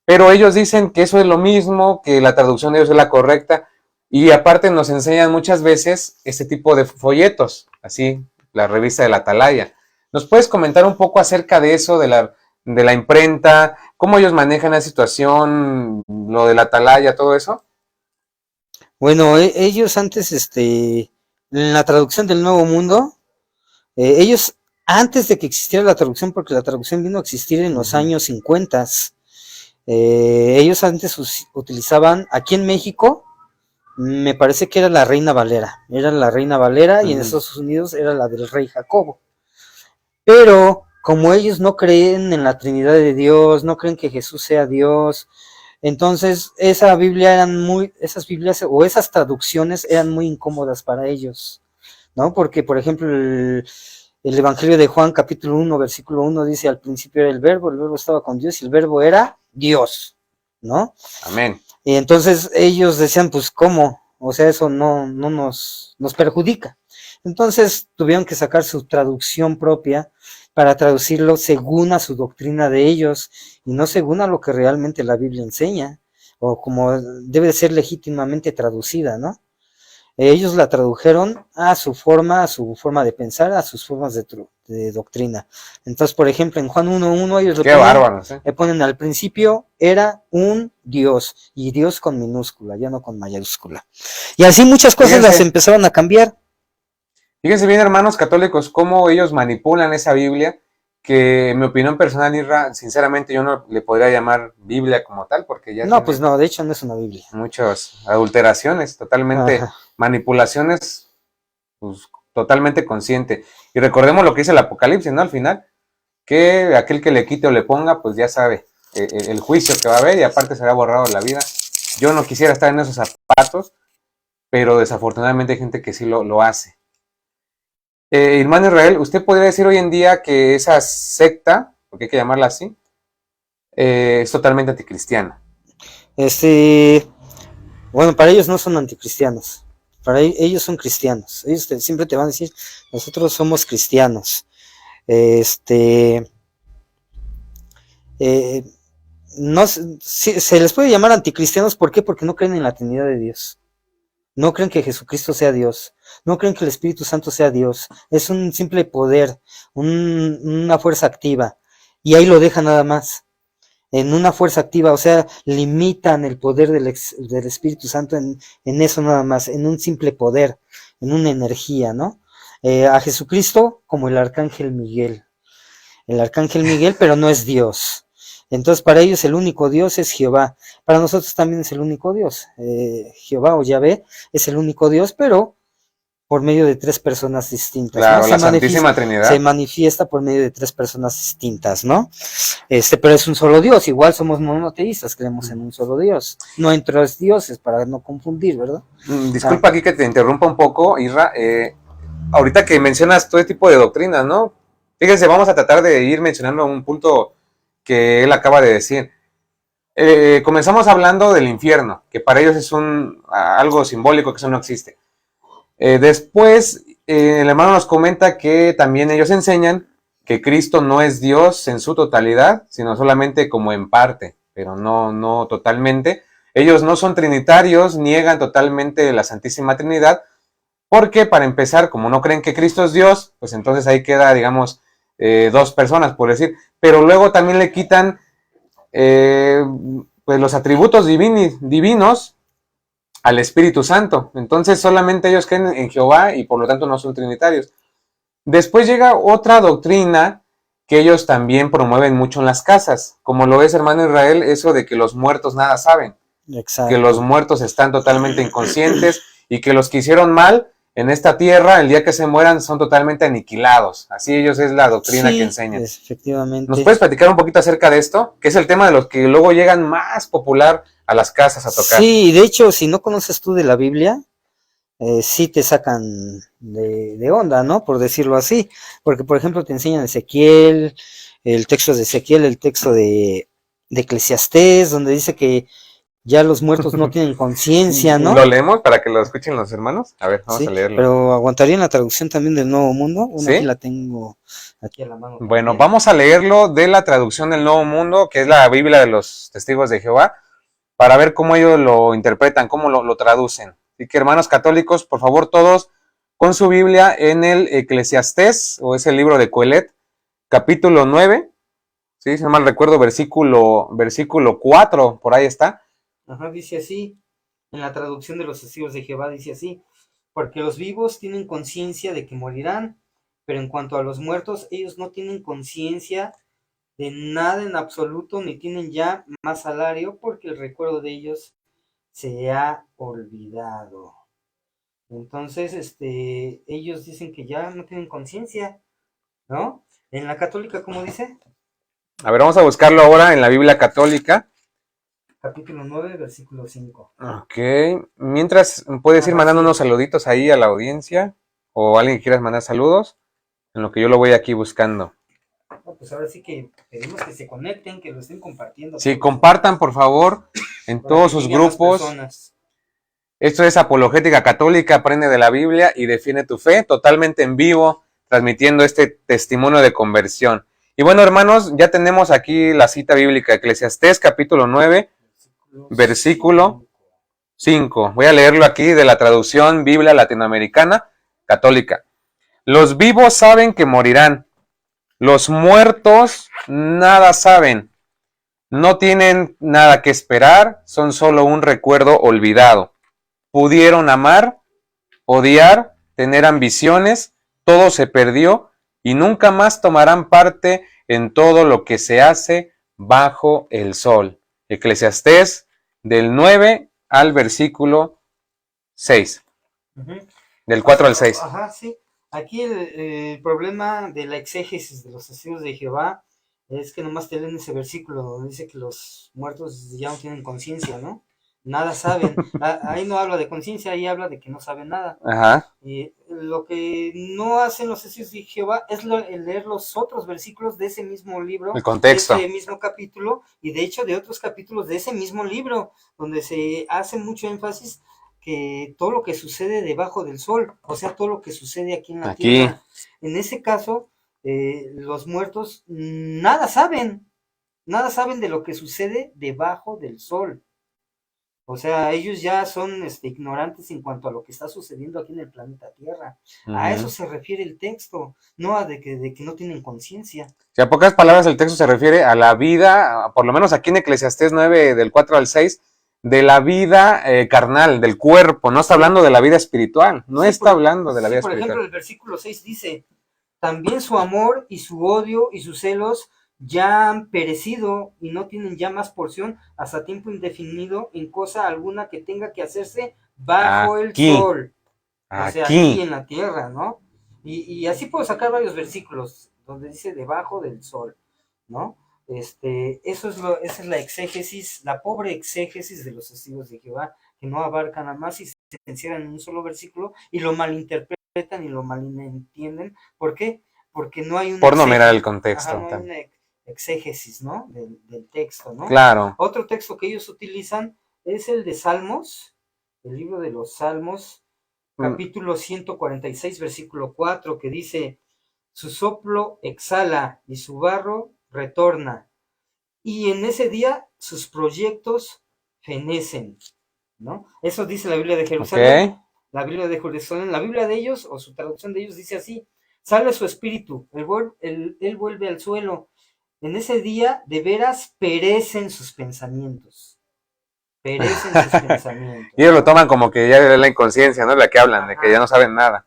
Pero ellos dicen que eso es lo mismo, que la traducción de ellos es la correcta, y aparte nos enseñan muchas veces este tipo de folletos, así, la revista de la Atalaya. ¿Nos puedes comentar un poco acerca de eso, de la imprenta, cómo ellos manejan la situación, lo de la Atalaya, todo eso? Bueno, ellos antes, en la traducción del Nuevo Mundo, ellos antes de que existiera la traducción, porque la traducción vino a existir en los años 50, ellos antes utilizaban, aquí en México, me parece que era la Reina Valera, y en Estados Unidos era la del Rey Jacobo. Pero como ellos no creen en la Trinidad de Dios, no creen que Jesús sea Dios, entonces esas Biblias o esas traducciones eran muy incómodas para ellos, ¿no? Porque, por ejemplo, el Evangelio de Juan, capítulo 1, versículo 1, dice: al principio era el verbo estaba con Dios y el verbo era Dios, ¿no? Amén. Y entonces ellos decían, pues, ¿cómo? O sea, eso no nos perjudica. Entonces tuvieron que sacar su traducción propia para traducirlo según a su doctrina de ellos y no según a lo que realmente la Biblia enseña, o como debe ser legítimamente traducida, ¿no? Ellos la tradujeron a su forma de pensar, a sus formas de doctrina. Entonces, por ejemplo, en Juan 1.1 ellos le ponen al principio era un Dios, y Dios con minúscula, ya no con mayúscula. Y así muchas cosas las empezaron a cambiar. Fíjense bien, hermanos católicos, cómo ellos manipulan esa Biblia, que en mi opinión personal, Irra, sinceramente yo no le podría llamar Biblia como tal, porque ya... No, pues no, de hecho no es una Biblia. Muchas adulteraciones, totalmente, manipulaciones, pues, totalmente consciente. Y recordemos lo que dice el Apocalipsis, ¿no? Al final, que aquel que le quite o le ponga, pues ya sabe el juicio que va a haber, y aparte será borrado de la vida. Yo no quisiera estar en esos zapatos, pero desafortunadamente hay gente que sí lo hace. Hermano Israel, ¿usted podría decir hoy en día que esa secta, porque hay que llamarla así, es totalmente anticristiana? Bueno, para ellos no son anticristianos, para ellos son cristianos. Ellos siempre te van a decir, nosotros somos cristianos. No se les puede llamar anticristianos. ¿Por qué? Porque no creen en la Trinidad de Dios. No creen que Jesucristo sea Dios. No creen que el Espíritu Santo sea Dios. Es un simple poder, una fuerza activa. Y ahí lo dejan nada más. En una fuerza activa, o sea, limitan el poder del Espíritu Santo en eso nada más, en un simple poder, en una energía, ¿no? A Jesucristo como el Arcángel Miguel, pero no es Dios. Entonces para ellos el único Dios es Jehová. Para nosotros también es el único Dios. Jehová o Yahvé es el único Dios, pero por medio de tres personas distintas. Claro, ¿no? La Santísima Trinidad. Se manifiesta por medio de tres personas distintas, ¿no? Pero es un solo Dios. Igual somos monoteístas, creemos en un solo Dios. No en tres dioses, para no confundir, ¿verdad? Disculpa aquí que te interrumpa un poco, Isra. Ahorita que mencionas todo tipo de doctrinas, ¿no? Fíjense, vamos a tratar de ir mencionando un punto que él acaba de decir. Comenzamos hablando del infierno, que para ellos es algo simbólico, que eso no existe. Después, el hermano nos comenta que también ellos enseñan que Cristo no es Dios en su totalidad, sino solamente como en parte, pero no totalmente. Ellos no son trinitarios, niegan totalmente la Santísima Trinidad, porque para empezar, como no creen que Cristo es Dios, pues entonces ahí queda, digamos, dos personas, por decir. Pero luego también le quitan pues los atributos divinos al Espíritu Santo. Entonces solamente ellos creen en Jehová y por lo tanto no son trinitarios. Después llega otra doctrina que ellos también promueven mucho en las casas, como lo es, hermano Israel, eso de que los muertos nada saben. Exacto. Que los muertos están totalmente inconscientes y que los que hicieron mal en esta tierra, el día que se mueran, son totalmente aniquilados. Así ellos es la doctrina que enseñan. Efectivamente. ¿Nos puedes platicar un poquito acerca de esto? Que es el tema de los que luego llegan más popular a las casas a tocar. Sí, de hecho, si no conoces tú de la Biblia, sí te sacan de onda, ¿no? Por decirlo así. Porque, por ejemplo, te enseñan Ezequiel, el texto de Ezequiel, el texto de Eclesiastés, donde dice que ya los muertos no tienen conciencia, ¿no? ¿Lo leemos para que lo escuchen los hermanos? A ver, vamos a leerlo. Pero aguantaría en la traducción también del Nuevo Mundo. ¿Sí? Aquí la tengo aquí a la mano. Bueno, vamos a leerlo de la traducción del Nuevo Mundo, que es la Biblia de los Testigos de Jehová, para ver cómo ellos lo interpretan, cómo lo traducen. Así que, hermanos católicos, por favor, todos con su Biblia en el Eclesiastés, o es el libro de Coelet, capítulo 9, ¿sí? Si no mal recuerdo, versículo 4, por ahí está. Ajá, dice así: En la traducción de los testigos de Jehová dice así: porque los vivos tienen conciencia de que morirán, pero en cuanto a los muertos, ellos no tienen conciencia de nada en absoluto, ni tienen ya más salario, porque el recuerdo de ellos se ha olvidado. Entonces, ellos dicen que ya no tienen conciencia, ¿no? En la católica, ¿cómo dice? A ver, vamos a buscarlo ahora en la Biblia católica. Capítulo 9, versículo 5. Ok. Mientras, puedes ir mandando unos saluditos ahí a la audiencia, o alguien que quieras mandar saludos, en lo que yo lo voy aquí buscando. No, pues ahora sí que pedimos que se conecten, que lo estén compartiendo. Sí, compartan por favor en todos sus grupos. Esto es Apologética Católica, aprende de la Biblia y defiende tu fe, totalmente en vivo, transmitiendo este testimonio de conversión. Y bueno, hermanos, ya tenemos aquí la cita bíblica, Eclesiastés capítulo 9, versículo 5. Voy a leerlo aquí de la traducción Biblia Latinoamericana Católica. Los vivos saben que morirán, los muertos nada saben, no tienen nada que esperar, son solo un recuerdo olvidado. Pudieron amar, odiar, tener ambiciones, todo se perdió y nunca más tomarán parte en todo lo que se hace bajo el sol. Eclesiastés del 9 al versículo 6. Del 4 al 6. Ajá, sí. Aquí el problema de la exégesis de los testigos de Jehová es que nomás te leen ese versículo donde dice que los muertos ya no tienen conciencia, ¿no? Nada saben. Ahí no habla de conciencia, ahí habla de que no saben nada. Ajá. Lo que no hacen los testigos de Jehová es leer los otros versículos de ese mismo libro, el contexto, de ese mismo capítulo, y de hecho de otros capítulos de ese mismo libro, donde se hace mucho énfasis que todo lo que sucede debajo del sol, o sea, todo lo que sucede aquí en la tierra. En ese caso, los muertos nada saben de lo que sucede debajo del sol. O sea, ellos ya son ignorantes en cuanto a lo que está sucediendo aquí en el planeta Tierra. A eso se refiere el texto, no a de que no tienen conciencia. Si a pocas palabras el texto se refiere a la vida, por lo menos aquí en Eclesiastés 9, del 4 al 6, de la vida carnal, del cuerpo. No está hablando de la vida espiritual, no está hablando de la vida espiritual. Por ejemplo, el versículo 6 dice: también su amor y su odio y sus celos ya han perecido y no tienen ya más porción hasta tiempo indefinido en cosa alguna que tenga que hacerse bajo el sol. O sea, aquí en la tierra, ¿no? Y así puedo sacar varios versículos donde dice debajo del sol, ¿no? Esa es la exégesis, la pobre exégesis de los testigos de Jehová, que no abarcan a más y se encierran en un solo versículo y lo malinterpretan y lo malentienden. ¿Por qué? Porque no hay por no mirar el contexto. No hay una exégesis, ¿no? Del texto, ¿no? Claro. Otro texto que ellos utilizan es el de Salmos, el libro de los Salmos, capítulo 146, versículo 4, que dice: su soplo exhala y su barro retorna, y en ese día sus proyectos fenecen, ¿no? Eso dice la Biblia de Jerusalén. La Biblia de Jerusalén, la Biblia de ellos, o su traducción de ellos, dice así: sale su espíritu, él vuelve al suelo. En ese día, de veras, perecen sus pensamientos. Perecen sus pensamientos. Y ellos lo toman como que ya es la inconsciencia, ¿no? La que hablan, de que ya no saben nada.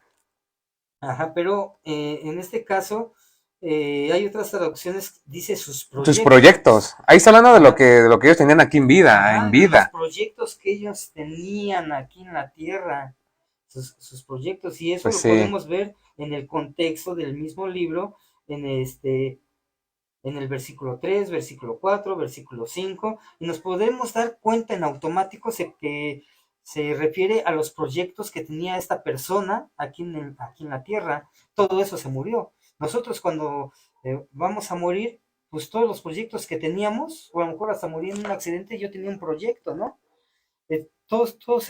Ajá, pero en este caso hay otras traducciones, dice sus proyectos. Sus proyectos. Ahí está hablando de lo que ellos tenían aquí en vida, en vida. Los proyectos que ellos tenían aquí en la tierra, sus proyectos, y eso pues lo podemos ver en el contexto del mismo libro, en el versículo 3, versículo 4, versículo 5, y nos podemos dar cuenta en automático que se refiere a los proyectos que tenía esta persona aquí en la tierra. Todo eso se murió. Nosotros cuando vamos a morir, pues todos los proyectos que teníamos, o a lo mejor hasta morí en un accidente, yo tenía un proyecto, ¿no? Todo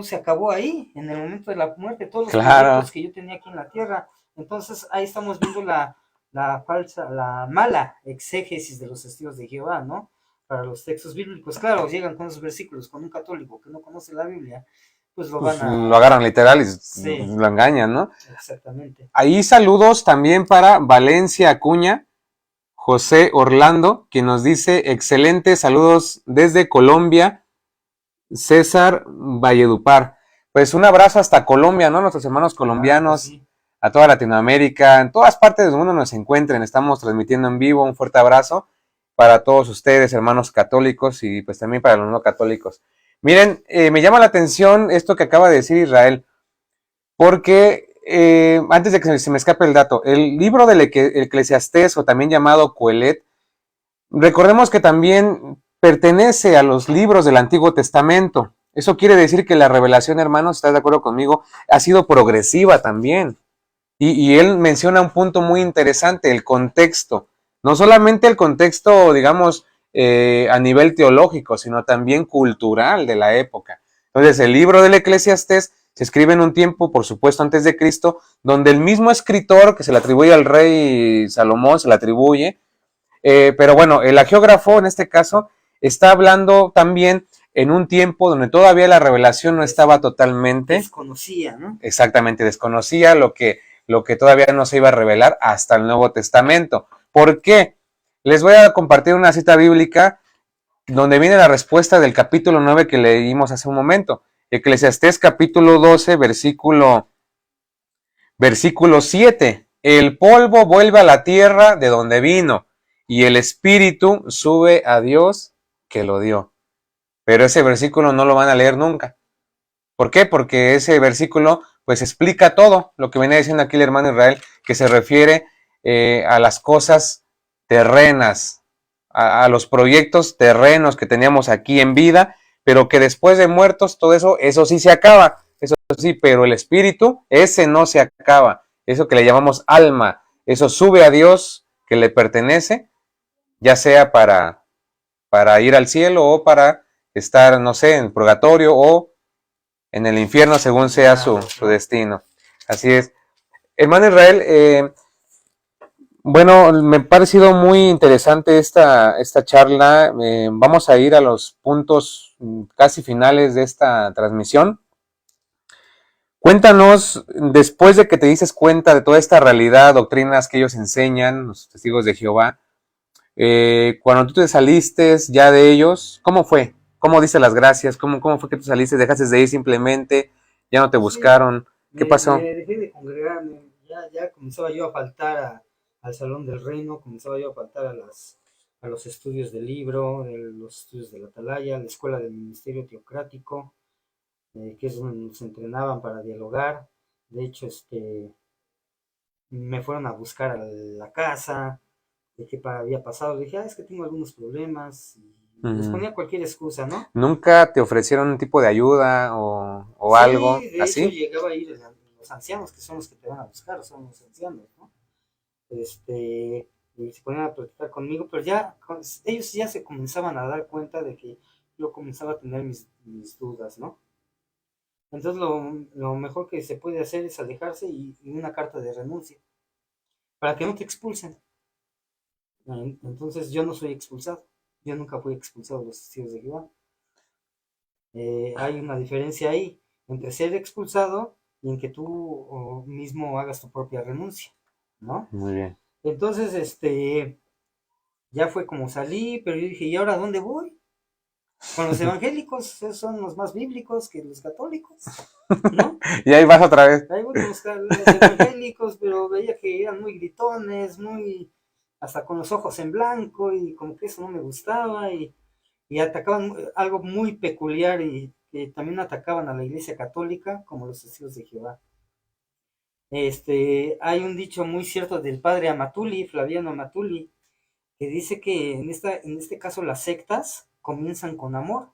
se acabó ahí, en el momento de la muerte, todos los proyectos que yo tenía aquí en la tierra. Entonces ahí estamos viendo la mala exégesis de los testigos de Jehová, ¿no? Para los textos bíblicos. Claro, llegan con esos versículos, con un católico que no conoce la Biblia, pues lo agarran literal y lo engañan, ¿no? Exactamente. Ahí saludos también para Valencia Acuña, José Orlando, quien nos dice: excelente, saludos desde Colombia. César Valledupar. Pues un abrazo hasta Colombia, ¿no? Nuestros hermanos colombianos, Sí. a toda Latinoamérica, en todas partes del mundo nos encuentren. Estamos transmitiendo en vivo. Un fuerte abrazo para todos ustedes, hermanos católicos, y pues también para los no católicos. Miren, me llama la atención esto que acaba de decir Israel, porque antes de que se me escape el dato, el libro del Eclesiastés, o también llamado Coelet, recordemos que también pertenece a los libros del Antiguo Testamento. Eso quiere decir que la revelación, hermanos, ¿estás de acuerdo conmigo? Ha sido progresiva también. Y él menciona un punto muy interesante, el contexto. No solamente el contexto, digamos, a nivel teológico, sino también cultural de la época. Entonces, el libro del Eclesiastés se escribe en un tiempo, por supuesto, antes de Cristo, donde el mismo escritor que se le atribuye al rey Salomón, se le atribuye, pero bueno, el agiógrafo en este caso está hablando también en un tiempo donde todavía la revelación no estaba totalmente Desconocía, ¿no? exactamente, desconocía lo que todavía no se iba a revelar hasta el Nuevo Testamento. ¿Por qué? Les voy a compartir una cita bíblica donde viene la respuesta del capítulo 9 que leímos hace un momento. Eclesiastés capítulo 12, versículo 7. El polvo vuelve a la tierra de donde vino, y el espíritu sube a Dios que lo dio. Pero ese versículo no lo van a leer nunca. ¿Por qué? Porque ese versículo pues explica todo lo que venía diciendo aquí el hermano Israel, que se refiere a las cosas terrenas, a los proyectos terrenos que teníamos aquí en vida, pero que después de muertos todo eso sí se acaba, eso sí, pero el espíritu, ese no se acaba, eso que le llamamos alma, eso sube a Dios que le pertenece, ya sea para ir al cielo o para estar, no sé, en purgatorio o en el infierno según sea su destino. Así es. Hermano Israel, bueno, me ha parecido muy interesante esta charla. Vamos a ir a los puntos casi finales de esta transmisión. Cuéntanos, después de que te dices cuenta de toda esta realidad, doctrinas que ellos enseñan, los testigos de Jehová, cuando tú te saliste ya de ellos, ¿cómo fue? ¿Cómo diste las gracias? ¿Cómo fue que tú saliste? ¿Dejaste de ir simplemente? ¿Ya no te buscaron? ¿Qué pasó? Me dejé de congregarme, ya comenzaba yo a faltar al Salón del Reino, comenzaba yo a faltar a los estudios del libro, los estudios de la Atalaya, la escuela del ministerio teocrático, que es donde nos entrenaban para dialogar. De hecho, me fueron a buscar a la casa, de qué había pasado. Le dije, es que tengo algunos problemas. Y les ponía cualquier excusa, ¿no? ¿Nunca te ofrecieron un tipo de ayuda o algo Sí, de hecho así? llegaba a ir los ancianos, que son los que te van a buscar, son los ancianos, ¿no? Y se ponían a platicar conmigo, pero ellos ya se comenzaban a dar cuenta de que yo comenzaba a tener mis dudas, ¿no? Entonces lo mejor que se puede hacer es alejarse y una carta de renuncia, para que no te expulsen. Entonces yo no soy expulsado, yo nunca fui expulsado de los testigos de Jehová. Hay una diferencia ahí entre ser expulsado y en que tú mismo hagas tu propia renuncia, ¿no? Muy bien. Entonces, ya fue como salí, pero yo dije, ¿y ahora dónde voy? Con los evangélicos, esos son los más bíblicos que los católicos, ¿no? Y ahí vas otra vez. Ahí voy con los evangélicos, pero veía que eran muy gritones, hasta con los ojos en blanco, y como que eso no me gustaba, y atacaban algo muy peculiar, y que también atacaban a la iglesia católica, como los testigos de Jehová. Hay un dicho muy cierto del padre Amatuli, Flaviano Amatuli, que dice que en este caso las sectas comienzan con amor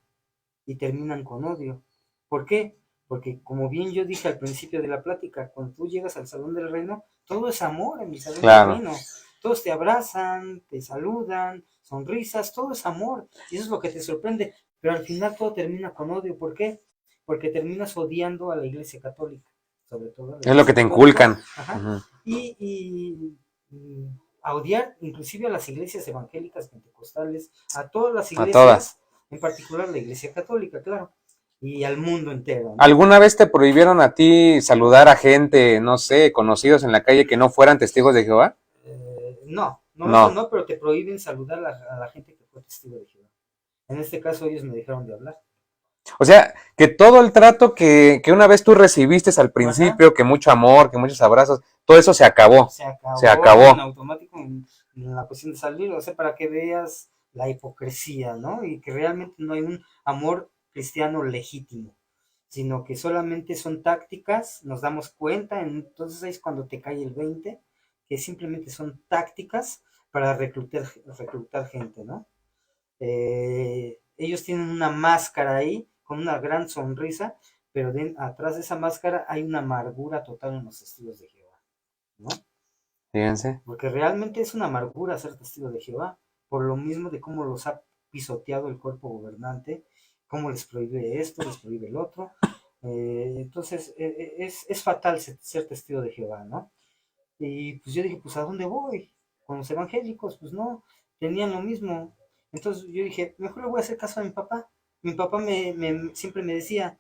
y terminan con odio. ¿Por qué? Porque como bien yo dije al principio de la plática, cuando tú llegas al Salón del Reino, todo es amor en el Salón del Reino. Todos te abrazan, te saludan, sonrisas, todo es amor. Y eso es lo que te sorprende. Pero al final todo termina con odio. ¿Por qué? Porque terminas odiando a la Iglesia Católica, sobre todo. Es lo que te inculcan. Ajá. A odiar inclusive a las iglesias evangélicas pentecostales, a todas las iglesias, en particular la iglesia católica, claro, y al mundo entero, ¿no? ¿Alguna vez te prohibieron a ti saludar a gente, no sé, conocidos en la calle que no fueran testigos de Jehová? No, pero te prohíben saludar a la gente que fue testigo de Jehová. En este caso ellos me dejaron de hablar. O sea, que todo el trato que una vez tú recibiste al principio, Ajá. que mucho amor, que muchos abrazos, todo eso se acabó. Se Se acabó en acabó. automático en la cuestión de salir, o sea, para que veas la hipocresía, ¿no? Y que realmente no hay un amor cristiano legítimo, sino que solamente son tácticas, nos damos cuenta, entonces ahí es cuando te cae el 20, que simplemente son tácticas para reclutar gente, ¿no? Ellos tienen una máscara ahí, con una gran sonrisa, pero atrás de esa máscara hay una amargura total en los testigos de Jehová, ¿no? Fíjense. Porque realmente es una amargura ser testigo de Jehová, por lo mismo de cómo los ha pisoteado el cuerpo gobernante, cómo les prohíbe esto, les prohíbe el otro. Entonces, es fatal ser testigo de Jehová, ¿no? Y pues yo dije, pues ¿a dónde voy? Con los evangélicos, pues no, tenían lo mismo. Entonces yo dije, mejor le voy a hacer caso a mi papá. Mi papá siempre me decía,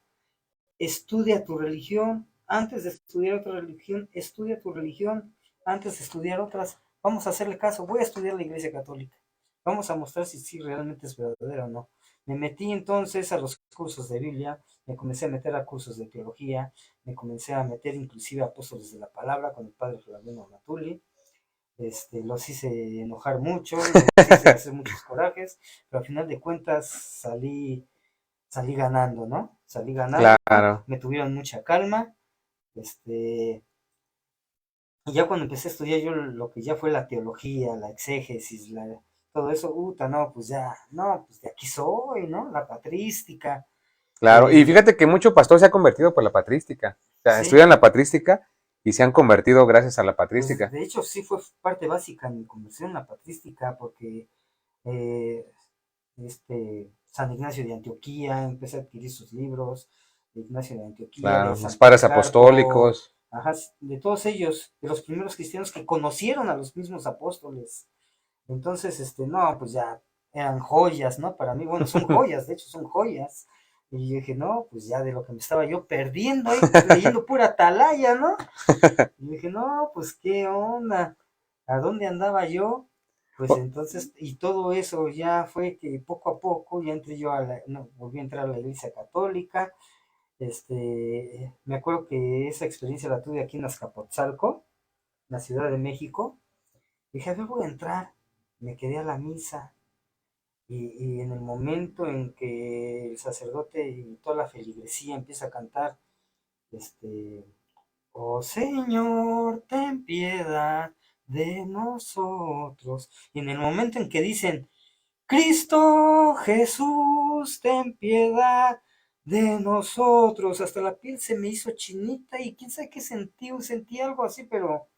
estudia tu religión, antes de estudiar otra religión, estudia tu religión, antes de estudiar otras, vamos a hacerle caso, voy a estudiar la Iglesia Católica, vamos a mostrar si realmente es verdadera o no. Me metí entonces a los cursos de Biblia, me comencé a meter a cursos de teología, me comencé a meter inclusive a apóstoles de la palabra con el padre Flavino Matuli, los hice enojar mucho, los hice hacer muchos corajes, pero al final de cuentas salí ganando, ¿no? Salí ganando, Claro. me tuvieron mucha calma, y ya cuando empecé a estudiar yo lo que ya fue la teología, la exégesis, todo eso, no, pues ya, no, pues de aquí soy, ¿no? La patrística, Claro. Y fíjate que mucho pastor se ha convertido por la patrística. O sea, sí, estudian la patrística y se han convertido gracias a la pues patrística. de hecho sí fue parte básica en mi conversión la patrística, porque eh, San Ignacio de Antioquía, empecé a adquirir sus libros, de Ignacio de Antioquía, de Claro. Los San padres Policarpo, apostólicos. ajá, de todos ellos, de los primeros cristianos que conocieron a los mismos apóstoles. Entonces, no, pues ya eran joyas, ¿no? Para mí, bueno, son joyas, de hecho son joyas. Y yo dije, no, pues ya de lo que me estaba yo perdiendo ahí, leyendo pura atalaya, ¿no? Y dije, no, pues qué onda, ¿a dónde andaba yo? Pues entonces, y todo eso ya fue que poco a poco ya entré yo no, volví a entrar a la iglesia católica. Me acuerdo que esa experiencia la tuve aquí en Azcapotzalco, en la Ciudad de México. Dije, a ver, voy a entrar. Me quedé a la misa. Y en el momento en que el sacerdote y toda la feligresía empieza a cantar, este, oh Señor, ten piedad de nosotros. Y en el momento en que dicen, Cristo Jesús, ten piedad de nosotros, hasta la piel se me hizo chinita y quién sabe qué sentí algo así, pero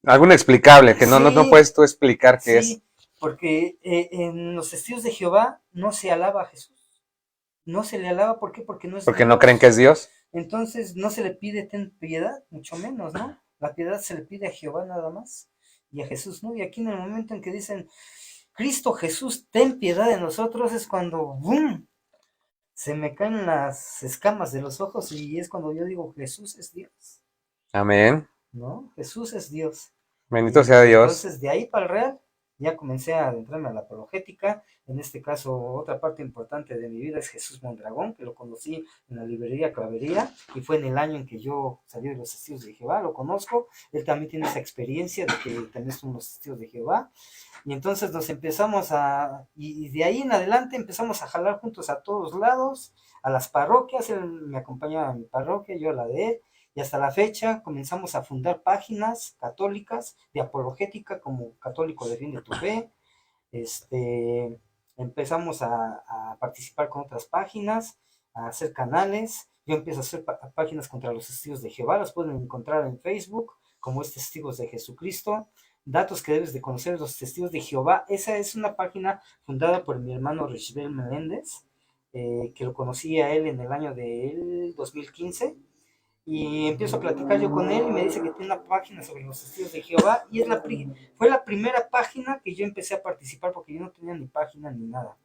Algo inexplicable, que no sí, puedes tú explicar qué es. sí, porque en los testigos de Jehová no se alaba a Jesús, no se le alaba, ¿por qué? Porque no es Porque no creen que Dios. es Dios. Entonces no se le pide ten piedad, mucho menos, ¿no? La piedad se le pide a Jehová nada más y a Jesús, ¿no? Y aquí en el momento en que dicen, Cristo Jesús, ten piedad de nosotros, es cuando, ¡boom!, se me caen las escamas de los ojos y es cuando yo digo, Jesús es Dios, Amén. ¿no? Jesús es Dios. Bendito sea Y Dios. entonces de ahí para el Real ya comencé a adentrarme a la apologética. En este caso, otra parte importante de mi vida es Jesús Mondragón, que lo conocí en la librería Clavería y fue en el año en que yo salí de los testigos de Jehová, lo conozco. Él también tiene esa experiencia de que también son los testigos de Jehová. Y entonces nos empezamos y de ahí en adelante empezamos a jalar juntos a todos lados, a las parroquias. Él me acompañaba a mi parroquia, yo a la de él. Y hasta la fecha comenzamos a fundar páginas católicas de apologética como Católico Defiende tu Fe. Empezamos a participar con otras páginas, a hacer canales. Yo empiezo a hacer páginas contra los testigos de Jehová, las pueden encontrar en Facebook como es Testigos de Jesucristo. Datos que debes de conocer, los testigos de Jehová. Esa es una página fundada por mi hermano Richbel Meléndez, que lo conocí a él en el año del 2015 y empiezo a platicar yo con él y me dice que tiene una página sobre los testigos de Jehová y fue la primera página que yo empecé a participar porque yo no tenía ni página ni nada.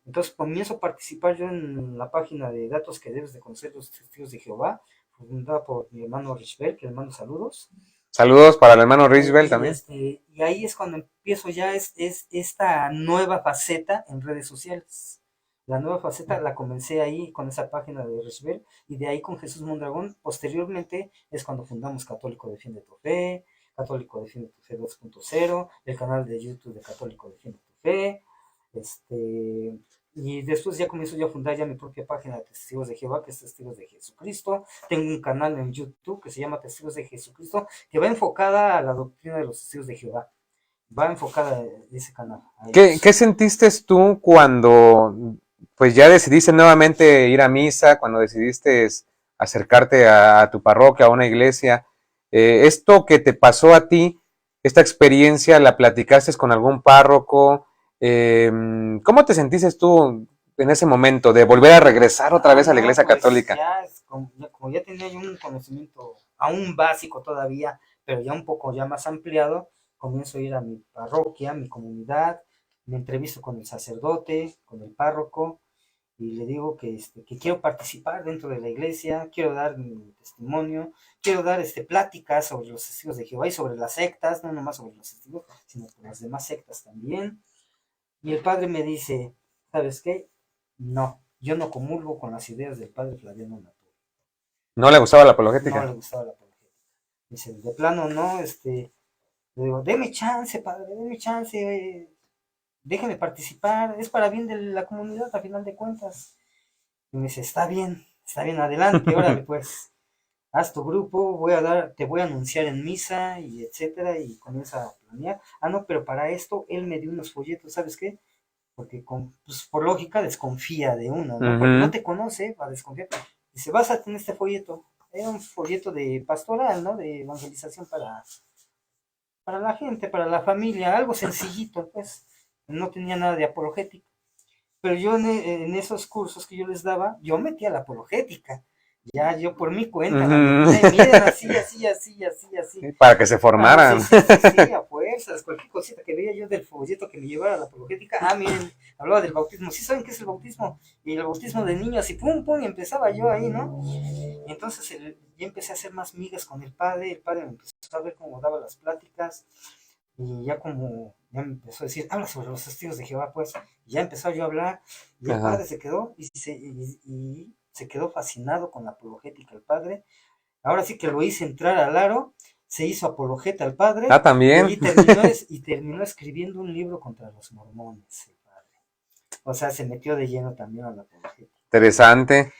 Entonces comienzo a participar yo en la página de datos que debes de conocer los testigos de Jehová, fundada por mi hermano Richbel, que le mando saludos. Saludos para el hermano Richbel también. Y ahí es cuando empiezo ya esta nueva faceta en redes sociales. La nueva faceta la comencé ahí con esa página de Resbel y de ahí con Jesús Mondragón. Posteriormente es cuando fundamos Católico Defiende tu Fe, Católico Defiende tu Fe 2.0, el canal de YouTube de Católico Defiende tu Fe. Y después ya comienzo yo a fundar ya mi propia página de Testigos de Jehová, que es Testigos de Jesucristo. Tengo un canal en YouTube que se llama Testigos de Jesucristo, que va enfocada a la doctrina de los Testigos de Jehová. Va enfocada ese canal. ¿Qué sentiste tú cuando pues ya decidiste nuevamente ir a misa, cuando decidiste acercarte a tu parroquia, a una iglesia? Esto que te pasó a ti, esta experiencia, ¿la platicaste con algún párroco? ¿Cómo te sentiste tú en ese momento de volver a regresar otra vez a la iglesia católica? Como ya tenía yo un conocimiento aún básico todavía, pero ya un poco ya más ampliado, comienzo a ir a mi parroquia, mi comunidad, me entrevisto con el sacerdote, con el párroco, y le digo que quiero participar dentro de la iglesia, quiero dar mi testimonio, quiero dar pláticas sobre los testigos de Jehová y sobre las sectas, no nomás sobre los testigos, sino sobre las demás sectas también. Y el padre me dice, ¿sabes qué? No, yo no comulgo con las ideas del padre Flaviano Natur. ¿No le gustaba la No apologética? le gustaba la apologética. Dice, de plano no, le digo, deme chance, padre, deme chance, déjeme participar, es para bien de la comunidad a final de cuentas. Y me dice, está bien, adelante, órale pues, haz tu grupo, te voy a anunciar en misa y etcétera, y comienza a planear. Ah, no, pero para esto él me dio unos folletos, ¿sabes qué? Porque pues, por lógica desconfía de uno, ¿no? Porque no te conoce, va a desconfiar. Dice, vas a tener este folleto. Era un folleto de pastoral, ¿no? De evangelización para la gente, para la familia, algo sencillito, pues. No tenía nada de apologética. Pero yo en esos cursos que yo les daba, yo metía la apologética. Ya yo por mi cuenta la metía y miren así, así, así, así, así. Para que se formaran. Sí, sí, sí, sí, a fuerzas, cualquier cosita que veía yo del folleto que me llevara a la apologética. Ah, miren, hablaba del bautismo. ¿Sí saben qué es el bautismo? Y el bautismo de niños, y pum, pum, y empezaba yo ahí, ¿no? Y entonces yo empecé a hacer más migas con el padre me empezó a ver cómo daba las pláticas, y ya me empezó a decir, habla sobre los testigos de Jehová, pues, y ya empezó yo a hablar, y el padre se quedó, y se quedó fascinado con la apologética el padre. Ahora sí que lo hice entrar al aro, se hizo apologeta al padre, Ah, también. y terminó escribiendo un libro contra los mormones, el padre. O sea, se metió de lleno también a la apologética. Interesante.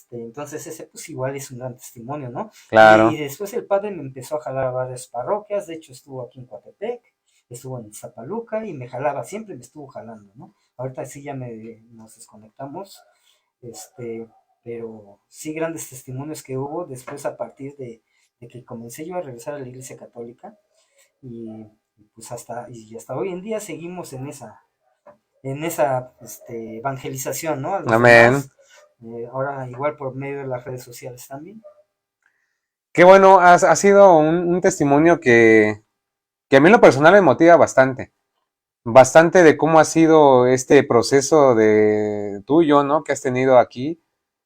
Entonces ese pues igual es un gran testimonio, ¿no? Claro. Y después el padre me empezó a jalar a varias parroquias, de hecho estuvo aquí en Coatepec, estuvo en Zapaluca y me jalaba, siempre me estuvo jalando, ¿no? Ahorita sí ya nos desconectamos, pero sí grandes testimonios que hubo después a partir de que comencé yo a regresar a la iglesia católica, y pues hasta hoy en día seguimos en esa evangelización, ¿no? A los Amén. demás, ahora igual por medio de las redes sociales también. Qué bueno, ha sido un testimonio que a mí en lo personal me motiva bastante. Bastante de cómo ha sido este proceso de tuyo, ¿no? Que has tenido aquí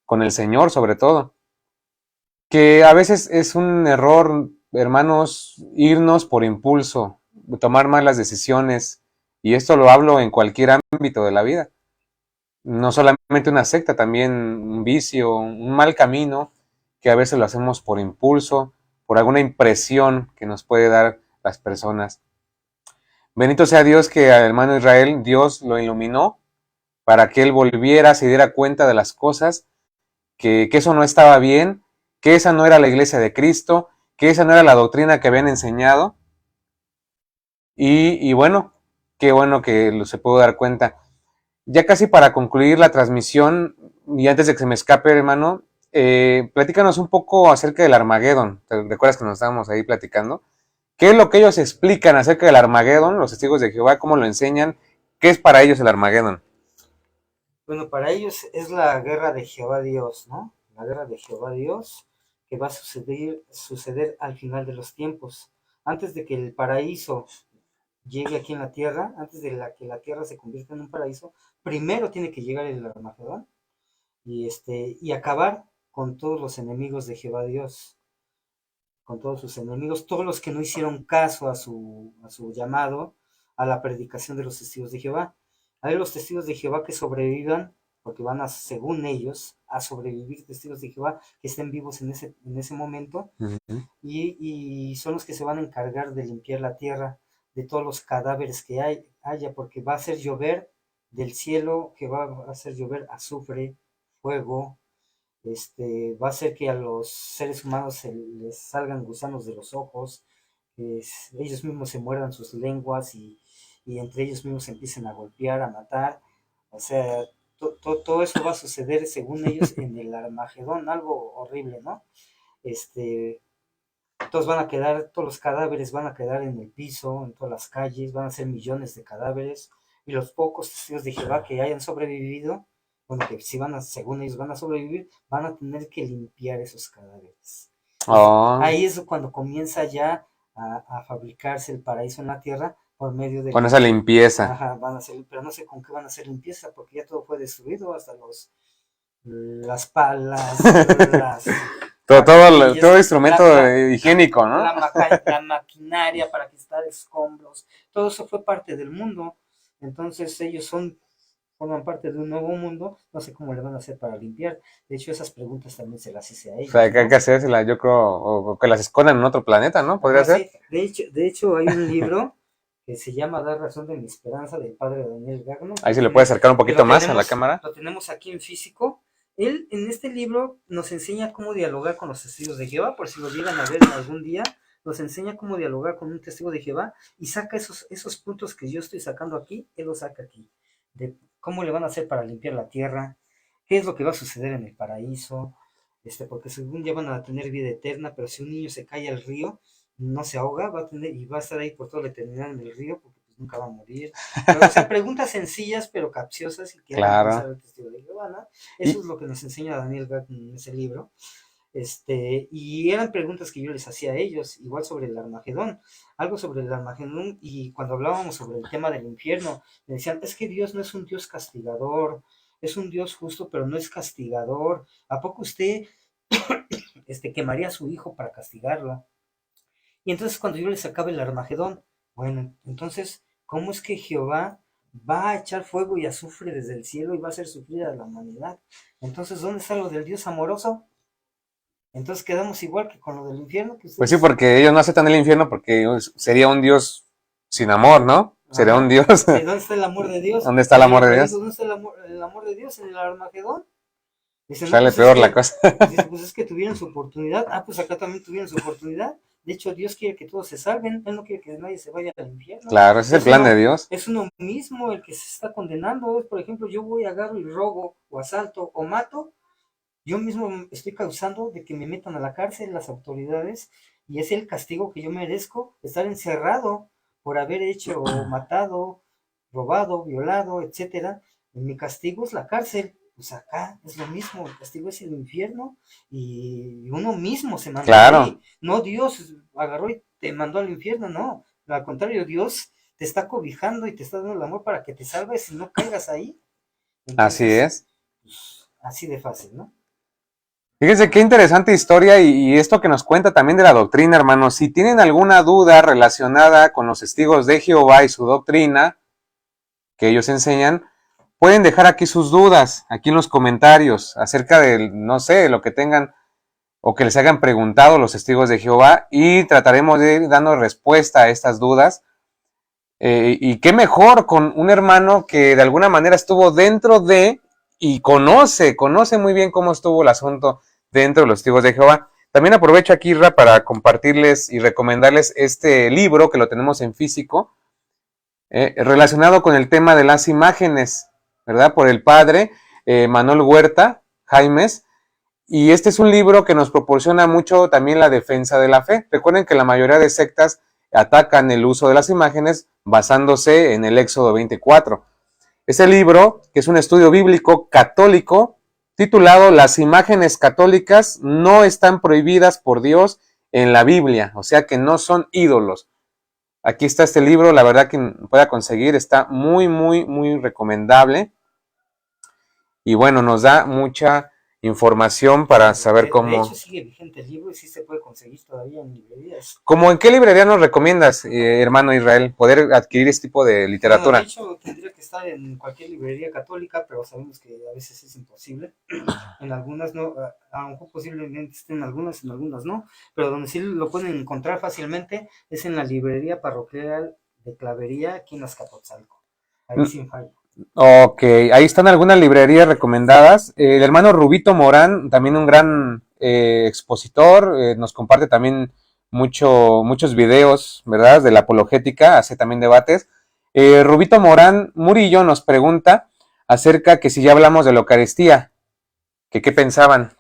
con el Señor, sobre todo. Que a veces es un error, hermanos, irnos por impulso, tomar malas decisiones. Y esto lo hablo en cualquier ámbito de la vida. No solamente una secta, también un vicio, un mal camino, que a veces lo hacemos por impulso, por alguna impresión que nos puede dar las personas. Bendito sea Dios que al hermano Israel, Dios lo iluminó para que él volviera, se diera cuenta de las cosas, que eso no estaba bien, que esa no era la iglesia de Cristo, que esa no era la doctrina que habían enseñado. Y bueno, qué bueno que se pudo dar cuenta. Ya casi para concluir la transmisión, y antes de que se me escape, hermano, platícanos un poco acerca del Armagedón. ¿Te recuerdas que nos estábamos ahí platicando? ¿Qué es lo que ellos explican acerca del Armagedón, los testigos de Jehová, cómo lo enseñan? ¿Qué es para ellos el Armagedón? Bueno, para ellos es la guerra de Jehová Dios, ¿no? La guerra de Jehová Dios que va a suceder al final de los tiempos. Antes de que el paraíso llegue aquí en la tierra, antes de que la tierra se convierta en un paraíso, primero tiene que llegar el Armagedón y acabar con todos los enemigos de Jehová Dios, con todos sus enemigos, todos los que no hicieron caso a su llamado, a la predicación de los testigos de Jehová. Hay los testigos de Jehová que sobrevivan porque van a, según ellos, a sobrevivir testigos de Jehová que estén vivos en ese momento, y son los que se van a encargar de limpiar la tierra de todos los cadáveres que haya, porque va a hacer llover del cielo, que va a hacer llover azufre, fuego, va a hacer que a los seres humanos se les salgan gusanos de los ojos, que ellos mismos se muerdan sus lenguas y entre ellos mismos se empiecen a golpear, a matar. O sea, todo eso va a suceder según ellos en el Armagedón, algo horrible, ¿no? Todos van a quedar, todos los cadáveres van a quedar en el piso, en todas las calles, van a ser millones de cadáveres, y los pocos testigos de Jehová que hayan sobrevivido, bueno, que si van a, según ellos van a sobrevivir, van a tener que limpiar esos cadáveres. Ahí es cuando comienza ya a fabricarse el paraíso en la tierra por medio de... Con esa limpieza. Ajá, van a hacer, pero no sé con qué van a hacer limpieza, porque ya todo fue destruido, hasta las palas, todo instrumento higiénico, ¿no? La maquinaria para quitar escombros, todo eso fue parte del mundo. Entonces ellos forman parte de un nuevo mundo, no sé cómo le van a hacer para limpiar. De hecho, esas preguntas también se las hice a ellos. O sea, que hay que hacérselas, yo creo, o que las escondan en otro planeta, ¿no? ¿Podría ser? Sí. De hecho, hay un libro que se llama Dar razón de mi esperanza, del padre Daniel Gagnon. Ahí se le puede acercar un poquito más a la cámara. Lo tenemos aquí en físico. Él en este libro nos enseña cómo dialogar con los testigos de Jehová, por si lo llegan a ver algún día, nos enseña cómo dialogar con un testigo de Jehová y saca esos puntos que yo estoy sacando aquí, él los saca aquí, de cómo le van a hacer para limpiar la tierra, qué es lo que va a suceder en el paraíso, porque según ya van a tener vida eterna, pero si un niño se cae al río, no se ahoga, va a estar ahí por toda la eternidad en el río, porque pues nunca va a morir. Pero, o sea, preguntas sencillas pero capciosas y que claro. Van a el testigo de Jehová, ¿no? Eso es lo que nos enseña Daniel Gagnon en ese libro. Y eran preguntas que yo les hacía a ellos, igual sobre el Armagedón, algo sobre el Armagedón, y cuando hablábamos sobre el tema del infierno, me decían, es que Dios no es un Dios castigador, es un Dios justo, pero no es castigador. ¿A poco usted quemaría a su hijo para castigarlo? Y entonces cuando yo les sacaba el Armagedón, bueno, entonces, ¿cómo es que Jehová va a echar fuego y azufre desde el cielo y va a hacer sufrir a la humanidad? Entonces, ¿dónde está lo del Dios amoroso? Entonces quedamos igual que con lo del infierno. Que pues sí, porque ellos no aceptan el infierno porque sería un Dios sin amor, ¿no? Sería un Dios. ¿Dónde está el amor de Dios? ¿Dónde está el amor de Dios? ¿Dónde está el amor de Dios en el Armagedón? Dice, no, sale pues peor la cosa. Dice, pues es que tuvieron su oportunidad. Pues acá también tuvieron su oportunidad. De hecho, Dios quiere que todos se salven. Él no quiere que nadie se vaya al infierno. Claro, ese es el plan de Dios. Es uno mismo el que se está condenando. Por ejemplo, yo voy, agarro y robo, o asalto, o mato. Yo mismo estoy causando de que me metan a la cárcel las autoridades, y es el castigo que yo merezco, estar encerrado por haber hecho, matado, robado, violado, etcétera. Mi castigo es la cárcel. Pues acá es lo mismo, el castigo es el infierno, y uno mismo se mandó ahí. No Dios agarró y te mandó al infierno, no. Al contrario, Dios te está cobijando y te está dando el amor para que te salves y no caigas ahí. Entonces, así es. Pues, así de fácil, ¿no? Fíjense qué interesante historia y esto que nos cuenta también de la doctrina, hermanos. Si tienen alguna duda relacionada con los testigos de Jehová y su doctrina que ellos enseñan, pueden dejar aquí sus dudas, aquí en los comentarios, acerca de, no sé, lo que tengan o que les hayan preguntado los testigos de Jehová, y trataremos de ir dando respuesta a estas dudas. Y qué mejor con un hermano que de alguna manera estuvo dentro de y conoce muy bien cómo estuvo el asunto dentro de los testigos de Jehová. También aprovecho aquí, Ra, para compartirles y recomendarles este libro que lo tenemos en físico, relacionado con el tema de las imágenes, ¿verdad? Por el padre Manuel Huerta Jaimes. Y este es un libro que nos proporciona mucho también la defensa de la fe. Recuerden que la mayoría de sectas atacan el uso de las imágenes basándose en el Éxodo 24. Ese libro, que es un estudio bíblico católico, titulado Las imágenes católicas no están prohibidas por Dios en la Biblia, o sea que no son ídolos. Aquí está este libro, la verdad que pueda conseguir, está muy, muy, muy recomendable. Y bueno, nos da mucha información para saber cómo... De hecho, sigue vigente el libro y sí se puede conseguir todavía en librerías. ¿Cómo en qué librería nos recomiendas, hermano Israel, poder adquirir este tipo de literatura? Bueno, de hecho, tendría que que estar en cualquier librería católica, pero sabemos que a veces es imposible. En algunas no, a lo mejor posiblemente estén en algunas no, pero donde sí lo pueden encontrar fácilmente es en la librería parroquial de Clavería, aquí en Azcapotzalco. Ahí sin fallo. Ok, ahí están algunas librerías recomendadas. El hermano Rubito Morán, también un gran expositor, nos comparte también muchos videos, ¿verdad? De la apologética, hace también debates. Rubito Morán Murillo nos pregunta acerca que si ya hablamos de la Eucaristía, que qué pensaban.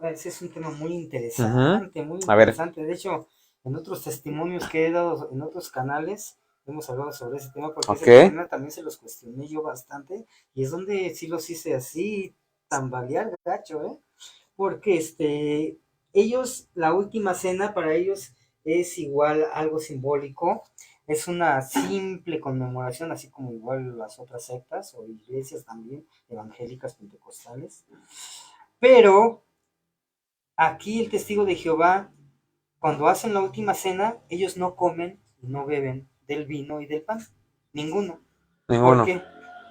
Ese es un tema muy interesante, muy A ver. interesante. De hecho, en otros testimonios que he dado en otros canales, hemos hablado sobre ese tema, porque ese tema también se los cuestioné yo bastante, y es donde sí los hice así, tambalear gacho, porque ellos, la última cena para ellos es igual algo simbólico, es una simple conmemoración, así como igual las otras sectas o iglesias también, evangélicas, pentecostales. Pero aquí el testigo de Jehová, cuando hacen la última cena, ellos no comen y no beben del vino y del pan. Ninguno. ¿Por qué?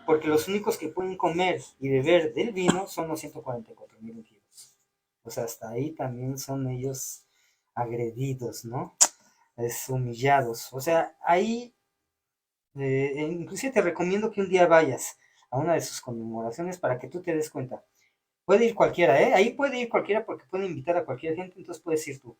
Porque los únicos que pueden comer y beber del vino son los 144,000 ungidos. O sea, hasta ahí también son ellos agredidos, ¿no? Humillados. O sea, ahí, inclusive te recomiendo que un día vayas a una de sus conmemoraciones para que tú te des cuenta. Puede ir cualquiera, ahí puede ir cualquiera porque pueden invitar a cualquier gente, entonces puedes ir tú.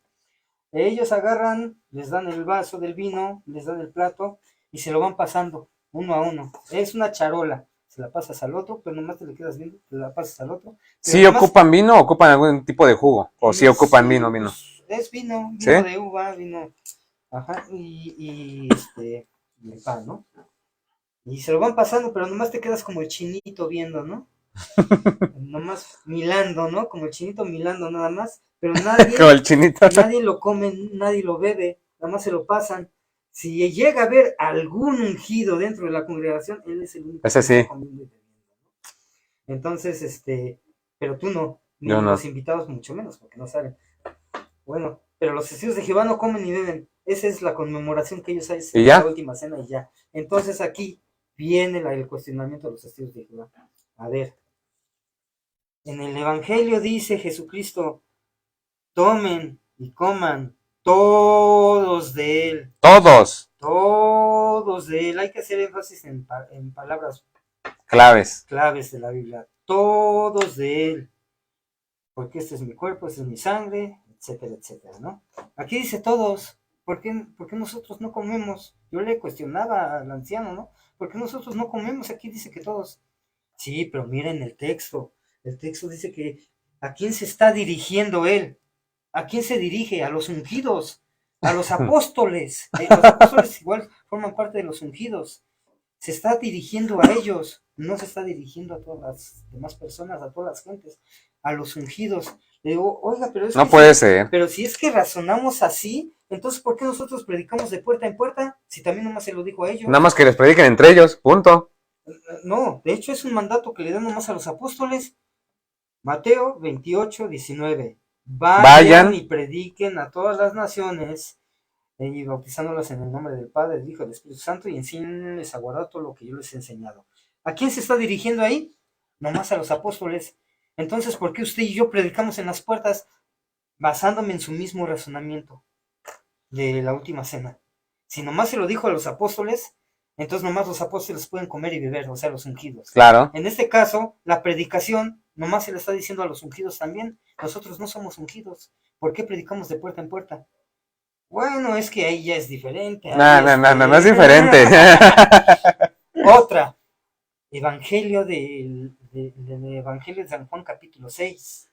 Ellos agarran, les dan el vaso del vino, les dan el plato y se lo van pasando uno a uno. Es una charola, se la pasas al otro, pero nomás te le quedas viendo, te la pasas al otro. ¿Sí nomás, ocupan vino o ocupan algún tipo de jugo? ¿O sí ocupan vino? Pues, es vino ¿sí? De uva, vino, ajá, y el pan, ¿no? Y se lo van pasando, pero nomás te quedas como el chinito viendo, ¿no? Nomás milando, ¿no? Como el chinito milando nada más, pero nadie, como el chinito. Nadie lo come, nadie lo bebe, nada más se lo pasan. Si llega a haber algún ungido dentro de la congregación, él es el único que está comiendo y bebiendo, ¿no? Entonces, pero tú no, ni los invitados mucho menos, porque no saben. Bueno, pero los testigos de Jehová no comen ni beben. Esa es la conmemoración que ellos hacen en la última cena y ya. Entonces aquí viene el cuestionamiento de los testigos de Jehová. A ver, en el Evangelio dice Jesucristo, tomen y coman todos de él. Todos de él. Hay que hacer énfasis en palabras claves de la Biblia. Todos de él. Porque este es mi cuerpo, este es mi sangre, etcétera, etcétera, ¿no? Aquí dice todos. ¿Por qué nosotros no comemos? Yo le cuestionaba al anciano, ¿no? ¿Por qué nosotros no comemos? Aquí dice que todos. Sí, pero miren el texto. El texto dice que ¿a quién se está dirigiendo él? ¿A quién se dirige? A los ungidos, a los apóstoles. Los apóstoles igual forman parte de los ungidos. Se está dirigiendo a ellos, no se está dirigiendo a todas las demás personas, a todas las gentes, a los ungidos. Le digo, oiga, pero es no que puede ser. Pero si es que razonamos así, entonces ¿por qué nosotros predicamos de puerta en puerta? Si también nomás se lo dijo a ellos. Nada más que les prediquen entre ellos, punto. No, de hecho es un mandato que le dan nomás a los apóstoles. Mateo 28:19. Vayan y prediquen a todas las naciones, y bautizándolas en el nombre del Padre, del Hijo y del Espíritu Santo, y enséñenles a guardar todo lo que yo les he enseñado. ¿A quién se está dirigiendo ahí? Nomás a los apóstoles. Entonces, ¿por qué usted y yo predicamos en las puertas basándome en su mismo razonamiento de la última cena? Si nomás se lo dijo a los apóstoles, entonces nomás los apóstoles pueden comer y beber, o sea, los ungidos. Claro. En este caso, la predicación nomás se le está diciendo a los ungidos también. Nosotros no somos ungidos. ¿Por qué predicamos de puerta en puerta? Bueno, es que ahí ya es diferente. No es diferente. Otra. Evangelio del Evangelio de San Juan capítulo 6,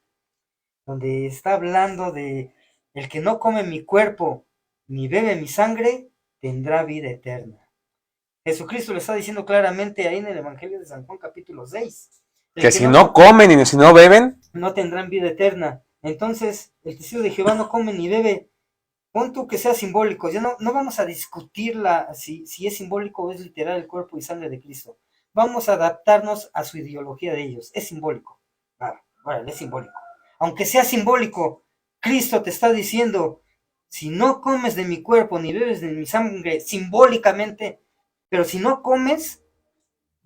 donde está hablando de el que no come mi cuerpo ni bebe mi sangre, tendrá vida eterna. Jesucristo le está diciendo claramente ahí en el Evangelio de San Juan capítulo 6. Que si no comen y si no beben, no tendrán vida eterna. Entonces, el testigo de Jehová no come ni bebe. Pon tú que sea simbólico. Ya no vamos a discutir si es simbólico o es literal el cuerpo y sangre de Cristo. Vamos a adaptarnos a su ideología de ellos. Es simbólico. Bueno, es simbólico. Aunque sea simbólico, Cristo te está diciendo, si no comes de mi cuerpo ni bebes de mi sangre simbólicamente, Pero si no comes,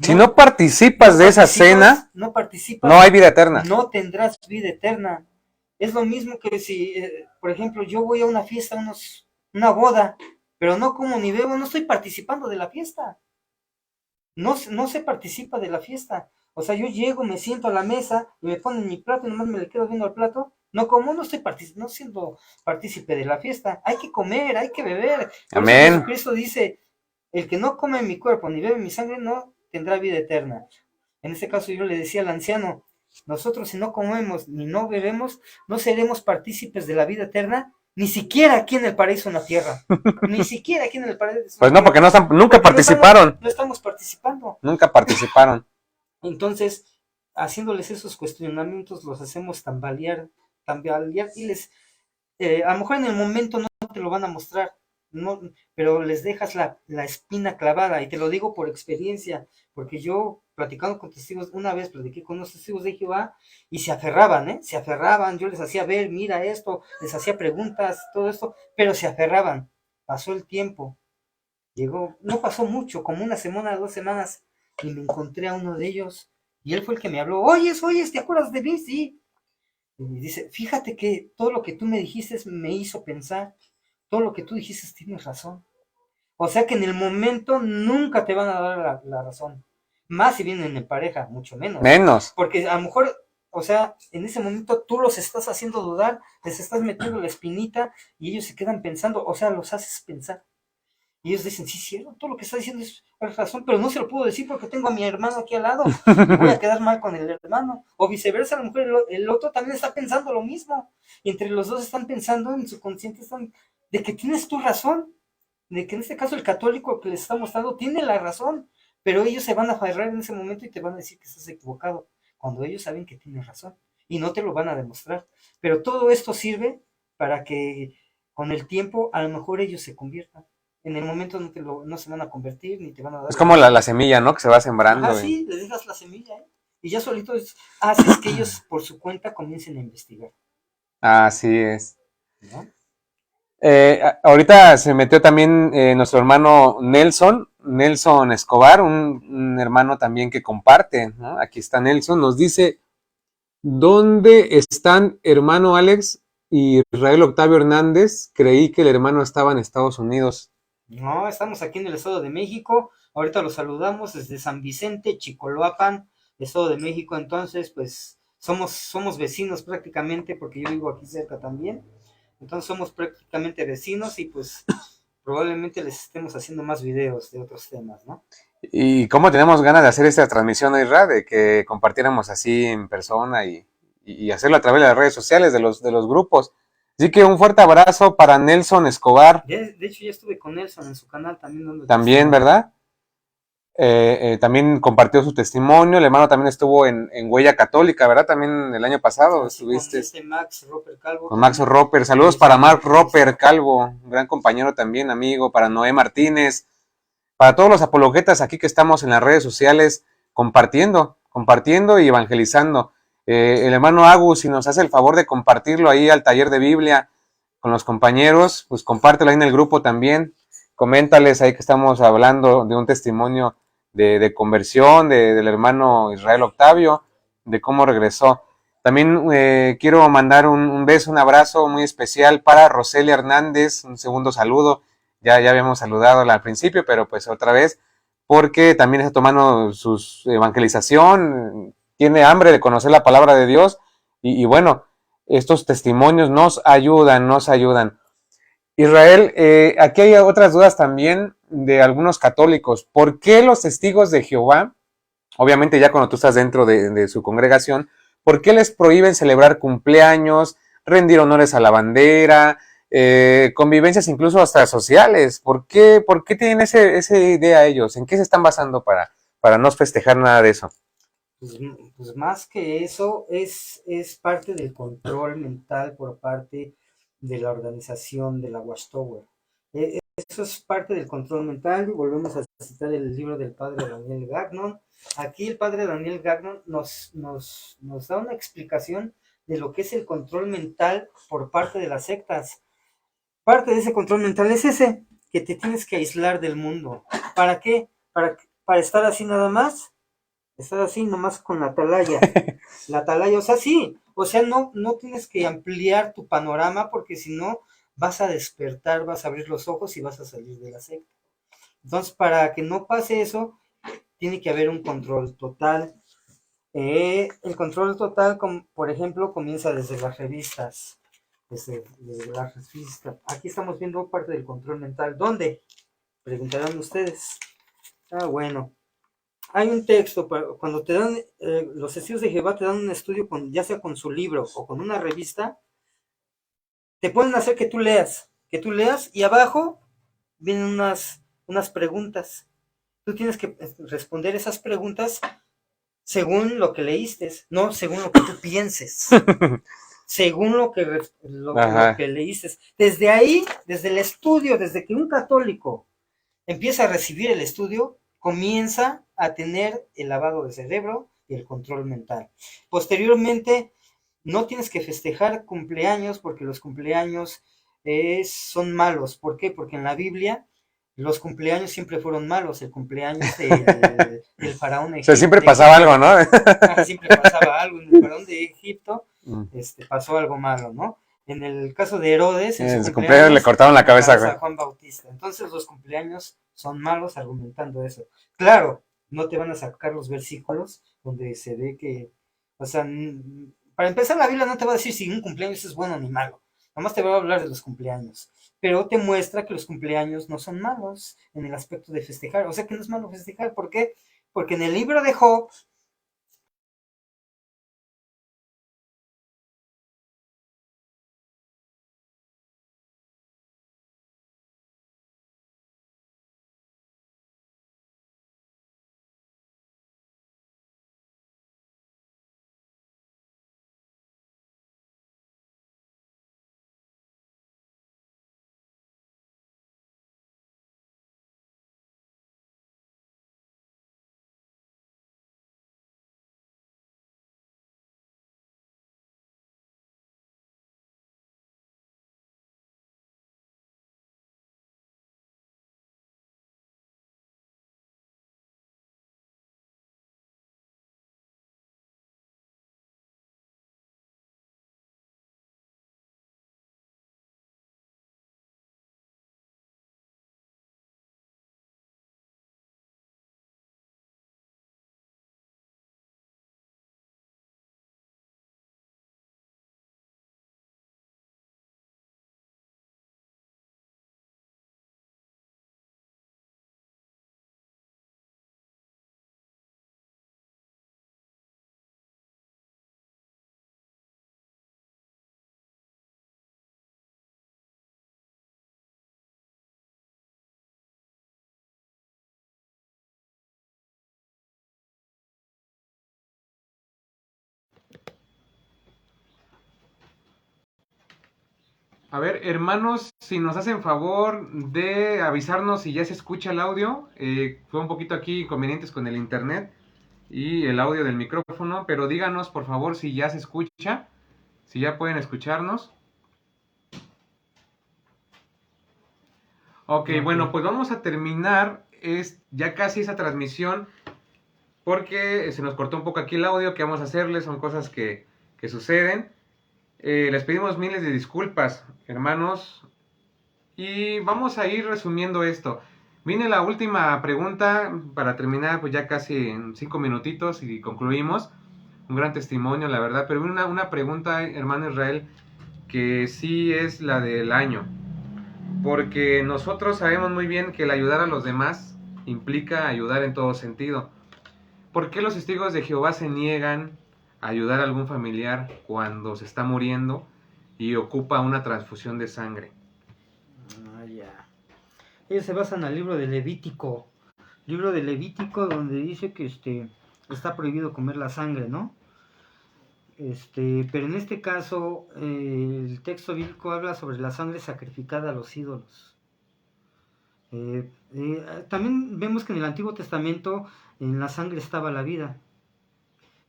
si no participas de esa cena, no participas, no hay vida eterna. No tendrás vida eterna. Es lo mismo que si, por ejemplo, yo voy a una fiesta, una boda, pero no como ni bebo, no estoy participando de la fiesta. No se participa de la fiesta. O sea, yo llego, me siento a la mesa y me ponen mi plato y nomás me le quedo viendo al plato. No como, no siendo partícipe de la fiesta. Hay que comer, hay que beber. Por Amén. eso Jesucristo dice, el que no come mi cuerpo ni bebe mi sangre no tendrá vida eterna. En este caso yo le decía al anciano, nosotros si no comemos ni no bebemos, no seremos partícipes de la vida eterna, ni siquiera aquí en el paraíso en la tierra. Ni siquiera aquí en el paraíso. Pues no, porque nunca participaron. No estamos participando. Nunca participaron. Entonces, haciéndoles esos cuestionamientos, los hacemos tambalear y a lo mejor en el momento no te lo van a mostrar, no, pero les dejas la espina clavada, y te lo digo por experiencia, porque yo platicando con testigos, una vez platiqué con unos testigos de Jehová y se aferraban, yo les hacía ver, mira esto, les hacía preguntas, todo esto, pero se aferraban. Pasó el tiempo, no pasó mucho, como una semana, 2 semanas, y me encontré a uno de ellos, y él fue el que me habló, oye, ¿te acuerdas de mí? Sí. Y me dice, fíjate que todo lo que tú me dijiste me hizo pensar, todo lo que tú dijiste tienes razón. O sea que en el momento nunca te van a dar la razón. Más si vienen en pareja, mucho menos. Menos. Porque a lo mejor, o sea, en ese momento tú los estás haciendo dudar, les estás metiendo la espinita y ellos se quedan pensando, o sea, los haces pensar. Y ellos dicen, sí, cierto, todo lo que está diciendo es razón, pero no se lo puedo decir porque tengo a mi hermano aquí al lado. Y voy a quedar mal con el hermano. O viceversa, a lo mejor el otro también está pensando lo mismo. Y entre los dos están pensando, en su consciente están, de que tienes tu razón. De que en este caso el católico que les está mostrando tiene la razón. Pero ellos se van a aferrar en ese momento y te van a decir que estás equivocado. Cuando ellos saben que tienes razón. Y no te lo van a demostrar. Pero todo esto sirve para que con el tiempo a lo mejor ellos se conviertan. En el momento no se van a convertir ni te van a dar. Es como la semilla, ¿no? Que se va sembrando. Ah, sí, les dejas la semilla, ¿eh? Y ya solito haces que ellos por su cuenta comiencen a investigar. Así es. ¿No? Ahorita se metió también nuestro hermano Nelson Escobar, un hermano también que comparte, ¿no? Aquí está Nelson, nos dice, ¿dónde están hermano Alex y Israel Octavio Hernández? Creí que el hermano estaba en Estados Unidos. No, estamos aquí en el Estado de México, ahorita los saludamos desde San Vicente, Chicoloapan, Estado de México. Entonces pues somos vecinos prácticamente, porque yo vivo aquí cerca también, entonces somos prácticamente vecinos y pues probablemente les estemos haciendo más videos de otros temas, ¿no? Y cómo tenemos ganas de hacer esta transmisión a Israel, de que compartiéramos así en persona y hacerlo a través de las redes sociales, de los grupos. Así que un fuerte abrazo para Nelson Escobar. De hecho, ya estuve con Nelson en su canal también. También, ¿verdad? También compartió su testimonio. El hermano también estuvo en Huella Católica, ¿verdad? También el año pasado estuviste. Con Max Roper Calvo. Con Max Roper. Saludos para Mark Roper Calvo, un gran compañero también, amigo. Para Noé Martínez. Para todos los apologetas aquí que estamos en las redes sociales compartiendo y evangelizando. El hermano Agus, si nos hace el favor de compartirlo ahí al taller de Biblia con los compañeros, pues compártelo ahí en el grupo también. Coméntales ahí que estamos hablando de un testimonio de conversión del hermano Israel Octavio, de cómo regresó. También quiero mandar un beso, un abrazo muy especial para Roselia Hernández, un segundo saludo. Ya habíamos saludado al principio, pero pues otra vez, porque también está tomando su evangelización, tiene hambre de conocer la palabra de Dios, y bueno, estos testimonios nos ayudan. Israel, aquí hay otras dudas también de algunos católicos. ¿Por qué los testigos de Jehová, obviamente ya cuando tú estás dentro de su congregación, por qué les prohíben celebrar cumpleaños, rendir honores a la bandera, convivencias incluso hasta sociales? ¿Por qué tienen esa idea ellos? ¿En qué se están basando para no festejar nada de eso? Pues más que eso, es parte del control mental por parte de la organización de la Watchtower. Eso es parte del control mental, y volvemos a citar el libro del padre Daniel Gagnon. Aquí el padre Daniel Gagnon nos da una explicación de lo que es el control mental por parte de las sectas. Parte de ese control mental es ese, que te tienes que aislar del mundo. ¿Para qué? para estar así nada más, estar así nomás con la atalaya. La atalaya, o sea, sí, o sea, no tienes que ampliar tu panorama porque si no vas a despertar, vas a abrir los ojos y vas a salir de la secta. Entonces, para que no pase eso, tiene que haber un control total. El control total, por ejemplo, comienza desde las revistas. Desde las revistas. Aquí estamos viendo parte del control mental. ¿Dónde? Preguntarán ustedes. Ah, bueno. Hay un texto, cuando te dan, los testigos de Jehová te dan un estudio, ya sea con su libro o con una revista, te pueden hacer que tú leas y abajo vienen unas preguntas. Tú tienes que responder esas preguntas según lo que leíste, no según lo que tú pienses, según lo que leíste. Desde ahí, desde el estudio, desde que un católico empieza a recibir el estudio, comienza a tener el lavado de cerebro y el control mental. Posteriormente, no tienes que festejar cumpleaños porque los cumpleaños son malos. ¿Por qué? Porque en la Biblia los cumpleaños siempre fueron malos. El cumpleaños del faraón de Egipto. O sea, siempre pasaba algo, ¿no? Siempre pasaba algo. En el faraón de Egipto pasó algo malo, ¿no? En el caso de Herodes, en su cumpleaños le cortaron la cabeza a Juan Bautista. Entonces los cumpleaños son malos argumentando eso. Claro, no te van a sacar los versículos donde se ve que, o sea, para empezar la Biblia no te va a decir si un cumpleaños es bueno ni malo. Nomás te va a hablar de los cumpleaños. Pero te muestra que los cumpleaños no son malos en el aspecto de festejar. O sea que no es malo festejar. ¿Por qué? Porque en el libro de Job, A ver, hermanos, si nos hacen favor de avisarnos si ya se escucha el audio. Fue un poquito aquí inconvenientes con el internet y el audio del micrófono, pero díganos por favor si ya se escucha, si ya pueden escucharnos. Ok, bueno, pues vamos a terminar ya casi esa transmisión porque se nos cortó un poco aquí el audio. ¿Qué vamos a hacerles? Son cosas que suceden. Les pedimos miles de disculpas, hermanos, y vamos a ir resumiendo esto. Viene la última pregunta para terminar, pues ya casi en 5 minutitos y concluimos. Un gran testimonio, la verdad, pero viene una pregunta, hermano Israel, que sí es la del año. Porque nosotros sabemos muy bien que el ayudar a los demás implica ayudar en todo sentido. ¿Por qué los testigos de Jehová se niegan a ayudar a algún familiar cuando se está muriendo y ocupa una transfusión de sangre? Ya. Ellos se basan al libro de Levítico. Libro de Levítico donde dice que está prohibido comer la sangre, ¿no? Pero en este caso, el texto bíblico habla sobre la sangre sacrificada a los ídolos. También vemos que en el Antiguo Testamento en la sangre estaba la vida.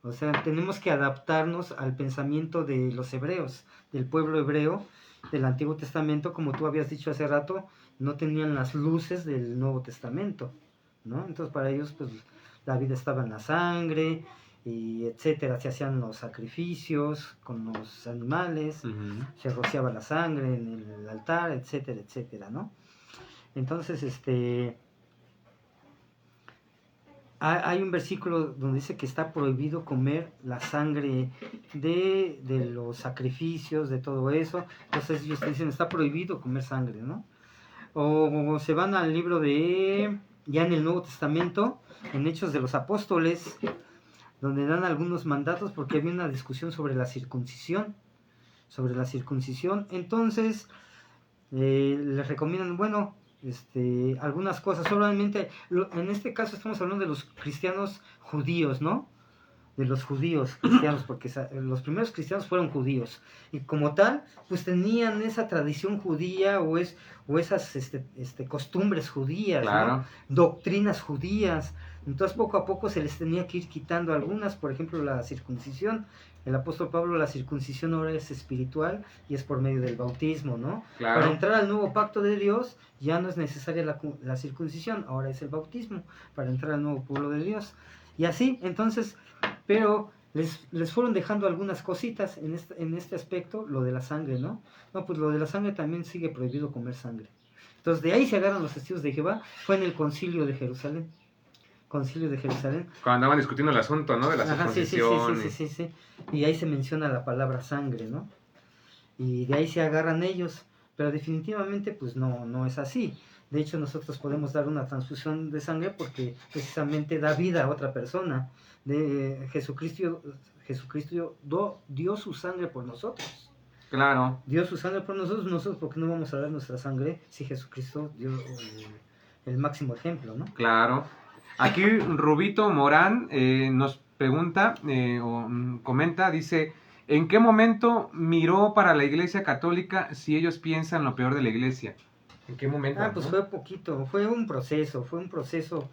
O sea, tenemos que adaptarnos al pensamiento de los hebreos, del pueblo hebreo del Antiguo Testamento. Como tú habías dicho hace rato, no tenían las luces del Nuevo Testamento, ¿no? Entonces para ellos pues la vida estaba en la sangre, y etcétera, se hacían los sacrificios con los animales, se rociaba la sangre en el altar, etcétera, etcétera, ¿no? Entonces, hay un versículo donde dice que está prohibido comer la sangre de los sacrificios, de todo eso. Entonces ellos dicen, está prohibido comer sangre, ¿no? O se van al libro de, ya en el Nuevo Testamento, en Hechos de los Apóstoles, donde dan algunos mandatos porque había una discusión sobre la circuncisión. Entonces, les recomiendan, bueno, algunas cosas, solamente, en este caso estamos hablando de los cristianos judíos, ¿no? De los judíos cristianos, porque los primeros cristianos fueron judíos, y como tal, pues tenían esa tradición judía, o esas costumbres judías, claro, ¿no? Doctrinas judías. Entonces poco a poco se les tenía que ir quitando algunas, por ejemplo la circuncisión. El apóstol Pablo, la circuncisión ahora es espiritual y es por medio del bautismo, ¿no? claro. Para entrar al nuevo pacto de Dios ya no es necesaria la circuncisión, ahora es el bautismo, para entrar al nuevo pueblo de Dios. Y así, entonces, pero les fueron dejando algunas cositas en este aspecto, lo de la sangre, ¿no? No, pues lo de la sangre también sigue prohibido comer sangre. Entonces de ahí se agarran los testigos de Jehová, fue en el concilio de Jerusalén. Cuando andaban discutiendo el asunto, ¿no? De la circuncisión. Sí. Y ahí se menciona la palabra sangre, ¿no? Y de ahí se agarran ellos, pero definitivamente pues no es así. De hecho nosotros podemos dar una transfusión de sangre porque precisamente da vida a otra persona. Jesucristo dio su sangre por nosotros. Claro. Dio su sangre por nosotros porque no vamos a dar nuestra sangre si Jesucristo dio el máximo ejemplo, ¿no? Claro. Aquí Rubito Morán nos pregunta o comenta, dice, ¿en qué momento miró para la Iglesia Católica si ellos piensan lo peor de la Iglesia? ¿En qué momento? Pues ¿no? Fue poquito, fue un proceso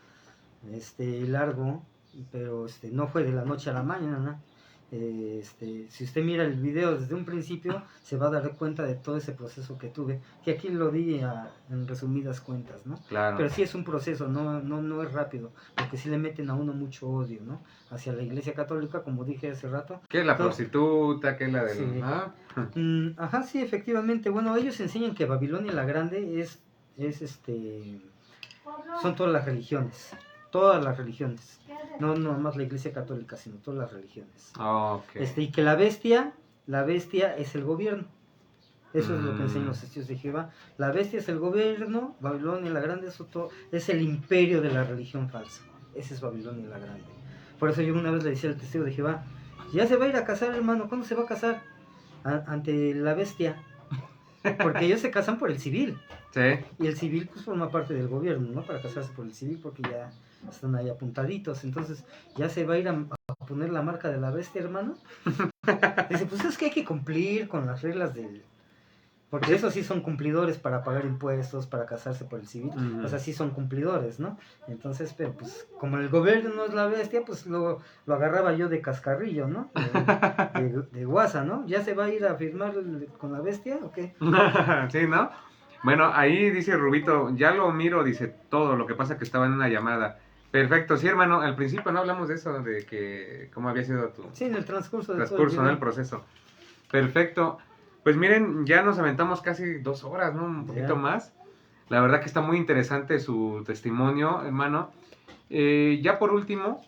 largo, pero no fue de la noche a la mañana, ¿no? Si usted mira el video desde un principio, se va a dar cuenta de todo ese proceso que tuve, que aquí lo di en resumidas cuentas, ¿no? Claro. Pero sí es un proceso, no es rápido, porque sí le meten a uno mucho odio, ¿no? Hacia la Iglesia Católica, como dije hace rato. ¿Qué es la prostituta? ¿Qué es la del...? Sí. Ajá, sí, efectivamente. Bueno, ellos enseñan que Babilonia la Grande son todas las religiones. Todas las religiones. No más la Iglesia Católica, sino todas las religiones. Okay. Y que la bestia es el gobierno. Eso es lo que enseñan los testigos de Jehová. La bestia es el gobierno, Babilonia la Grande es el imperio de la religión falsa. Ese es Babilonia la Grande. Por eso yo una vez le decía al testigo de Jehová, ya se va a ir a casar, hermano. ¿Cuándo se va a casar? Ante la bestia. Porque ellos se casan por el civil. Sí. Y el civil pues forma parte del gobierno, ¿no? Para casarse por el civil porque ya están ahí apuntaditos. Entonces ya se va a ir a poner la marca de la bestia, hermano. Dice, pues es que hay que cumplir con las reglas del... Porque esos sí son cumplidores para pagar impuestos, para casarse por el civil. O sea, sí son cumplidores, ¿no? Entonces, pero pues como el gobierno no es la bestia, pues lo agarraba yo de cascarrillo, ¿no? De guasa, ¿no? ¿Ya se va a ir a firmar con la bestia o qué? Sí, ¿no? Bueno, ahí dice Rubito, ya lo miro, dice todo, lo que pasa que estaba en una llamada. Perfecto, sí, hermano, al principio no hablamos de eso, de que cómo había sido tu... Sí, en el transcurso ¿no? El proceso. Perfecto. Pues miren, ya nos aventamos casi 2 horas, ¿no? Un poquito más. La verdad que está muy interesante su testimonio, hermano. Ya por último,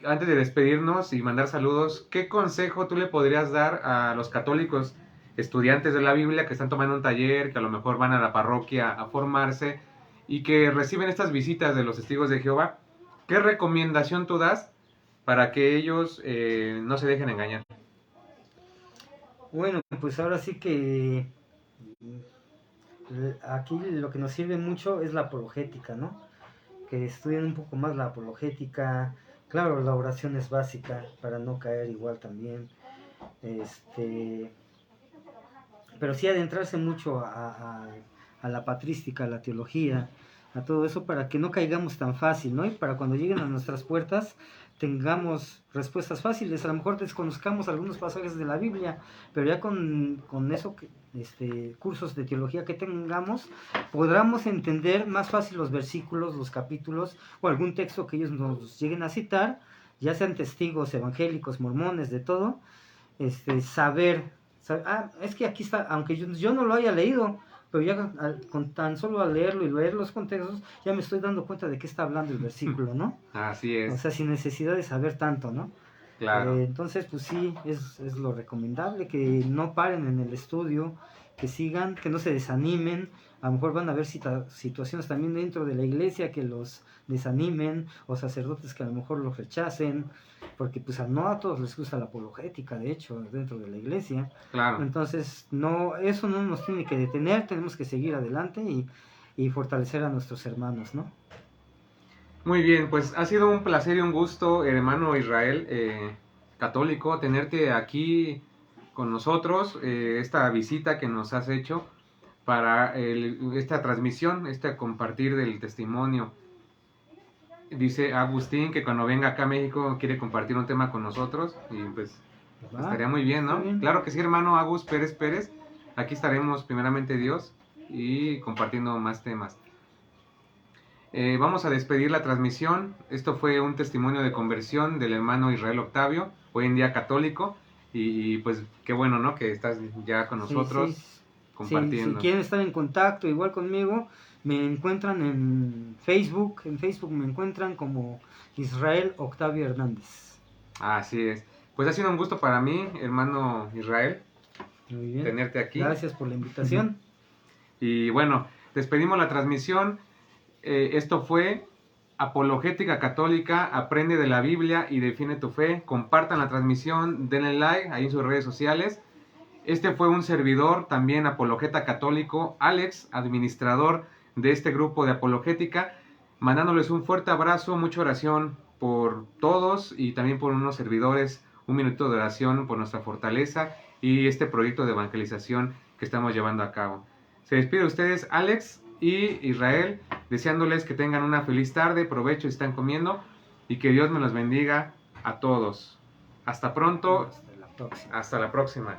antes de despedirnos y mandar saludos, ¿qué consejo tú le podrías dar a los católicos estudiantes de la Biblia que están tomando un taller, que a lo mejor van a la parroquia a formarse y que reciben estas visitas de los testigos de Jehová? ¿Qué recomendación tú das para que ellos no se dejen engañar? Bueno, pues ahora sí que aquí lo que nos sirve mucho es la apologética, ¿no? Que estudien un poco más la apologética. Claro, la oración es básica para no caer igual también. Pero sí adentrarse mucho a la patrística, a la teología, a todo eso para que no caigamos tan fácil, ¿no? Y para cuando lleguen a nuestras puertas tengamos respuestas fáciles. A lo mejor desconozcamos algunos pasajes de la Biblia, pero ya con eso, cursos de teología que tengamos, podamos entender más fácil los versículos, los capítulos o algún texto que ellos nos lleguen a citar, ya sean testigos evangélicos, mormones, de todo, es que aquí está, aunque yo no lo haya leído, pero ya con tan solo al leerlo y leer los contextos, ya me estoy dando cuenta de qué está hablando el versículo, ¿no? Así es. O sea, sin necesidad de saber tanto, ¿no? Claro. Entonces, pues sí, es lo recomendable, que no paren en el estudio, que sigan, que no se desanimen. A lo mejor van a haber situaciones también dentro de la iglesia que los desanimen, o sacerdotes que a lo mejor los rechacen, porque pues no a todos les gusta la apologética, de hecho, dentro de la iglesia. Claro. Entonces, eso no nos tiene que detener, tenemos que seguir adelante y fortalecer a nuestros hermanos, ¿no? Muy bien, pues ha sido un placer y un gusto, hermano Israel, católico, tenerte aquí con nosotros, esta visita que nos has hecho para esta transmisión, compartir del testimonio. Dice Agustín que cuando venga acá a México quiere compartir un tema con nosotros y pues estaría muy bien, ¿no? Bien. Claro que sí, hermano Agus Pérez. Aquí estaremos primeramente Dios y compartiendo más temas. Vamos a despedir la transmisión. Esto fue un testimonio de conversión del hermano Israel Octavio, hoy en día católico. Y pues qué bueno, ¿no? Que estás ya con nosotros compartiendo. Si quieren estar en contacto igual conmigo, me encuentran en Facebook. En Facebook me encuentran como Israel Octavio Hernández. Así es. Pues ha sido un gusto para mí, hermano Israel, muy bien, tenerte aquí. Gracias por la invitación. Y bueno, despedimos la transmisión. Esto fue Apologética Católica, aprende de la Biblia y define tu fe. Compartan la transmisión, denle like ahí en sus redes sociales. Este fue un servidor, también apologeta católico, Alex, administrador de este grupo de apologética, mandándoles un fuerte abrazo, mucha oración por todos y también por unos servidores, un minuto de oración por nuestra fortaleza y este proyecto de evangelización que estamos llevando a cabo. Se despide de ustedes Alex y Israel, deseándoles que tengan una feliz tarde, provecho si están comiendo y que Dios me los bendiga a todos. Hasta pronto. Hasta la próxima. Hasta la próxima.